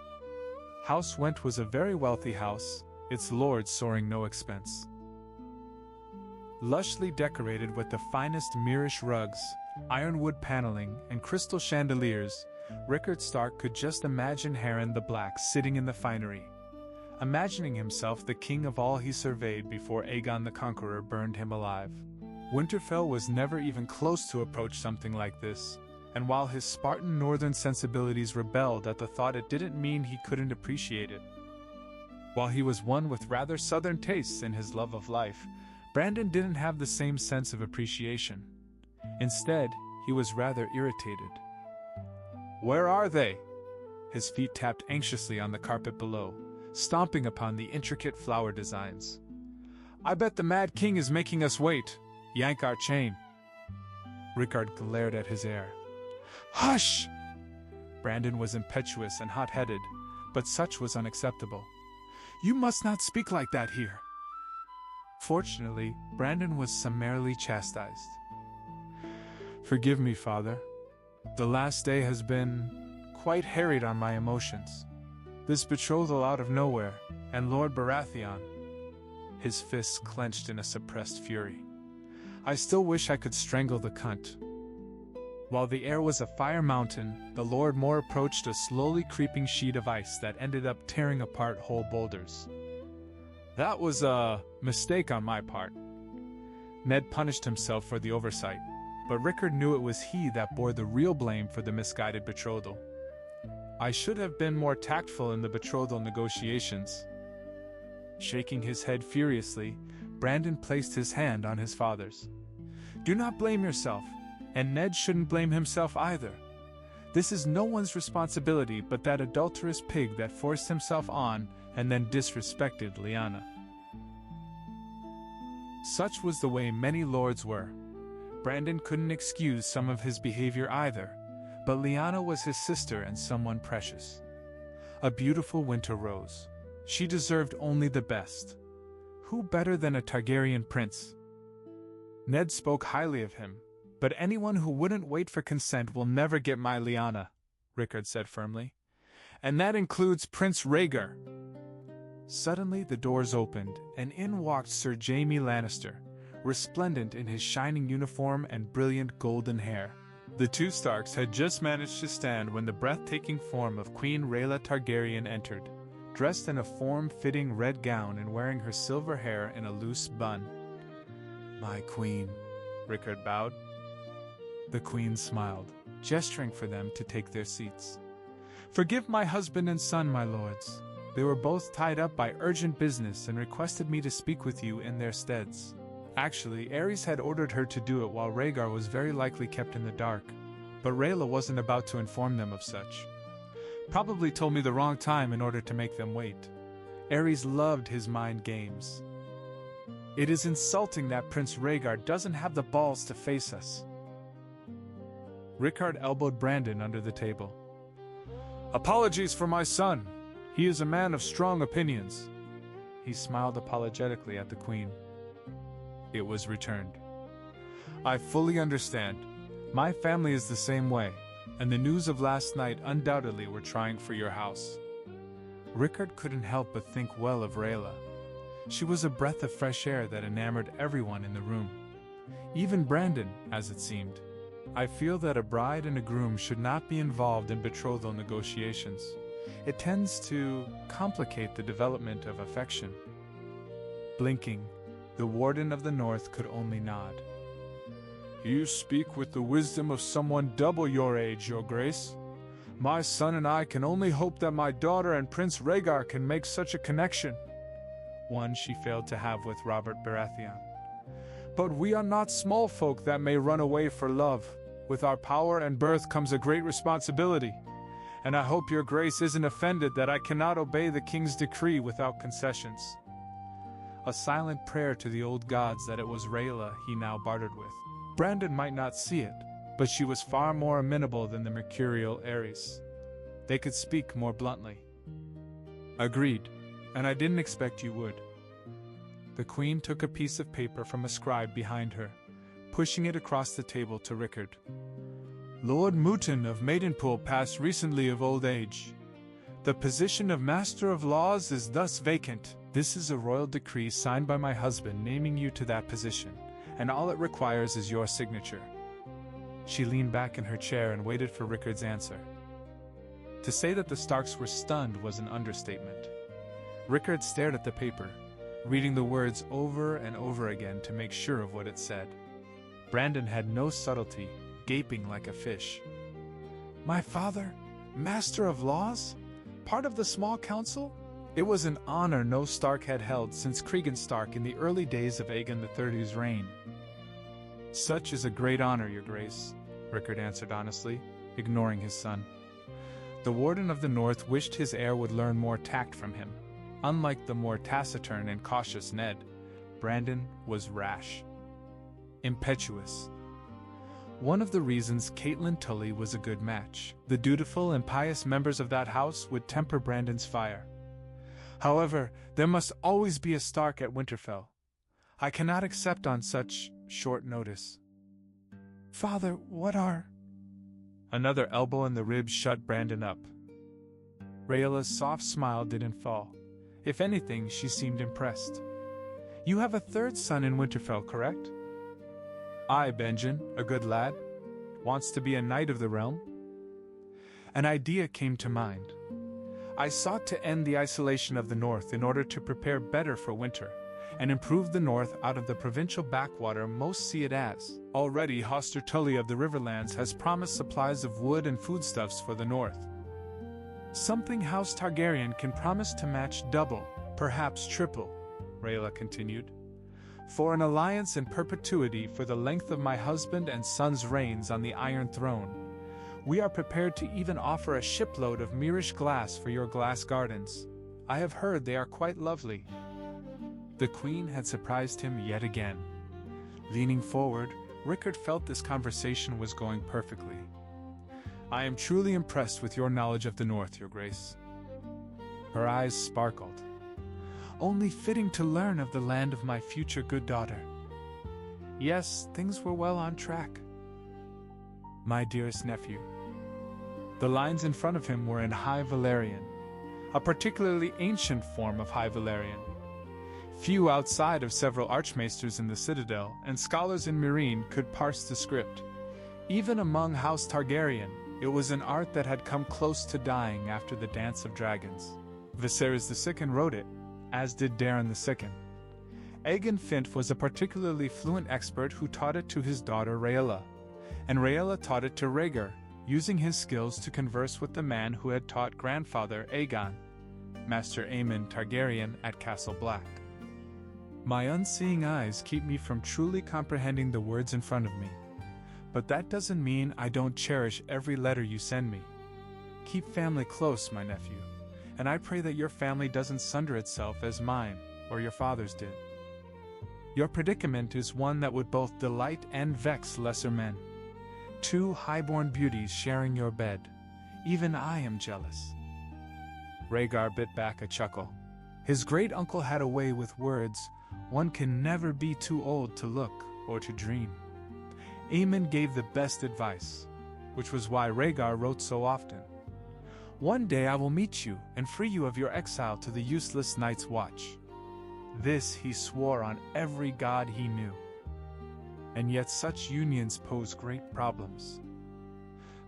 House Went was a very wealthy house, its lords soaring no expense. Lushly decorated with the finest Mirish rugs, ironwood paneling, and crystal chandeliers, Rhaegar Stark could just imagine Harren the Black sitting in the finery, imagining himself the king of all he surveyed before Aegon the Conqueror burned him alive. Winterfell was never even close to approach something like this, and while his Spartan northern sensibilities rebelled at the thought, it didn't mean he couldn't appreciate it. While he was one with rather southern tastes in his love of life, Brandon didn't have the same sense of appreciation. Instead, he was rather irritated. "Where are they?" His feet tapped anxiously on the carpet below, stomping upon the intricate flower designs. "I bet the Mad King is making us wait. Yank our chain." Rhaegar glared at his heir. "Hush!" Brandon was impetuous and hot-headed, but such was unacceptable. "You must not speak like that here." Fortunately, Brandon was summarily chastised. "Forgive me, father. The last day has been quite harried on my emotions. This betrothal out of nowhere, and Lord Baratheon." His fists clenched in a suppressed fury. "I still wish I could strangle the cunt." While the air was a fire mountain, the Lord Moore approached a slowly creeping sheet of ice that ended up tearing apart whole boulders. "That was a mistake on my part." Ned punished himself for the oversight, but Rickard knew it was he that bore the real blame for the misguided betrothal. "I should have been more tactful in the betrothal negotiations." Shaking his head furiously, Brandon placed his hand on his father's. "Do not blame yourself, and Ned shouldn't blame himself either. This is no one's responsibility but that adulterous pig that forced himself on and then disrespected Lyanna." Such was the way many lords were. Brandon couldn't excuse some of his behavior either, but Lyanna was his sister and someone precious. A beautiful winter rose. She deserved only the best. Who better than a Targaryen prince? Ned spoke highly of him, but anyone who wouldn't wait for consent will never get my Lyanna, Rickard said firmly. "And that includes Prince Rhaegar." Suddenly the doors opened, and in walked Sir Jaime Lannister, resplendent in his shining uniform and brilliant golden hair. The two Starks had just managed to stand when the breathtaking form of Queen Rhaegar Targaryen entered, dressed in a form-fitting red gown and wearing her silver hair in a loose bun. "My queen," Rickard bowed. The queen smiled, gesturing for them to take their seats. "Forgive my husband and son, my lords. They were both tied up by urgent business and requested me to speak with you in their steads." Actually, Aerys had ordered her to do it while Rhaegar was very likely kept in the dark, but Rhaella wasn't about to inform them of such. "Probably told me the wrong time in order to make them wait." Aerys loved his mind games. "It is insulting that Prince Rhaegar doesn't have the balls to face us." Rickard elbowed Brandon under the table. "Apologies for my son. He is a man of strong opinions." He smiled apologetically at the queen. It was returned. "I fully understand. My family is the same way, and the news of last night undoubtedly were trying for your house." Rickard couldn't help but think well of Rhaella. She was a breath of fresh air that enamored everyone in the room. Even Brandon, as it seemed. "I feel that a bride and a groom should not be involved in betrothal negotiations. It tends to complicate the development of affection." Blinking, the Warden of the North could only nod. "You speak with the wisdom of someone double your age, Your Grace. My son and I can only hope that my daughter and Prince Rhaegar can make such a connection." One she failed to have with Robert Baratheon. "But we are not small folk that may run away for love. With our power and birth comes a great responsibility. And I hope Your Grace isn't offended that I cannot obey the king's decree without concessions." A silent prayer to the old gods that it was Rhaella he now bartered with. Brandon might not see it, but she was far more amenable than the mercurial Aerys. They could speak more bluntly. "Agreed, and I didn't expect you would." The queen took a piece of paper from a scribe behind her, pushing it across the table to Rickard. "Lord Mouton of Maidenpool passed recently of old age. The position of Master of Laws is thus vacant. This is a royal decree signed by my husband naming you to that position, and all it requires is your signature." She leaned back in her chair and waited for Rickard's answer. To say that the Starks were stunned was an understatement. Rickard stared at the paper, reading the words over and over again to make sure of what it said. Brandon had no subtlety, gaping like a fish. My father, master of laws? Part of the small council? It was an honor no Stark had held since Cregan Stark in the early days of Aegon III's reign. Such is a great honor, your grace, Rickard answered honestly, ignoring his son. The Warden of the North wished his heir would learn more tact from him. Unlike the more taciturn and cautious Ned, Brandon was rash, impetuous. One of the reasons Catelyn Tully was a good match. The dutiful and pious members of that house would temper Brandon's fire. However, there must always be a Stark at Winterfell. I cannot accept on such short notice. Father, what are... Another elbow in the ribs shut Brandon up. Rhaella's soft smile didn't fall. If anything, she seemed impressed. You have a third son in Winterfell, correct? Aye, Benjen, a good lad. Wants to be a knight of the realm? An idea came to mind. I sought to end the isolation of the North in order to prepare better for winter, and improve the North out of the provincial backwater most see it as. Already Hoster Tully of the Riverlands has promised supplies of wood and foodstuffs for the North. Something House Targaryen can promise to match double, perhaps triple, Rhaella continued. For an alliance in perpetuity for the length of my husband and son's reigns on the Iron Throne, we are prepared to even offer a shipload of Mirish glass for your glass gardens. I have heard they are quite lovely. The Queen had surprised him yet again. Leaning forward, Rickard felt this conversation was going perfectly. I am truly impressed with your knowledge of the North, Your Grace. Her eyes sparkled. Only fitting to learn of the land of my future good daughter. Yes, things were well on track. My dearest nephew. The lines in front of him were in High Valyrian, a particularly ancient form of High Valyrian. Few outside of several archmaesters in the Citadel and scholars in Meereen could parse the script. Even among House Targaryen, it was an art that had come close to dying after the Dance of Dragons. Viserys II wrote it, as did Daeron II. Aegon Fint was a particularly fluent expert who taught it to his daughter Rhaella, and Rhaella taught it to Rhaegar, using his skills to converse with the man who had taught grandfather Aegon, Master Aemon Targaryen at Castle Black. My unseeing eyes keep me from truly comprehending the words in front of me, but that doesn't mean I don't cherish every letter you send me. Keep family close, my nephew, and I pray that your family doesn't sunder itself as mine or your father's did. Your predicament is one that would both delight and vex lesser men. Two highborn beauties sharing your bed. Even I am jealous. Rhaegar bit back a chuckle. His great-uncle had a way with words. One can never be too old to look or to dream. Aemon gave the best advice, which was why Rhaegar wrote so often. One day I will meet you and free you of your exile to the useless Night's Watch. This he swore on every god he knew. And yet such unions pose great problems.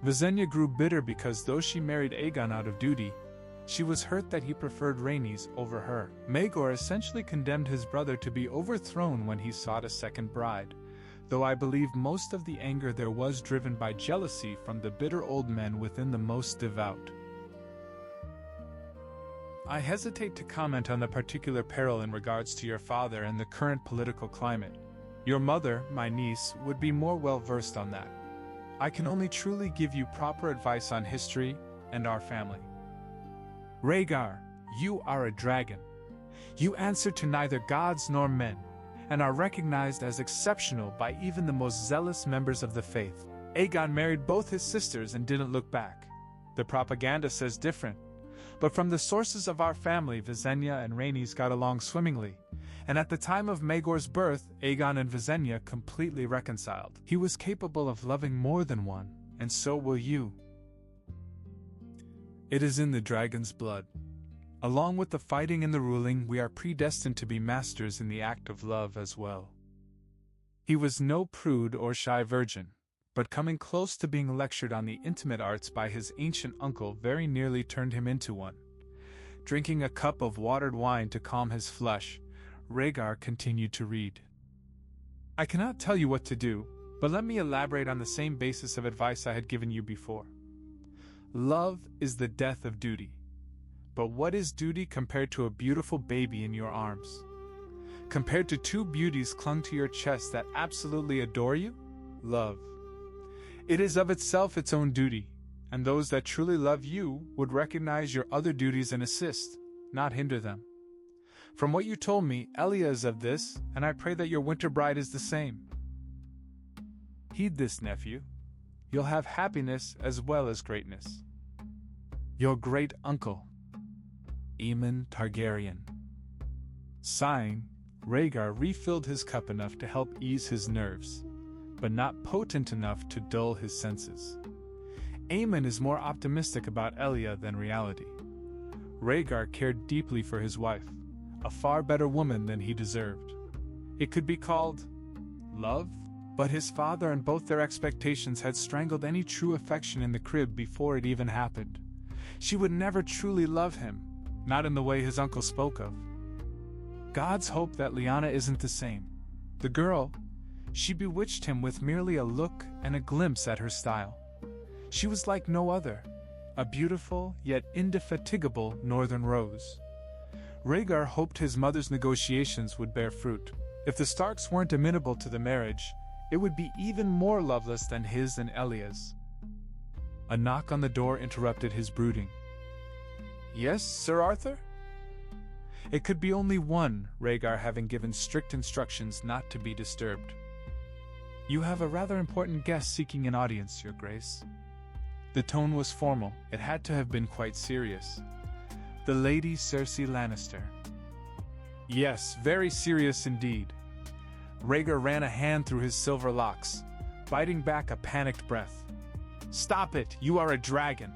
Visenya grew bitter because though she married Aegon out of duty, she was hurt that he preferred Rhaenys over her. Maegor essentially condemned his brother to be overthrown when he sought a second bride, though I believe most of the anger there was driven by jealousy from the bitter old men within the most devout. I hesitate to comment on the particular peril in regards to your father and the current political climate. Your mother, my niece, would be more well-versed on that. I can only truly give you proper advice on history and our family. Rhaegar, you are a dragon. You answer to neither gods nor men, and are recognized as exceptional by even the most zealous members of the faith. Aegon married both his sisters and didn't look back. The propaganda says different, but from the sources of our family, Visenya and Rhaenys got along swimmingly, and at the time of Maegor's birth, Aegon and Visenya completely reconciled. He was capable of loving more than one, and so will you. It is in the dragon's blood. Along with the fighting and the ruling, we are predestined to be masters in the act of love as well. He was no prude or shy virgin, but coming close to being lectured on the intimate arts by his ancient uncle very nearly turned him into one. Drinking a cup of watered wine to calm his flush, Rhaegar continued to read. I cannot tell you what to do, but let me elaborate on the same basis of advice I had given you before. Love is the death of duty. But what is duty compared to a beautiful baby in your arms? Compared to two beauties clung to your chest that absolutely adore you? Love. It is of itself its own duty, and those that truly love you would recognize your other duties and assist, not hinder them. From what you told me, Elia is of this, and I pray that your winter bride is the same. Heed this, nephew. You'll have happiness as well as greatness. Your great uncle, Aemon Targaryen. Sighing, Rhaegar refilled his cup enough to help ease his nerves, but not potent enough to dull his senses. Aemon is more optimistic about Elia than reality. Rhaegar cared deeply for his wife, a far better woman than he deserved. It could be called love, but his father and both their expectations had strangled any true affection in the crib before it even happened. She would never truly love him, not in the way his uncle spoke of. Gods hope that Lyanna isn't the same. The girl, she bewitched him with merely a look and a glimpse at her style. She was like no other, a beautiful yet indefatigable northern rose. Rhaegar hoped his mother's negotiations would bear fruit. If the Starks weren't amenable to the marriage, it would be even more loveless than his and Elia's. A knock on the door interrupted his brooding. Yes, Sir Arthur? It could be only one, Rhaegar having given strict instructions not to be disturbed. You have a rather important guest seeking an audience, Your Grace. The tone was formal. It had to have been quite serious. The Lady Cersei Lannister. Yes, very serious indeed. Rhaegar ran a hand through his silver locks, biting back a panicked breath. Stop it, you are a dragon!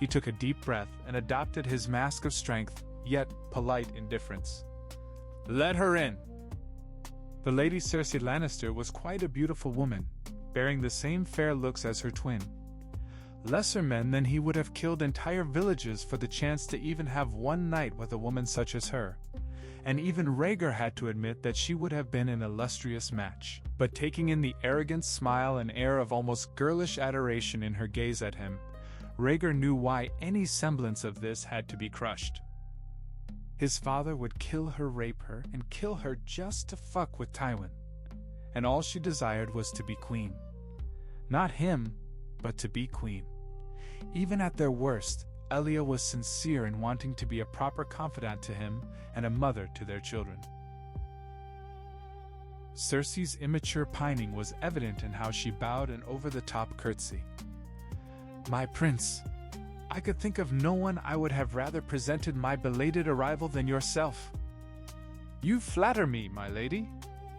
He took a deep breath and adopted his mask of strength, yet polite indifference. Let her in! The Lady Cersei Lannister was quite a beautiful woman, bearing the same fair looks as her twin. Lesser men than he would have killed entire villages for the chance to even have one night with a woman such as her. And even Rhaegar had to admit that she would have been an illustrious match. But taking in the arrogant smile and air of almost girlish adoration in her gaze at him, Rhaegar knew why any semblance of this had to be crushed. His father would kill her, rape her, and kill her just to fuck with Tywin. And all she desired was to be queen. Not him, but to be queen. Even at their worst, Elia was sincere in wanting to be a proper confidant to him and a mother to their children. Cersei's immature pining was evident in how she bowed an over-the-top curtsy. My prince, I could think of no one I would have rather presented my belated arrival than yourself. You flatter me, my lady,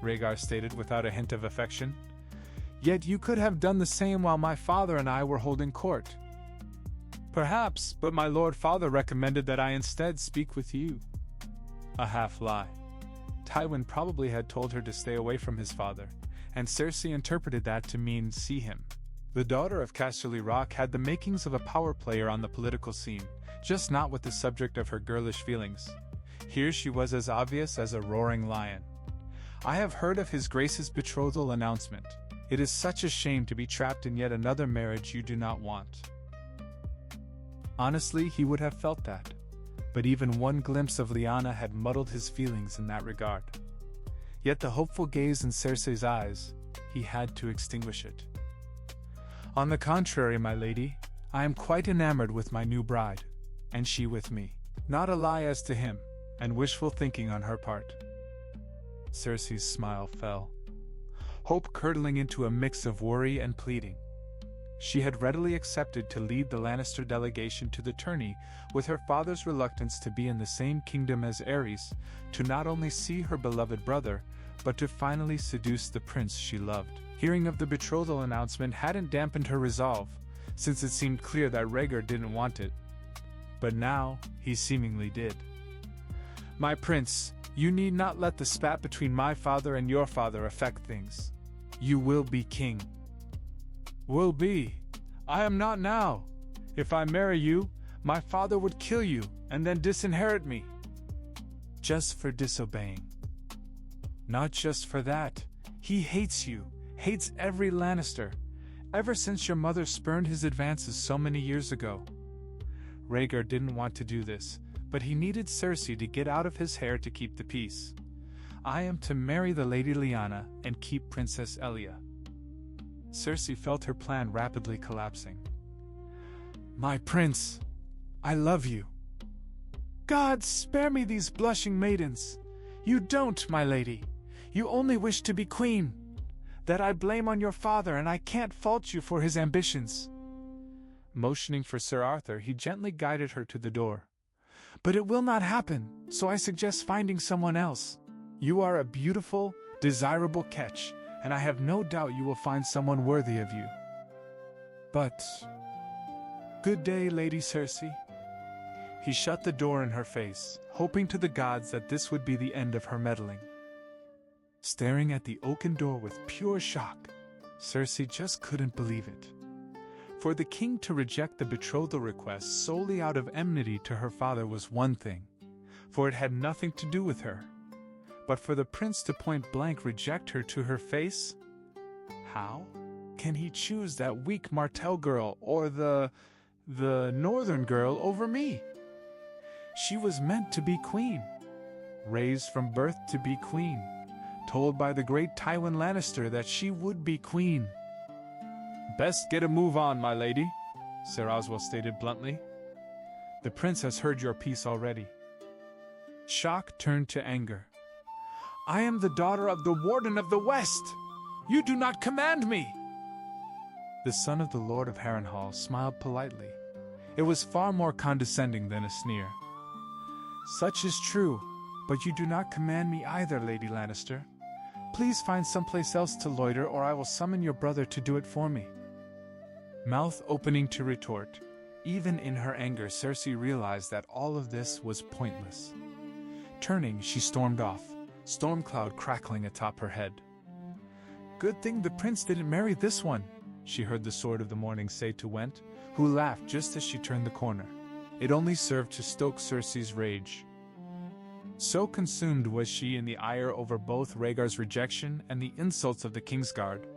Rhaegar stated without a hint of affection. Yet you could have done the same while my father and I were holding court. Perhaps, but my lord father recommended that I instead speak with you. A half-lie. Tywin probably had told her to stay away from his father, and Cersei interpreted that to mean see him. The daughter of Casterly Rock had the makings of a power player on the political scene, just not with the subject of her girlish feelings. Here she was as obvious as a roaring lion. I have heard of His Grace's betrothal announcement. It is such a shame to be trapped in yet another marriage you do not want. Honestly, he would have felt that, but even one glimpse of Lyanna had muddled his feelings in that regard. Yet the hopeful gaze in Cersei's eyes, he had to extinguish it. On the contrary, my lady, I am quite enamored with my new bride, and she with me. Not a lie as to him, and wishful thinking on her part. Cersei's smile fell, hope curdling into a mix of worry and pleading. She had readily accepted to lead the Lannister delegation to the tourney, with her father's reluctance to be in the same kingdom as Aerys, to not only see her beloved brother, but to finally seduce the prince she loved. Hearing of the betrothal announcement hadn't dampened her resolve, since it seemed clear that Rhaegar didn't want it. But now, he seemingly did. My prince, you need not let the spat between my father and your father affect things. You will be king. Will be. I am not now. If I marry you, my father would kill you and then disinherit me. Just for disobeying. Not just for that. He hates you, hates every Lannister, ever since your mother spurned his advances so many years ago." Rhaegar didn't want to do this, but he needed Cersei to get out of his hair to keep the peace. "I am to marry the Lady Lyanna and keep Princess Elia." Cersei felt her plan rapidly collapsing. "My prince, I love you." "God, spare me these blushing maidens. You don't, my lady. You only wish to be queen. That I blame on your father, and I can't fault you for his ambitions." Motioning for Sir Arthur, he gently guided her to the door. "But it will not happen, so I suggest finding someone else. You are a beautiful, desirable catch, and I have no doubt you will find someone worthy of you. But good day, Lady Cersei." He shut the door in her face, hoping to the gods that this would be the end of her meddling. Staring at the oaken door with pure shock, Cersei just couldn't believe it. For the king to reject the betrothal request solely out of enmity to her father was one thing, for it had nothing to do with her. But for the prince to point-blank reject her to her face? How can he choose that weak Martell girl or the northern girl over me? She was meant to be queen, raised from birth to be queen, told by the great Tywin Lannister that she would be queen. "Best get a move on, my lady," Sir Oswell stated bluntly. "The prince has heard your piece already." Shock turned to anger. "I am the daughter of the Warden of the West! You do not command me!" The son of the Lord of Harrenhal smiled politely. It was far more condescending than a sneer. "Such is true, but you do not command me either, Lady Lannister. Please find someplace else to loiter, or I will summon your brother to do it for me." Mouth opening to retort, even in her anger Cersei realized that all of this was pointless. Turning, she stormed off, storm cloud crackling atop her head. "Good thing the prince didn't marry this one," she heard the Sword of the Morning say to Went, who laughed just as she turned the corner. It only served to stoke Cersei's rage. So consumed was she in the ire over both Rhaegar's rejection and the insults of the Kingsguard,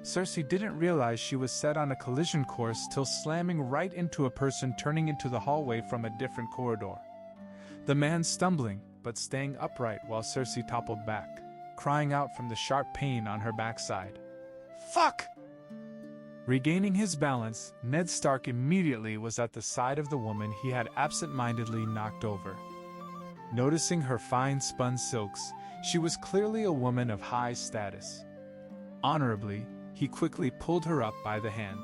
Cersei didn't realize she was set on a collision course till slamming right into a person turning into the hallway from a different corridor. The man stumbling, but staying upright while Cersei toppled back, crying out from the sharp pain on her backside. "Fuck!" Regaining his balance, Ned Stark immediately was at the side of the woman he had absent-mindedly knocked over. Noticing her fine spun silks, she was clearly a woman of high status. Honorably, he quickly pulled her up by the hand.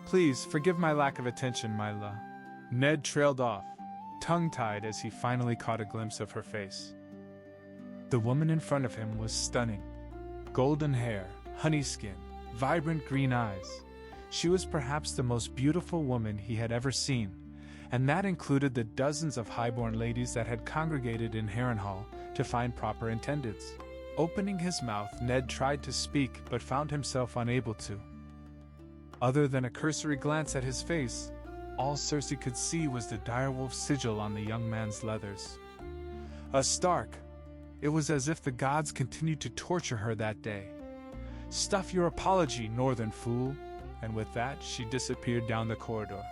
"Please forgive my lack of attention, my la." Ned trailed off, tongue-tied as he finally caught a glimpse of her face. The woman in front of him was stunning. Golden hair, honey skin, vibrant green eyes. She was perhaps the most beautiful woman he had ever seen, and that included the dozens of highborn ladies that had congregated in Harrenhal to find proper attendants. Opening his mouth, Ned tried to speak but found himself unable to. Other than a cursory glance at his face, all Cersei could see was the direwolf sigil on the young man's leathers. A Stark. It was as if the gods continued to torture her that day. "Stuff your apology, northern fool," and with that she disappeared down the corridor,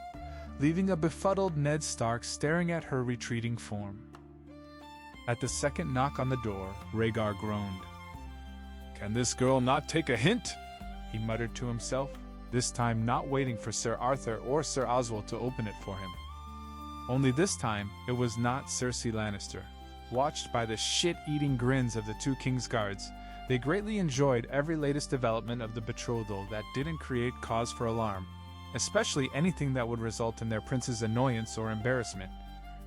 leaving a befuddled Ned Stark staring at her retreating form. At the second knock on the door, Rhaegar groaned. "Can this girl not take a hint?" he muttered to himself, this time not waiting for Sir Arthur or Sir Oswald to open it for him. Only this time, it was not Cersei Lannister. Watched by the shit-eating grins of the two Kingsguards, they greatly enjoyed every latest development of the betrothal that didn't create cause for alarm, especially anything that would result in their prince's annoyance or embarrassment.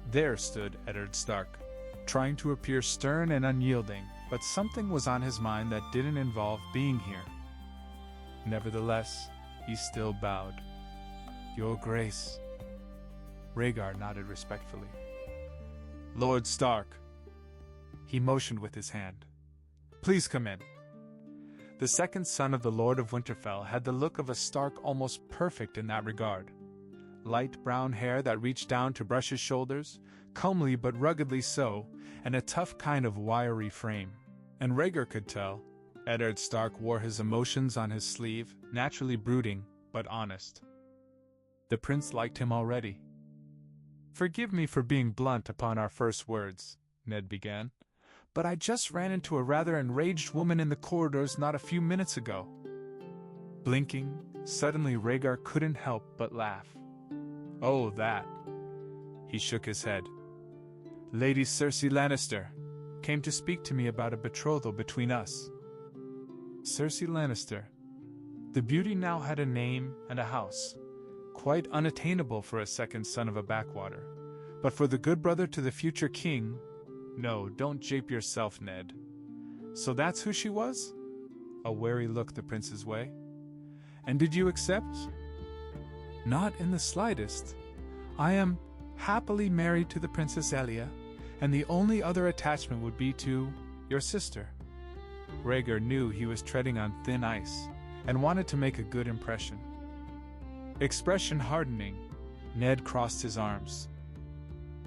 There stood Eddard Stark, trying to appear stern and unyielding, but something was on his mind that didn't involve being here. Nevertheless, he still bowed. "Your Grace." Rhaegar nodded respectfully. "Lord Stark." He motioned with his hand. "Please come in." The second son of the Lord of Winterfell had the look of a Stark almost perfect in that regard. Light brown hair that reached down to brush his shoulders, comely but ruggedly so, and a tough kind of wiry frame. And Rhaegar could tell, Eddard Stark wore his emotions on his sleeve, naturally brooding, but honest. The prince liked him already. "Forgive me for being blunt upon our first words," Ned began, "but I just ran into a rather enraged woman in the corridors not a few minutes ago." Blinking, suddenly Rhaegar couldn't help but laugh. "Oh, that." He shook his head. "Lady Cersei Lannister came to speak to me about a betrothal between us." Cersei Lannister. The beauty now had a name and a house, quite unattainable for a second son of a backwater, but for the good brother to the future king. No, don't jape yourself, Ned. So that's who she was? A wary look the prince's way. And did you accept? Not in the slightest. I am happily married to the Princess Elia, and the only other attachment would be to your sister. Rhaegar knew he was treading on thin ice, and wanted to make a good impression. Expression hardening, Ned crossed his arms.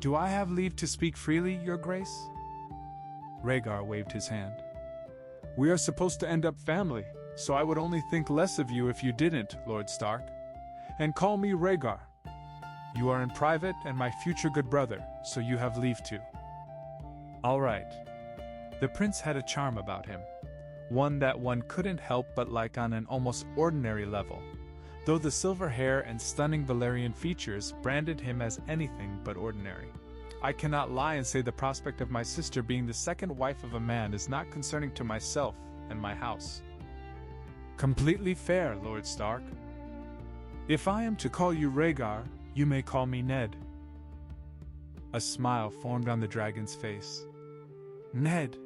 "Do I have leave to speak freely, Your Grace?" Rhaegar waved his hand. "We are supposed to end up family, so I would only think less of you if you didn't, Lord Stark. And call me Rhaegar. You are in private and my future good brother, so you have leave to." All right. The prince had a charm about him, one that one couldn't help but like on an almost ordinary level, though the silver hair and stunning Valyrian features branded him as anything but ordinary. I cannot lie and say the prospect of my sister being the second wife of a man is not concerning to myself and my house. Completely fair, Lord Stark. If I am to call you Rhaegar, you may call me Ned. A smile formed on the dragon's face. Ned,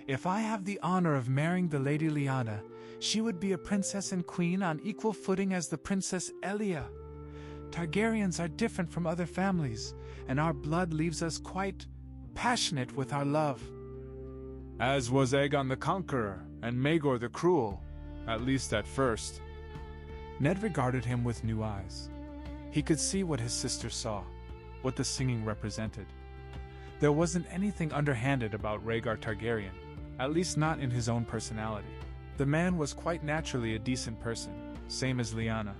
if I have the honor of marrying the Lady Lyanna, she would be a princess and queen on equal footing as the Princess Elia. Targaryens are different from other families, and our blood leaves us quite passionate with our love. As was Aegon the Conqueror and Maegor the Cruel, at least at first. Ned regarded him with new eyes. He could see what his sister saw, what the singing represented. There wasn't anything underhanded about Rhaegar Targaryen, at least not in his own personality. The man was quite naturally a decent person, same as Lyanna.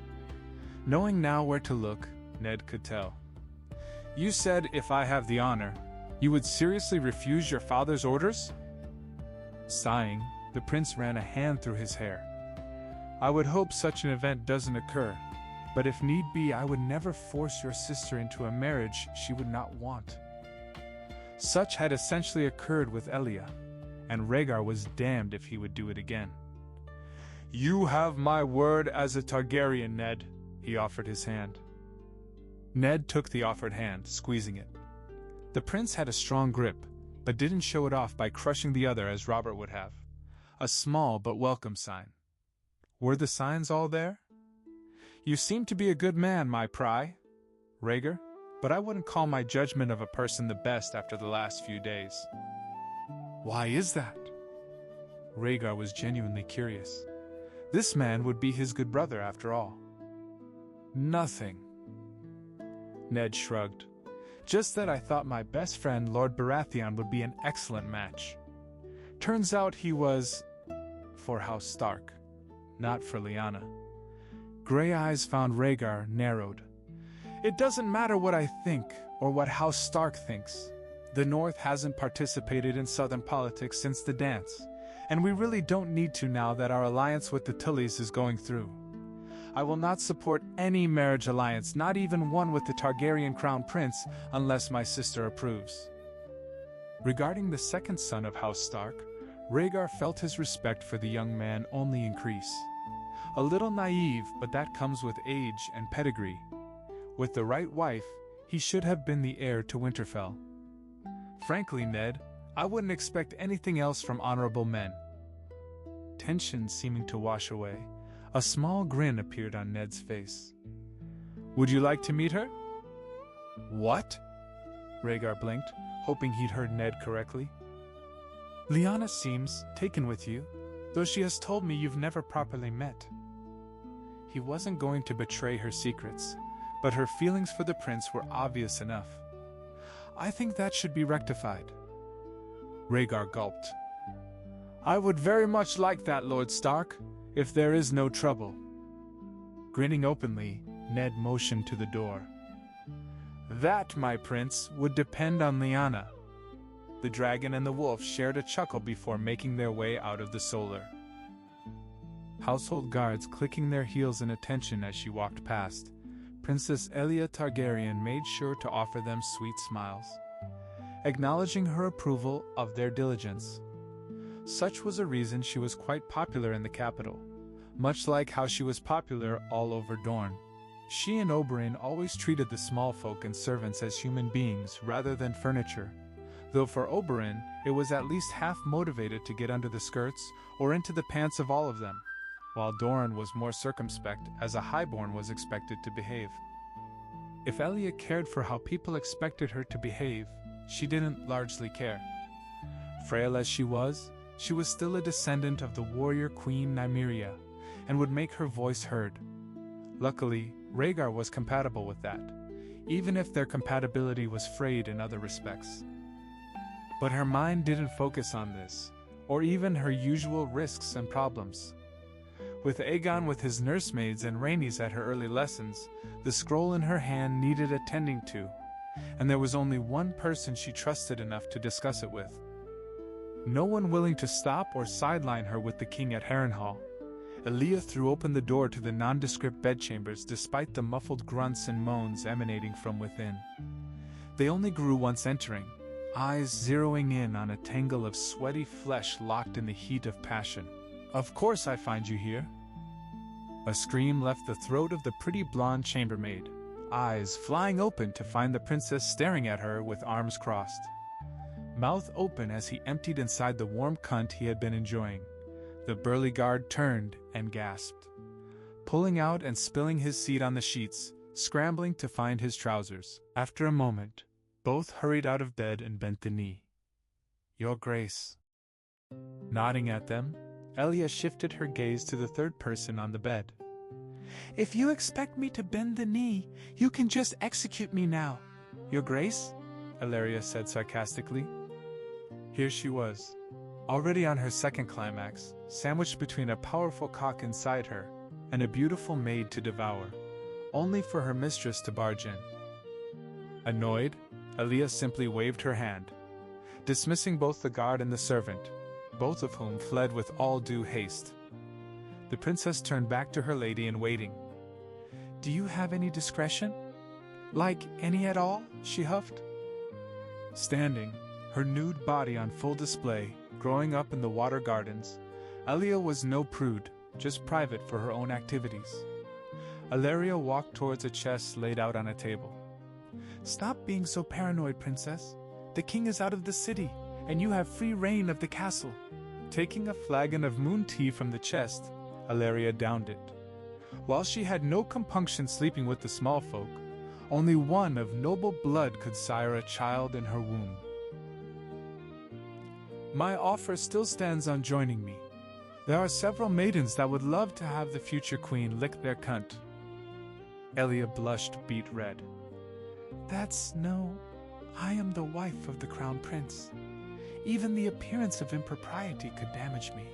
Knowing now where to look, Ned could tell. You said if I have the honor, you would seriously refuse your father's orders? Sighing, the prince ran a hand through his hair. I would hope such an event doesn't occur, but if need be, I would never force your sister into a marriage she would not want. Such had essentially occurred with Elia, and Rhaegar was damned if he would do it again. You have my word as a Targaryen, Ned, he offered his hand. Ned took the offered hand, squeezing it. The prince had a strong grip, but didn't show it off by crushing the other as Robert would have. A small but welcome sign. Were the signs all there? You seem to be a good man, my pry, Rhaegar, but I wouldn't call my judgment of a person the best after the last few days. Why is that? Rhaegar was genuinely curious. This man would be his good brother after all. Nothing. Ned shrugged. Just that I thought my best friend Lord Baratheon would be an excellent match. Turns out he was for House Stark, not for Lyanna. Gray eyes found Rhaegar narrowed. It doesn't matter what I think or what House Stark thinks. The North hasn't participated in Southern politics since the dance, and we really don't need to now that our alliance with the Tullys is going through. I will not support any marriage alliance, not even one with the Targaryen crown prince, unless my sister approves. Regarding the second son of House Stark, Rhaegar felt his respect for the young man only increase. A little naive, but that comes with age and pedigree. With the right wife, he should have been the heir to Winterfell. Frankly, Ned, I wouldn't expect anything else from honorable men. Tension seeming to wash away, a small grin appeared on Ned's face. Would you like to meet her? What? Rhaegar blinked, hoping he'd heard Ned correctly. Lyanna seems taken with you, though she has told me you've never properly met. He wasn't going to betray her secrets, but her feelings for the prince were obvious enough. I think that should be rectified. Rhaegar gulped. I would very much like that, Lord Stark, if there is no trouble. Grinning openly, Ned motioned to the door. That, my prince, would depend on Lyanna. The dragon and the wolf shared a chuckle before making their way out of the solar. Household guards clicking their heels in attention as she walked past, Princess Elia Targaryen made sure to offer them sweet smiles, acknowledging her approval of their diligence. Such was a reason she was quite popular in the capital, much like how she was popular all over Dorne. She and Oberyn always treated the small folk and servants as human beings rather than furniture, though for Oberyn it was at least half motivated to get under the skirts or into the pants of all of them, while Doran was more circumspect as a highborn was expected to behave. If Elia cared for how people expected her to behave, she didn't largely care. Frail as she was still a descendant of the warrior queen Nymeria, and would make her voice heard. Luckily, Rhaegar was compatible with that, even if their compatibility was frayed in other respects. But her mind didn't focus on this, or even her usual risks and problems. With Aegon with his nursemaids and Rhaenys at her early lessons, the scroll in her hand needed attending to, and there was only one person she trusted enough to discuss it with. No one willing to stop or sideline her with the king at Harrenhal, Elia threw open the door to the nondescript bedchambers despite the muffled grunts and moans emanating from within. They only grew once entering, eyes zeroing in on a tangle of sweaty flesh locked in the heat of passion. "Of course I find you here." A scream left the throat of the pretty blonde chambermaid, eyes flying open to find the princess staring at her with arms crossed, mouth open as he emptied inside the warm cunt he had been enjoying. The burly guard turned and gasped, pulling out and spilling his seed on the sheets, scrambling to find his trousers. After a moment, both hurried out of bed and bent the knee. "Your Grace." Nodding at them, Elia shifted her gaze to the third person on the bed. "If you expect me to bend the knee, you can just execute me now, Your Grace," Elia said sarcastically. Here she was, already on her second climax, sandwiched between a powerful cock inside her and a beautiful maid to devour, only for her mistress to barge in. Annoyed, Elia simply waved her hand, dismissing both the guard and the servant, both of whom fled with all due haste. The princess turned back to her lady in waiting. "Do you have any discretion? Like, any at all?" she huffed. Standing, her nude body on full display, growing up in the water gardens, Elia was no prude, just private for her own activities. Elia walked towards a chest laid out on a table. "Stop being so paranoid, princess. The king is out of the city, and you have free reign of the castle." Taking a flagon of moon tea from the chest, Elia downed it. While she had no compunction sleeping with the small folk, only one of noble blood could sire a child in her womb. "My offer still stands on joining me. There are several maidens that would love to have the future queen lick their cunt." Elia blushed beet red. I am the wife of the crown prince. Even the appearance of impropriety could damage me."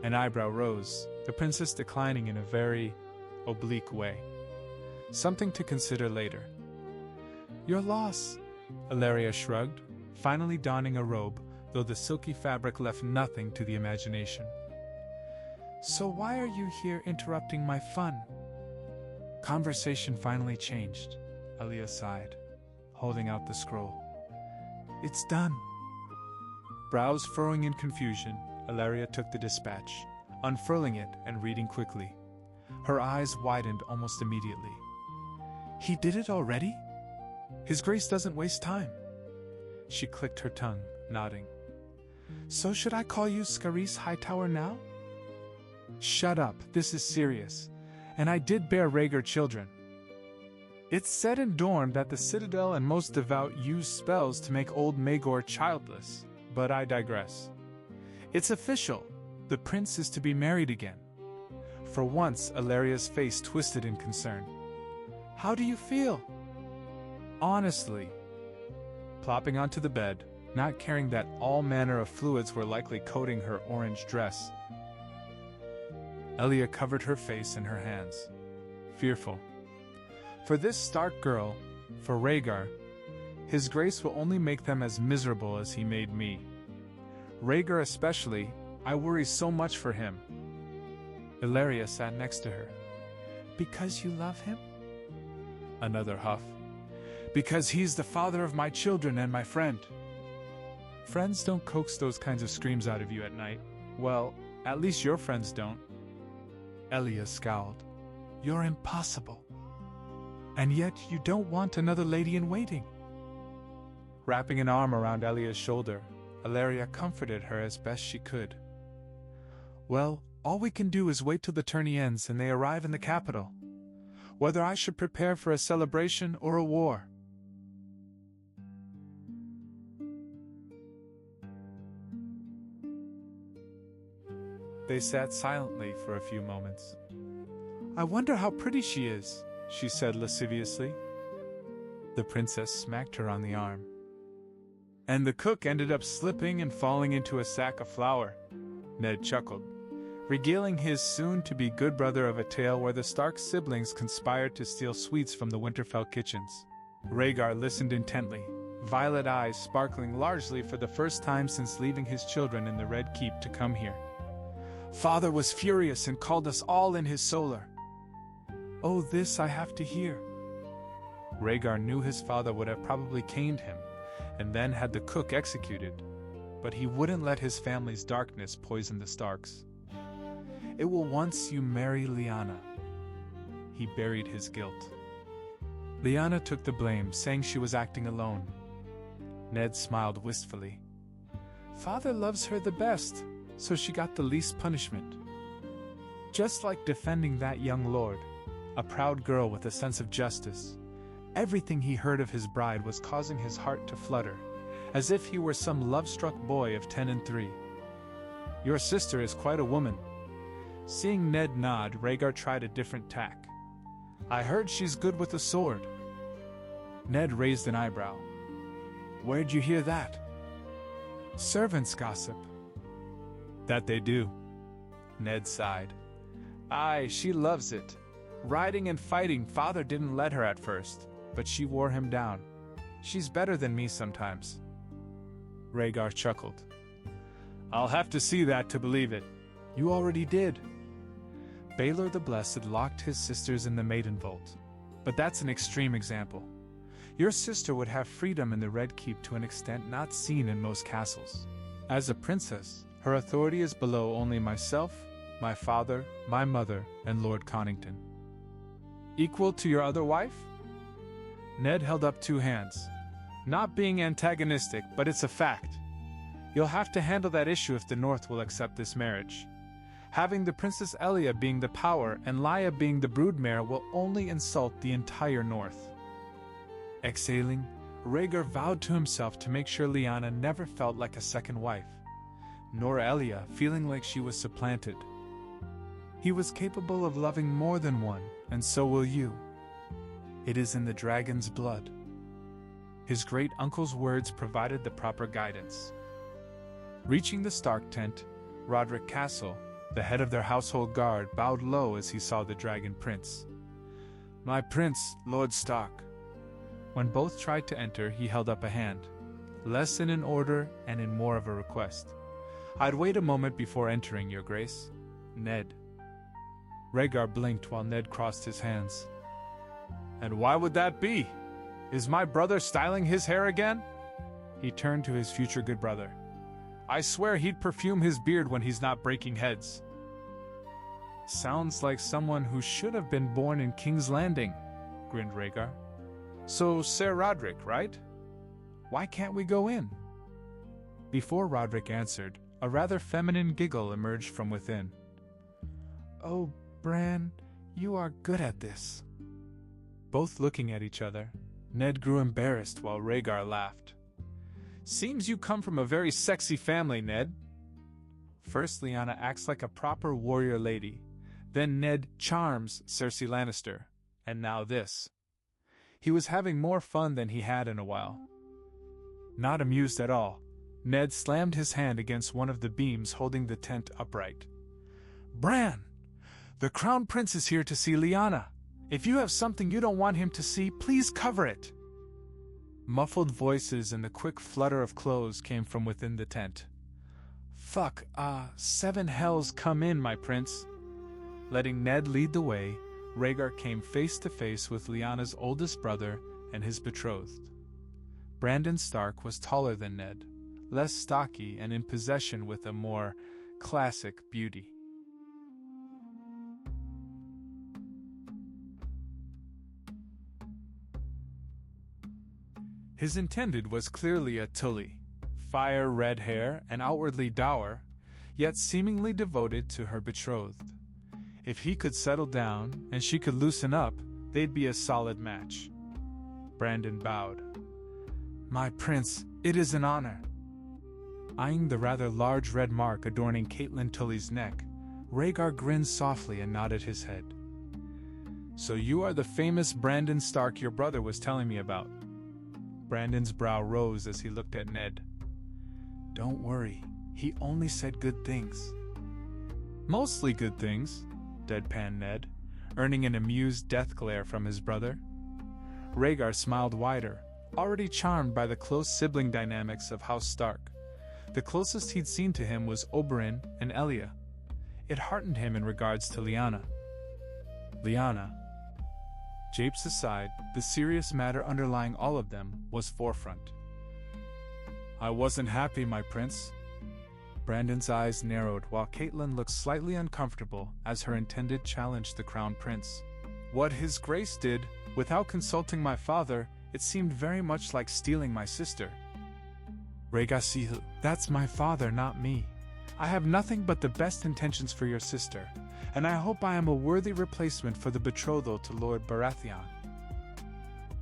An eyebrow rose, the princess declining in a very oblique way. "Something to consider later." "Your loss," Elia shrugged, finally donning a robe, though the silky fabric left nothing to the imagination. "So why are you here interrupting my fun?" Conversation finally changed. Elia sighed, holding out the scroll. "It's done." Brows furrowing in confusion, Elia took the dispatch, unfurling it and reading quickly. Her eyes widened almost immediately. "He did it already? His Grace doesn't waste time." She clicked her tongue, nodding. "So should I call you Scaris Hightower now?" "Shut up, this is serious. And I did bear Rhaegar children. It's said in Dorne that the Citadel and most devout use spells to make old Maegor childless, but I digress. It's official. The prince is to be married again." For once, Illyria's face twisted in concern. "How do you feel?" "Honestly." Plopping onto the bed, not caring that all manner of fluids were likely coating her orange dress. Elia covered her face in her hands, fearful. For this Stark girl, for Rhaegar, his grace will only make them as miserable as he made me. Rhaegar especially, I worry so much for him. Elia sat next to her. Because you love him? Another huff. Because he's the father of my children and my friend. Friends don't coax those kinds of screams out of you at night. Well, at least your friends don't. Elia scowled. You're impossible. And yet you don't want another lady in waiting. Wrapping an arm around Elia's shoulder, Elia comforted her as best she could. Well, all we can do is wait till the tourney ends and they arrive in the capital. Whether I should prepare for a celebration or a war. They sat silently for a few moments. I wonder how pretty she is, she said lasciviously. The princess smacked her on the arm. And the cook ended up slipping and falling into a sack of flour, Ned chuckled, regaling his soon-to-be good brother of a tale where the Stark siblings conspired to steal sweets from the Winterfell kitchens. Rhaegar listened intently, violet eyes sparkling largely for the first time since leaving his children in the Red Keep to come here. Father was furious and called us all in his solar. Oh, this I have to hear. Rhaegar knew his father would have probably caned him, and then had the cook executed, but he wouldn't let his family's darkness poison the Starks. It will once you marry Lyanna. He buried his guilt. Lyanna took the blame, saying she was acting alone. Ned smiled wistfully. Father loves her the best, so she got the least punishment. Just like defending that young lord, a proud girl with a sense of justice. Everything he heard of his bride was causing his heart to flutter, as if he were some love-struck boy of 10 and 3. Your sister is quite a woman. Seeing Ned nod, Rhaegar tried a different tack. I heard she's good with a sword. Ned raised an eyebrow. Where'd you hear that? Servants gossip. That they do. Ned sighed. Aye, she loves it. Riding and fighting, father didn't let her at first, but she wore him down. She's better than me sometimes. Rhaegar chuckled. I'll have to see that to believe it. You already did. Baelor the Blessed locked his sisters in the Maiden Vault, but that's an extreme example. Your sister would have freedom in the Red Keep to an extent not seen in most castles. As a princess, her authority is below only myself, my father, my mother, and Lord Connington. Equal to your other wife? Ned held up two hands. Not being antagonistic, but it's a fact. You'll have to handle that issue if the North will accept this marriage. Having the Princess Elia being the power and Lya being the broodmare will only insult the entire North. Exhaling, Rhaegar vowed to himself to make sure Lyanna never felt like a second wife, nor Elia feeling like she was supplanted. He was capable of loving more than one, and so will you. It is in the dragon's blood. His great uncle's words provided the proper guidance. Reaching the Stark tent, Roderick Castle, the head of their household guard, bowed low as he saw the dragon prince. My prince, Lord Stark. When both tried to enter, he held up a hand, less in an order and in more of a request. I'd wait a moment before entering, Your Grace. Ned. Rhaegar blinked while Ned crossed his hands. And why would that be? Is my brother styling his hair again? He turned to his future good brother. I swear he'd perfume his beard when he's not breaking heads. Sounds like someone who should have been born in King's Landing, grinned Rhaegar. So, Sir Roderick, right? Why can't we go in? Before Roderick answered, a rather feminine giggle emerged from within. Oh, Bran, you are good at this. Both looking at each other, Ned grew embarrassed while Rhaegar laughed. Seems you come from a very sexy family, Ned. First, Lyanna acts like a proper warrior lady. Then Ned charms Cersei Lannister. And now this. He was having more fun than he had in a while. Not amused at all, Ned slammed his hand against one of the beams holding the tent upright. Bran! The Crown Prince is here to see Lyanna. If you have something you don't want him to see, please cover it. Muffled voices and the quick flutter of clothes came from within the tent. Fuck, 7 hells come in, my prince. Letting Ned lead the way, Rhaegar came face to face with Lyanna's oldest brother and his betrothed. Brandon Stark was taller than Ned, less stocky and in possession with a more classic beauty. His intended was clearly a Tully, fire-red hair and outwardly dour, yet seemingly devoted to her betrothed. If he could settle down and she could loosen up, they'd be a solid match. Brandon bowed. My prince, it is an honor. Eyeing the rather large red mark adorning Catelyn Tully's neck, Rhaegar grinned softly and nodded his head. So you are the famous Brandon Stark your brother was telling me about. Brandon's brow rose as he looked at Ned. Don't worry, he only said good things. Mostly good things, deadpanned Ned, earning an amused death glare from his brother. Rhaegar smiled wider, already charmed by the close sibling dynamics of House Stark. The closest he'd seen to him was Oberyn and Elia. It heartened him in regards to Lyanna. Lyanna. Japes aside, the serious matter underlying all of them was forefront. I wasn't happy, my prince. Brandon's eyes narrowed while Catelyn looked slightly uncomfortable as her intended challenged the crown prince. What his grace did, without consulting my father, it seemed very much like stealing my sister. Rhaegar, that's my father, not me. I have nothing but the best intentions for your sister, and I hope I am a worthy replacement for the betrothal to Lord Baratheon.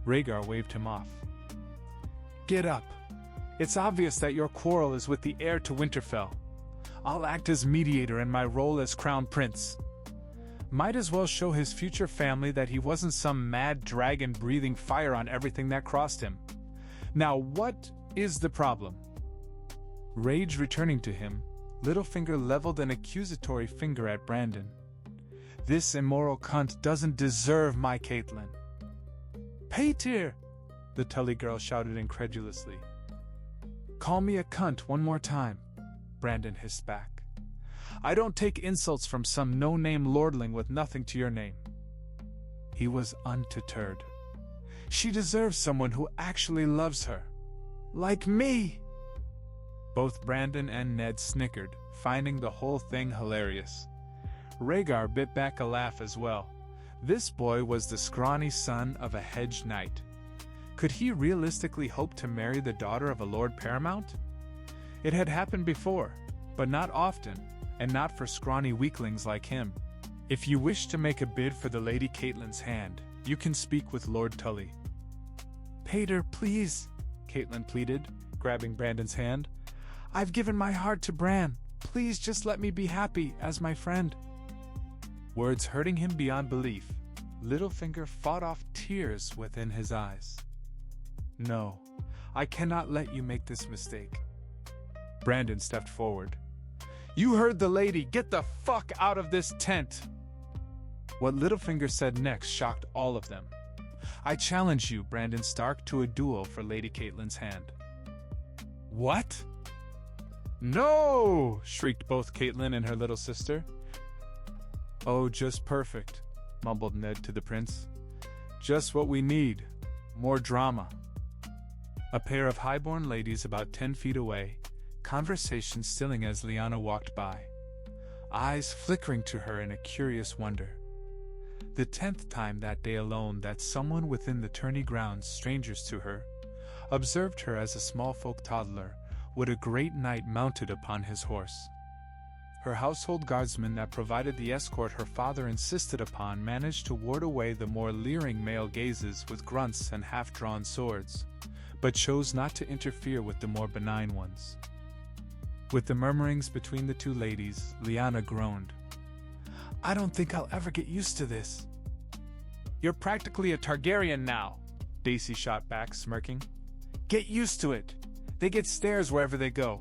Rhaegar waved him off. Get up. It's obvious that your quarrel is with the heir to Winterfell. I'll act as mediator in my role as crown prince. Might as well show his future family that he wasn't some mad dragon breathing fire on everything that crossed him. Now what is the problem? Rage returning to him, Littlefinger leveled an accusatory finger at Brandon. This immoral cunt doesn't deserve my Catelyn. Paetyr! The Tully girl shouted incredulously. Call me a cunt one more time, Brandon hissed back. I don't take insults from some no-name lordling with nothing to your name. He was undeterred. She deserves someone who actually loves her. Like me! Both Brandon and Ned snickered, finding the whole thing hilarious. Rhaegar bit back a laugh as well. This boy was the scrawny son of a hedge knight. Could he realistically hope to marry the daughter of a Lord Paramount? It had happened before, but not often, and not for scrawny weaklings like him. If you wish to make a bid for the Lady Catelyn's hand, you can speak with Lord Tully. Paetyr, please, Catelyn pleaded, grabbing Brandon's hand. I've given my heart to Bran. Please just let me be happy as my friend. Words hurting him beyond belief, Littlefinger fought off tears within his eyes. No, I cannot let you make this mistake. Brandon stepped forward. You heard the lady. Get the fuck out of this tent. What Littlefinger said next shocked all of them. I challenge you, Brandon Stark, to a duel for Lady Catelyn's hand. What? No! Shrieked both Catelyn and her little sister. Oh, just perfect, mumbled Ned to the prince. Just what we need. More drama. A pair of highborn ladies about 10 feet away, conversation stilling as Lyanna walked by, eyes flickering to her in a curious wonder. The 10th time that day alone that someone within the tourney grounds, strangers to her, observed her as a small folk toddler, with a great knight mounted upon his horse. Her household guardsman that provided the escort her father insisted upon managed to ward away the more leering male gazes with grunts and half-drawn swords, but chose not to interfere with the more benign ones. With the murmurings between the two ladies, Lyanna groaned. I don't think I'll ever get used to this. You're practically a Targaryen now, Daisy shot back, smirking. Get used to it. They get stares wherever they go.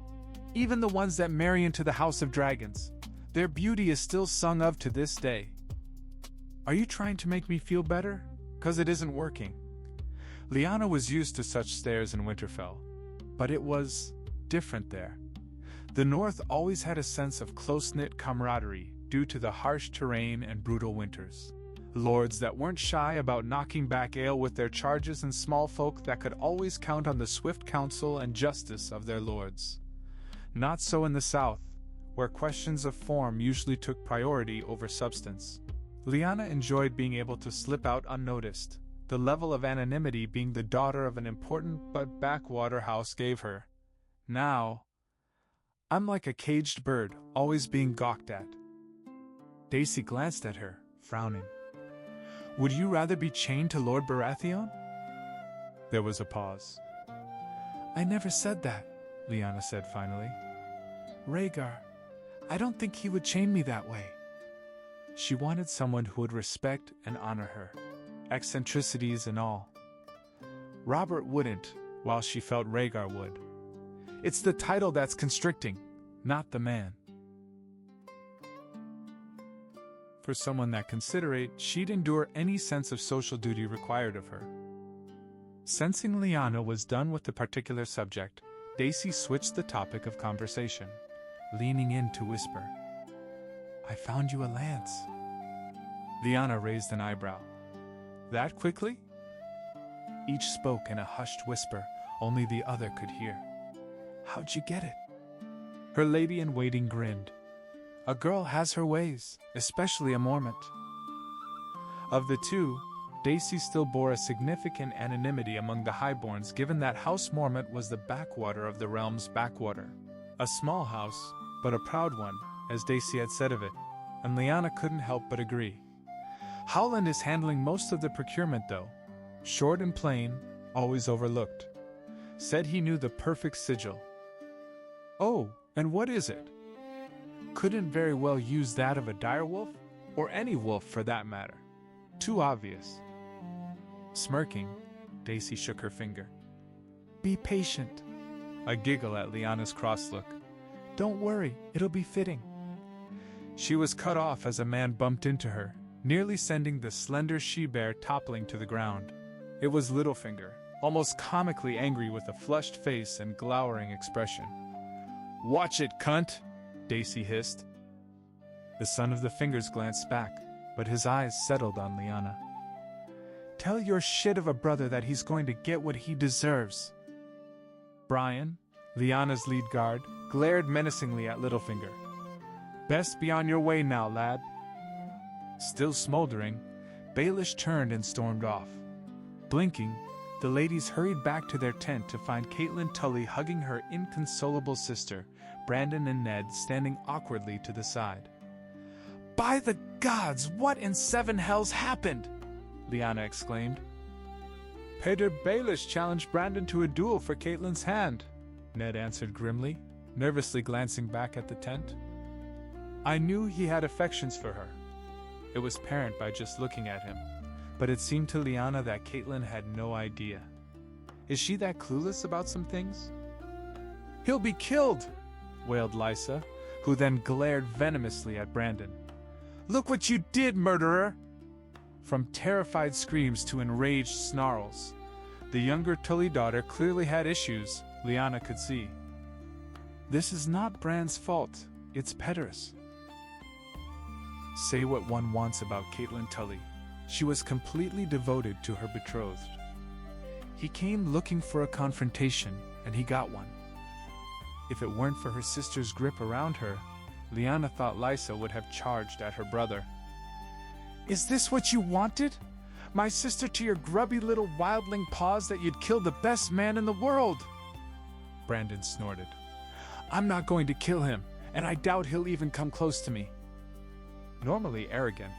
Even the ones that marry into the House of Dragons. Their beauty is still sung of to this day. Are you trying to make me feel better? 'Cause it isn't working. Lyanna was used to such stares in Winterfell. But it was different there. The North always had a sense of close-knit camaraderie due to the harsh terrain and brutal winters. Lords that weren't shy about knocking back ale with their charges and small folk that could always count on the swift counsel and justice of their lords. Not so in the South, where questions of form usually took priority over substance. Lyanna enjoyed being able to slip out unnoticed, the level of anonymity being the daughter of an important but backwater house gave her. Now, I'm like a caged bird, always being gawked at. Daisy glanced at her, frowning. Would you rather be chained to Lord Baratheon? There was a pause. I never said that, Lyanna said finally. Rhaegar, I don't think he would chain me that way. She wanted someone who would respect and honor her, eccentricities and all. Robert wouldn't, while she felt Rhaegar would. It's the title that's constricting, not the man. For someone that considerate, she'd endure any sense of social duty required of her. Sensing Lyanna was done with the particular subject, Daisy switched the topic of conversation, leaning in to whisper, I found you a lance. Lyanna raised an eyebrow. That quickly? Each spoke in a hushed whisper, only the other could hear. How'd you get it? Her lady-in-waiting grinned. A girl has her ways, especially a Mormont. Of the two, Daisy still bore a significant anonymity among the highborns given that House Mormont was the backwater of the realm's backwater. A small house, but a proud one, as Daisy had said of it, and Lyanna couldn't help but agree. Howland is handling most of the procurement though. Short and plain, always overlooked. Said he knew the perfect sigil. Oh, and what is it? Couldn't very well use that of a direwolf, or any wolf for that matter. Too obvious. Smirking, Daisy shook her finger. Be patient. A giggle at Lyanna's cross look. Don't worry, it'll be fitting. She was cut off as a man bumped into her, nearly sending the slender she-bear toppling to the ground. It was Littlefinger, almost comically angry with a flushed face and glowering expression. Watch it, cunt! Daisy hissed. The son of the fingers glanced back, but his eyes settled on Lyanna. Tell your shit of a brother that he's going to get what he deserves. Brian, Lyanna's lead guard, glared menacingly at Littlefinger. Best be on your way now, lad. Still smoldering, Baelish turned and stormed off. Blinking, the ladies hurried back to their tent to find Catelyn Tully hugging her inconsolable sister, Brandon and Ned standing awkwardly to the side. By the gods, what in seven hells happened? Lyanna exclaimed. Peter Baelish challenged Brandon to a duel for Catelyn's hand, Ned answered grimly, nervously glancing back at the tent. I knew he had affections for her. It was apparent by just looking at him, but it seemed to Lyanna that Catelyn had no idea. Is she that clueless about some things? He'll be killed, wailed Lysa, who then glared venomously at Brandon. Look what you did, murderer! From terrified screams to enraged snarls, the younger Tully daughter clearly had issues, Lyanna could see. This is not Bran's fault, it's Peter's. Say what one wants about Catelyn Tully. She was completely devoted to her betrothed. He came looking for a confrontation, and he got one. If it weren't for her sister's grip around her, Lyanna thought Lysa would have charged at her brother. Is this what you wanted? My sister to your grubby little wildling paws that you'd kill the best man in the world? Brandon snorted. I'm not going to kill him, and I doubt he'll even come close to me. Normally arrogant,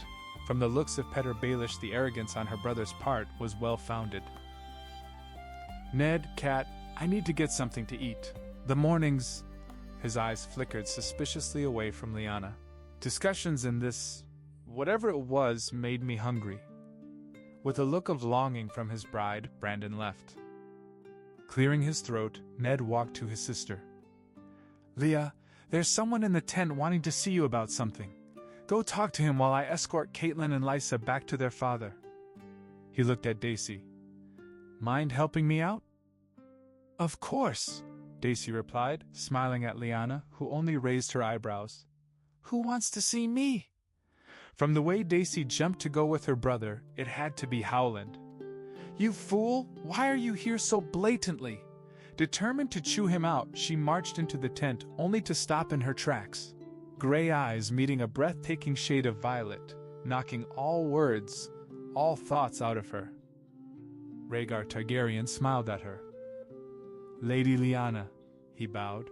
from the looks of Peter Baelish the arrogance on her brother's part was well-founded. Ned, Cat, I need to get something to eat. The mornings... His eyes flickered suspiciously away from Lyanna. Discussions in this, whatever it was, made me hungry. With a look of longing from his bride, Brandon left. Clearing his throat, Ned walked to his sister. "Leah, there's someone in the tent wanting to see you about something. Go talk to him while I escort Caitlin and Lysa back to their father." He looked at Daisy. "Mind helping me out?" "Of course," Daisy replied, smiling at Lyanna, who only raised her eyebrows. "Who wants to see me?" From the way Daisy jumped to go with her brother, it had to be Howland. "You fool! Why are you here so blatantly?" Determined to chew him out, she marched into the tent, only to stop in her tracks. Gray eyes meeting a breathtaking shade of violet, knocking all words, all thoughts out of her. Rhaegar Targaryen smiled at her. "Lady Lyanna," he bowed.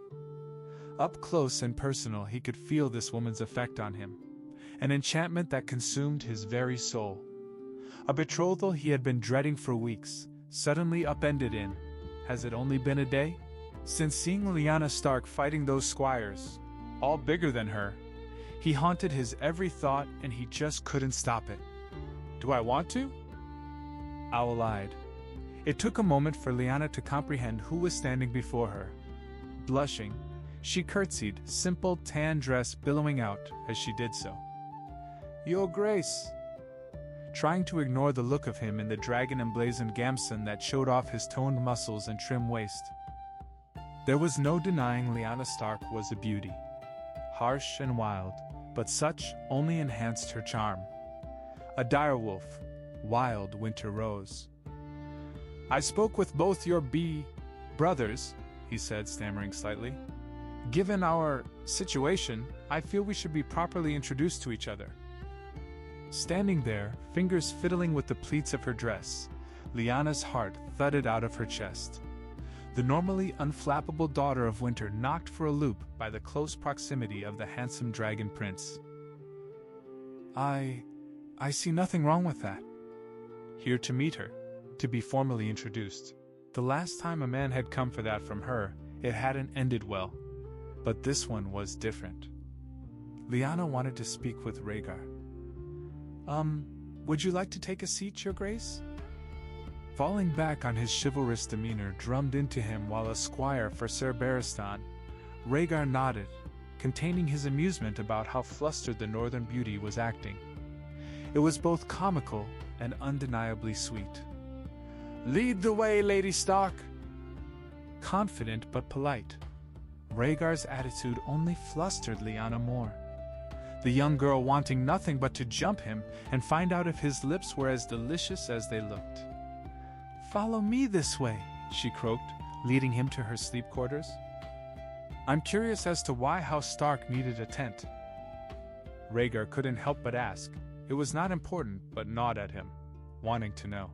Up close and personal, he could feel this woman's effect on him, an enchantment that consumed his very soul. A betrothal he had been dreading for weeks, suddenly upended in, has it only been a day? Since seeing Lyanna Stark fighting those squires, all bigger than her, he haunted his every thought and he just couldn't stop it. "Do I want to?" Owl-eyed. It took a moment for Lyanna to comprehend who was standing before her. Blushing, she curtsied, simple tan dress billowing out as she did so. "Your Grace." Trying to ignore the look of him in the dragon-emblazoned gamson that showed off his toned muscles and trim waist. There was no denying Lyanna Stark was a beauty. Harsh and wild, but such only enhanced her charm. A direwolf, wild winter rose. "I spoke with both your brothers," he said, stammering slightly. "Given our situation, I feel we should be properly introduced to each other." Standing there, fingers fiddling with the pleats of her dress, Lyanna's heart thudded out of her chest. The normally unflappable daughter of winter knocked for a loop by the close proximity of the handsome dragon prince. I see nothing wrong with that." Here to meet her, to be formally introduced. The last time a man had come for that from her, it hadn't ended well. But this one was different. Lyanna wanted to speak with Rhaegar. Would you like to take a seat, Your Grace?" Falling back on his chivalrous demeanor drummed into him while a squire for Sir Barristan, Rhaegar nodded, containing his amusement about how flustered the northern beauty was acting. It was both comical and undeniably sweet. "Lead the way, Lady Stark." Confident but polite, Rhaegar's attitude only flustered Lyanna more. The young girl wanting nothing but to jump him and find out if his lips were as delicious as they looked. "Follow me this way," she croaked, leading him to her sleep quarters. "I'm curious as to why House Stark needed a tent." Rhaegar couldn't help but ask. It was not important, but gnawed at him, wanting to know.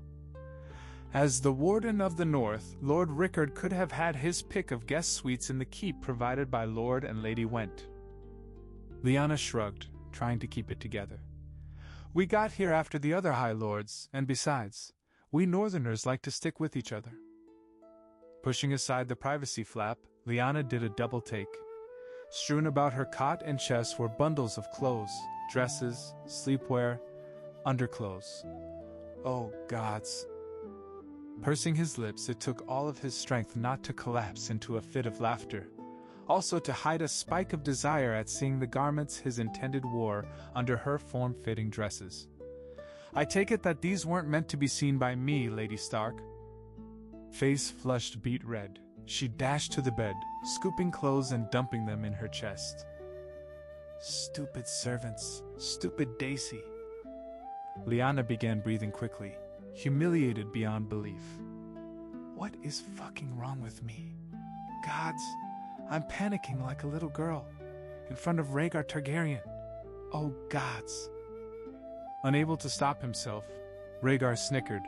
As the Warden of the North, Lord Rickard could have had his pick of guest suites in the keep provided by Lord and Lady Went. Lyanna shrugged, trying to keep it together. "We got here after the other High Lords, and besides, we Northerners like to stick with each other." Pushing aside the privacy flap, Lyanna did a double take. Strewn about her cot and chest were bundles of clothes, dresses, sleepwear, underclothes. Oh, gods. Pursing his lips, it took all of his strength not to collapse into a fit of laughter. Also to hide a spike of desire at seeing the garments his intended wore under her form-fitting dresses. "I take it that these weren't meant to be seen by me, Lady Stark." Face flushed beet red, she dashed to the bed, scooping clothes and dumping them in her chest. Stupid servants, stupid Daisy. Lyanna began breathing quickly, humiliated beyond belief. What is fucking wrong with me? Gods, I'm panicking like a little girl, in front of Rhaegar Targaryen. Oh gods. Unable to stop himself, Rhaegar snickered,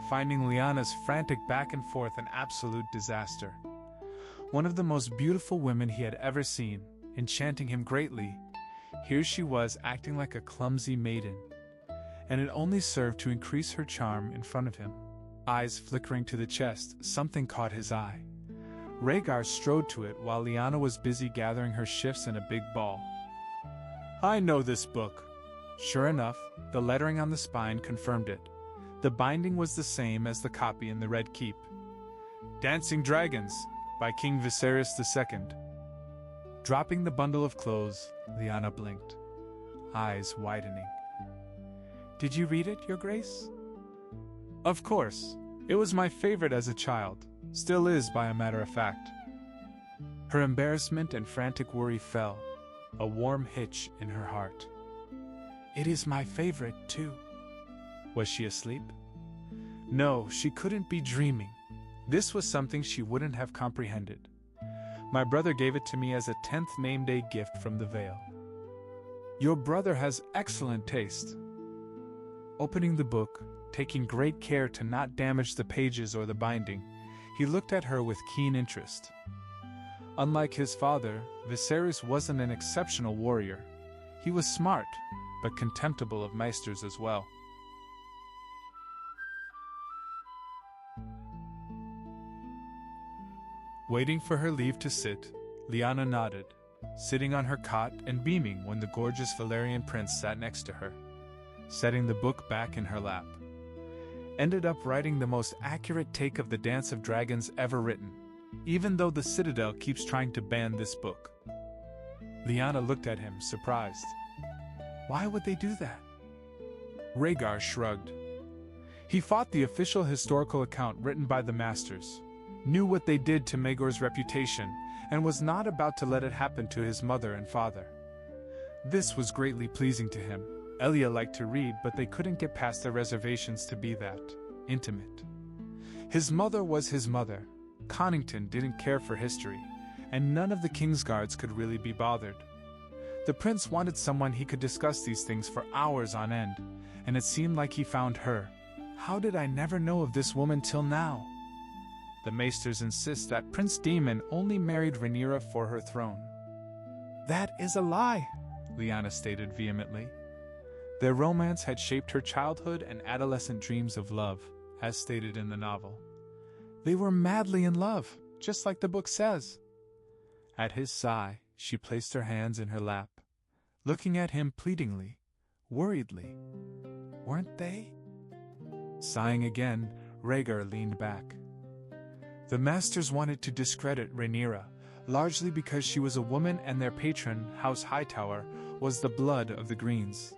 finding Lyanna's frantic back and forth an absolute disaster. One of the most beautiful women he had ever seen, enchanting him greatly, here she was acting like a clumsy maiden. And it only served to increase her charm in front of him. Eyes flickering to the chest, something caught his eye. Rhaegar strode to it while Lyanna was busy gathering her shifts in a big ball. I know this book. Sure enough, the lettering on the spine confirmed it. The binding was the same as the copy in the Red Keep. Dancing Dragons by King Viserys II. Dropping the bundle of clothes, Lyanna blinked, eyes widening. Did you read it, Your Grace? Of course. It was my favorite as a child. Still is, by a matter of fact. Her embarrassment and frantic worry fell, a warm hitch in her heart. It is my favorite, too. Was she asleep? No, she couldn't be dreaming. This was something she wouldn't have comprehended. My brother gave it to me as a 10th name day gift from the Vale. Your brother has excellent taste. Opening the book, taking great care to not damage the pages or the binding, he looked at her with keen interest. Unlike his father, Viserys wasn't an exceptional warrior. He was smart, but contemptible of maesters as well. Waiting for her leave to sit, Lyanna nodded, sitting on her cot and beaming when the gorgeous Valyrian prince sat next to her, setting the book back in her lap. Ended up writing the most accurate take of the Dance of Dragons ever written, even though the Citadel keeps trying to ban this book. Lyanna looked at him, surprised. Why would they do that? Rhaegar shrugged. He fought the official historical account written by the Masters, knew what they did to Maegor's reputation, and was not about to let it happen to his mother and father. This was greatly pleasing to him. Elia liked to read, but they couldn't get past their reservations to be that intimate. His mother was his mother. Connington didn't care for history, and none of the Kingsguards could really be bothered. The prince wanted someone he could discuss these things for hours on end, and it seemed like he found her. How did I never know of this woman till now? The Maesters insist that Prince Daemon only married Rhaenyra for her throne. That is a lie, Lyanna stated vehemently. Their romance had shaped her childhood and adolescent dreams of love, as stated in the novel. They were madly in love, just like the book says. At his sigh, she placed her hands in her lap, looking at him pleadingly, worriedly. Weren't they? Sighing again, Rhaegar leaned back. The Masters wanted to discredit Rhaenyra, largely because she was a woman and their patron, House Hightower, was the blood of the Greens.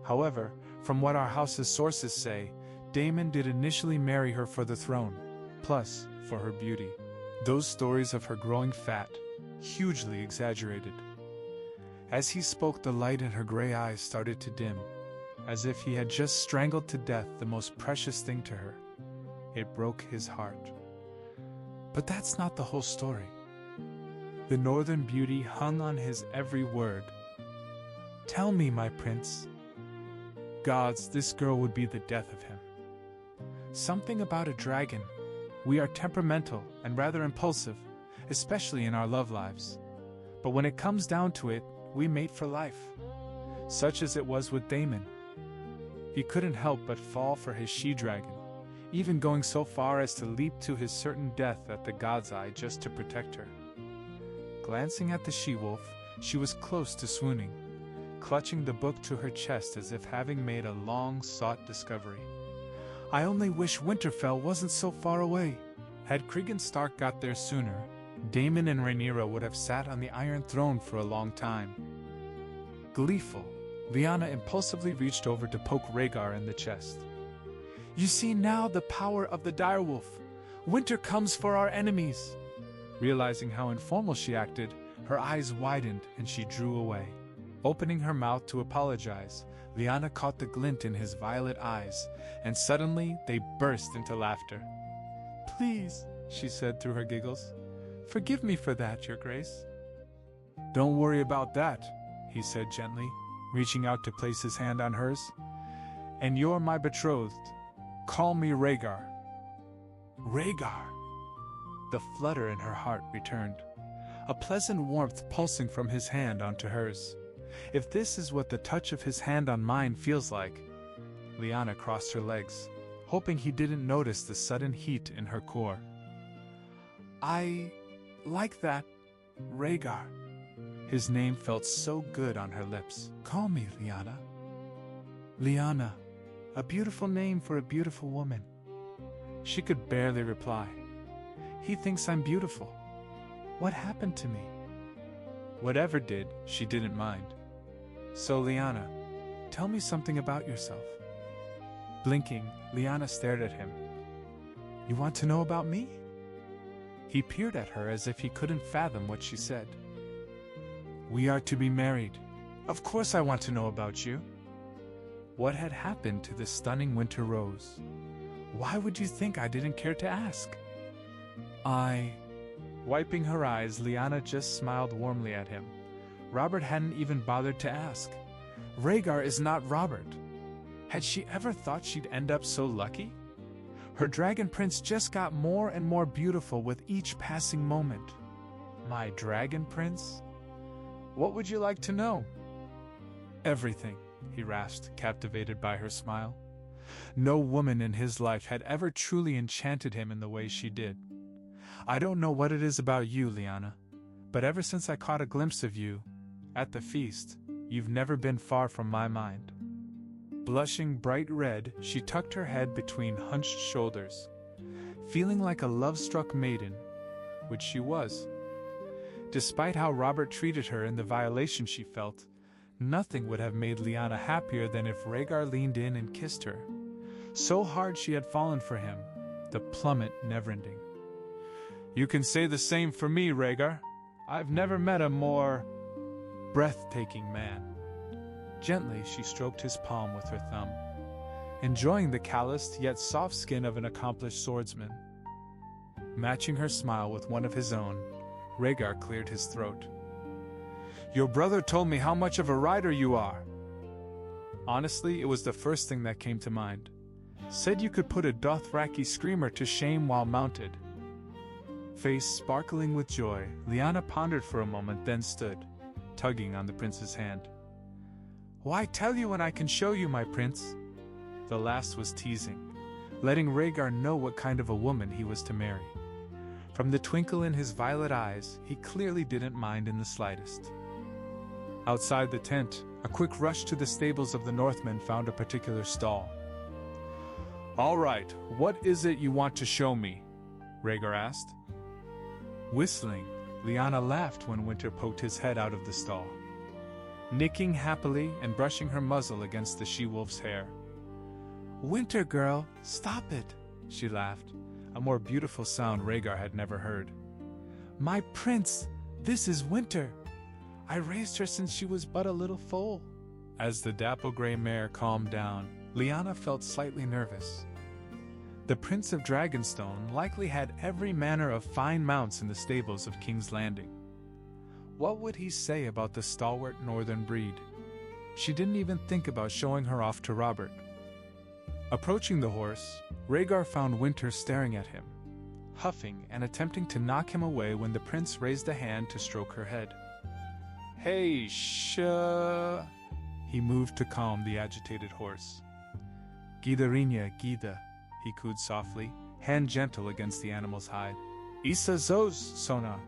However, from what our house's sources say, Daemon did initially marry her for the throne, plus for her beauty. Those stories of her growing fat, hugely exaggerated. As he spoke, the light in her gray eyes started to dim, as if he had just strangled to death the most precious thing to her. It broke his heart. But that's not the whole story. The northern beauty hung on his every word. Tell me, my prince. Gods, this girl would be the death of him. Something about a dragon. We are temperamental and rather impulsive, especially in our love lives. But when it comes down to it, we mate for life. Such as it was with Daemon. He couldn't help but fall for his she-dragon, even going so far as to leap to his certain death at the god's eye just to protect her. Glancing at the she-wolf, she was close to swooning, clutching the book to her chest as if having made a long-sought discovery. I only wish Winterfell wasn't so far away. Had Cregan Stark got there sooner, Daemon and Rhaenyra would have sat on the Iron Throne for a long time. Gleeful, Lyanna impulsively reached over to poke Rhaegar in the chest. You see now the power of the direwolf. Winter comes for our enemies. Realizing how informal she acted, her eyes widened and she drew away. Opening her mouth to apologize, Lyanna caught the glint in his violet eyes, and suddenly they burst into laughter. Please, she said through her giggles. Forgive me for that, Your Grace. Don't worry about that, he said gently, reaching out to place his hand on hers. And you're my betrothed. Call me Rhaegar. Rhaegar! The flutter in her heart returned, a pleasant warmth pulsing from his hand onto hers. If this is what the touch of his hand on mine feels like. Lyanna crossed her legs, hoping he didn't notice the sudden heat in her core. I like that, Rhaegar. His name felt so good on her lips. Call me Lyanna. Lyanna. A beautiful name for a beautiful woman. She could barely reply. He thinks I'm beautiful. What happened to me? Whatever did, she didn't mind. So Lyanna, tell me something about yourself. Blinking, Lyanna stared at him. You want to know about me? He peered at her as if he couldn't fathom what she said. We are to be married. Of course I want to know about you. What had happened to the stunning winter rose? Why would you think I didn't care to ask? Wiping her eyes, Lyanna just smiled warmly at him. Robert hadn't even bothered to ask. Rhaegar is not Robert. Had she ever thought she'd end up so lucky? Her dragon prince just got more and more beautiful with each passing moment. My dragon prince? What would you like to know? Everything, he rasped, captivated by her smile. No woman in his life had ever truly enchanted him in the way she did. I don't know what it is about you, Lyanna, but ever since I caught a glimpse of you, at the feast, you've never been far from my mind. Blushing bright red, she tucked her head between hunched shoulders, feeling like a love-struck maiden, which she was. Despite how Robert treated her and the violation she felt, nothing would have made Lyanna happier than if Rhaegar leaned in and kissed her. So hard she had fallen for him, the plummet never-ending. You can say the same for me, Rhaegar. I've never met a more breathtaking man. Gently, she stroked his palm with her thumb, enjoying the calloused yet soft skin of an accomplished swordsman. Matching her smile with one of his own, Rhaegar cleared his throat. Your brother told me how much of a rider you are. Honestly, it was the first thing that came to mind. Said you could put a Dothraki screamer to shame while mounted. Face sparkling with joy, Lyanna pondered for a moment, then stood, tugging on the prince's hand. Why tell you when I can show you, my prince? The last was teasing, letting Rhaegar know what kind of a woman he was to marry. From the twinkle in his violet eyes, he clearly didn't mind in the slightest. Outside the tent, a quick rush to the stables of the Northmen found a particular stall. All right, what is it you want to show me? Rhaegar asked. Whistling, Lyanna laughed when Winter poked his head out of the stall, nicking happily and brushing her muzzle against the she-wolf's hair. Winter girl, stop it, she laughed, a more beautiful sound Rhaegar had never heard. My prince, this is Winter. I raised her since she was but a little foal. As the dapple-gray mare calmed down, Lyanna felt slightly nervous. The Prince of Dragonstone likely had every manner of fine mounts in the stables of King's Landing. What would he say about the stalwart northern breed? She didn't even think about showing her off to Robert. Approaching the horse, Rhaegar found Winter staring at him, huffing and attempting to knock him away when the prince raised a hand to stroke her head. Hey, He moved to calm the agitated horse. Gidarinya, Gida, he cooed softly, hand gentle against the animal's hide. Isa Zoz, Sona.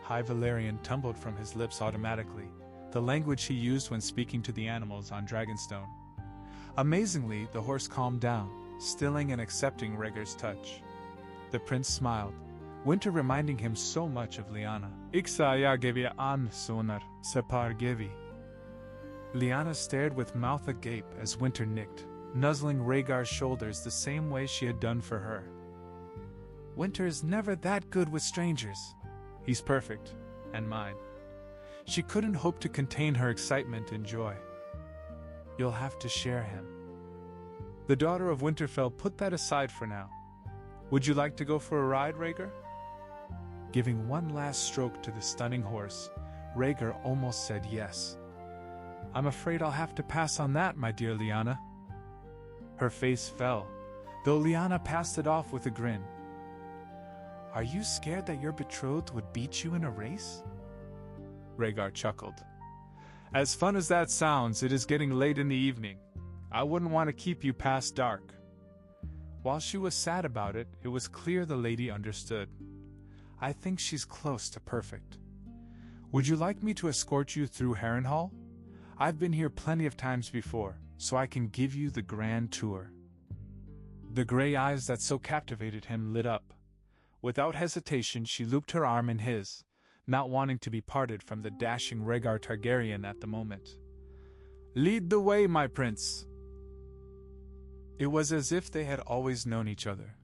High Valyrian tumbled from his lips automatically, the language he used when speaking to the animals on Dragonstone. Amazingly, the horse calmed down, stilling and accepting Rhaegar's touch. The prince smiled, Winter reminding him so much of Lyanna. Iksa ya gevi an sonar, separ gevi. Lyanna stared with mouth agape as Winter nicked, nuzzling Rhaegar's shoulders the same way she had done for her. Winter is never that good with strangers. He's perfect, and mine. She couldn't hope to contain her excitement and joy. You'll have to share him. The daughter of Winterfell put that aside for now. Would you like to go for a ride, Rhaegar? Giving one last stroke to the stunning horse, Rhaegar almost said yes. I'm afraid I'll have to pass on that, my dear Lyanna. Her face fell, though Lyanna passed it off with a grin. Are you scared that your betrothed would beat you in a race? Rhaegar chuckled. As fun as that sounds, it is getting late in the evening. I wouldn't want to keep you past dark. While she was sad about it, it was clear the lady understood. I think she's close to perfect. Would you like me to escort you through Harrenhal? I've been here plenty of times before, so I can give you the grand tour. The gray eyes that so captivated him lit up. Without hesitation, she looped her arm in his, not wanting to be parted from the dashing Rhaegar Targaryen at the moment. "Lead the way, my prince!" It was as if they had always known each other.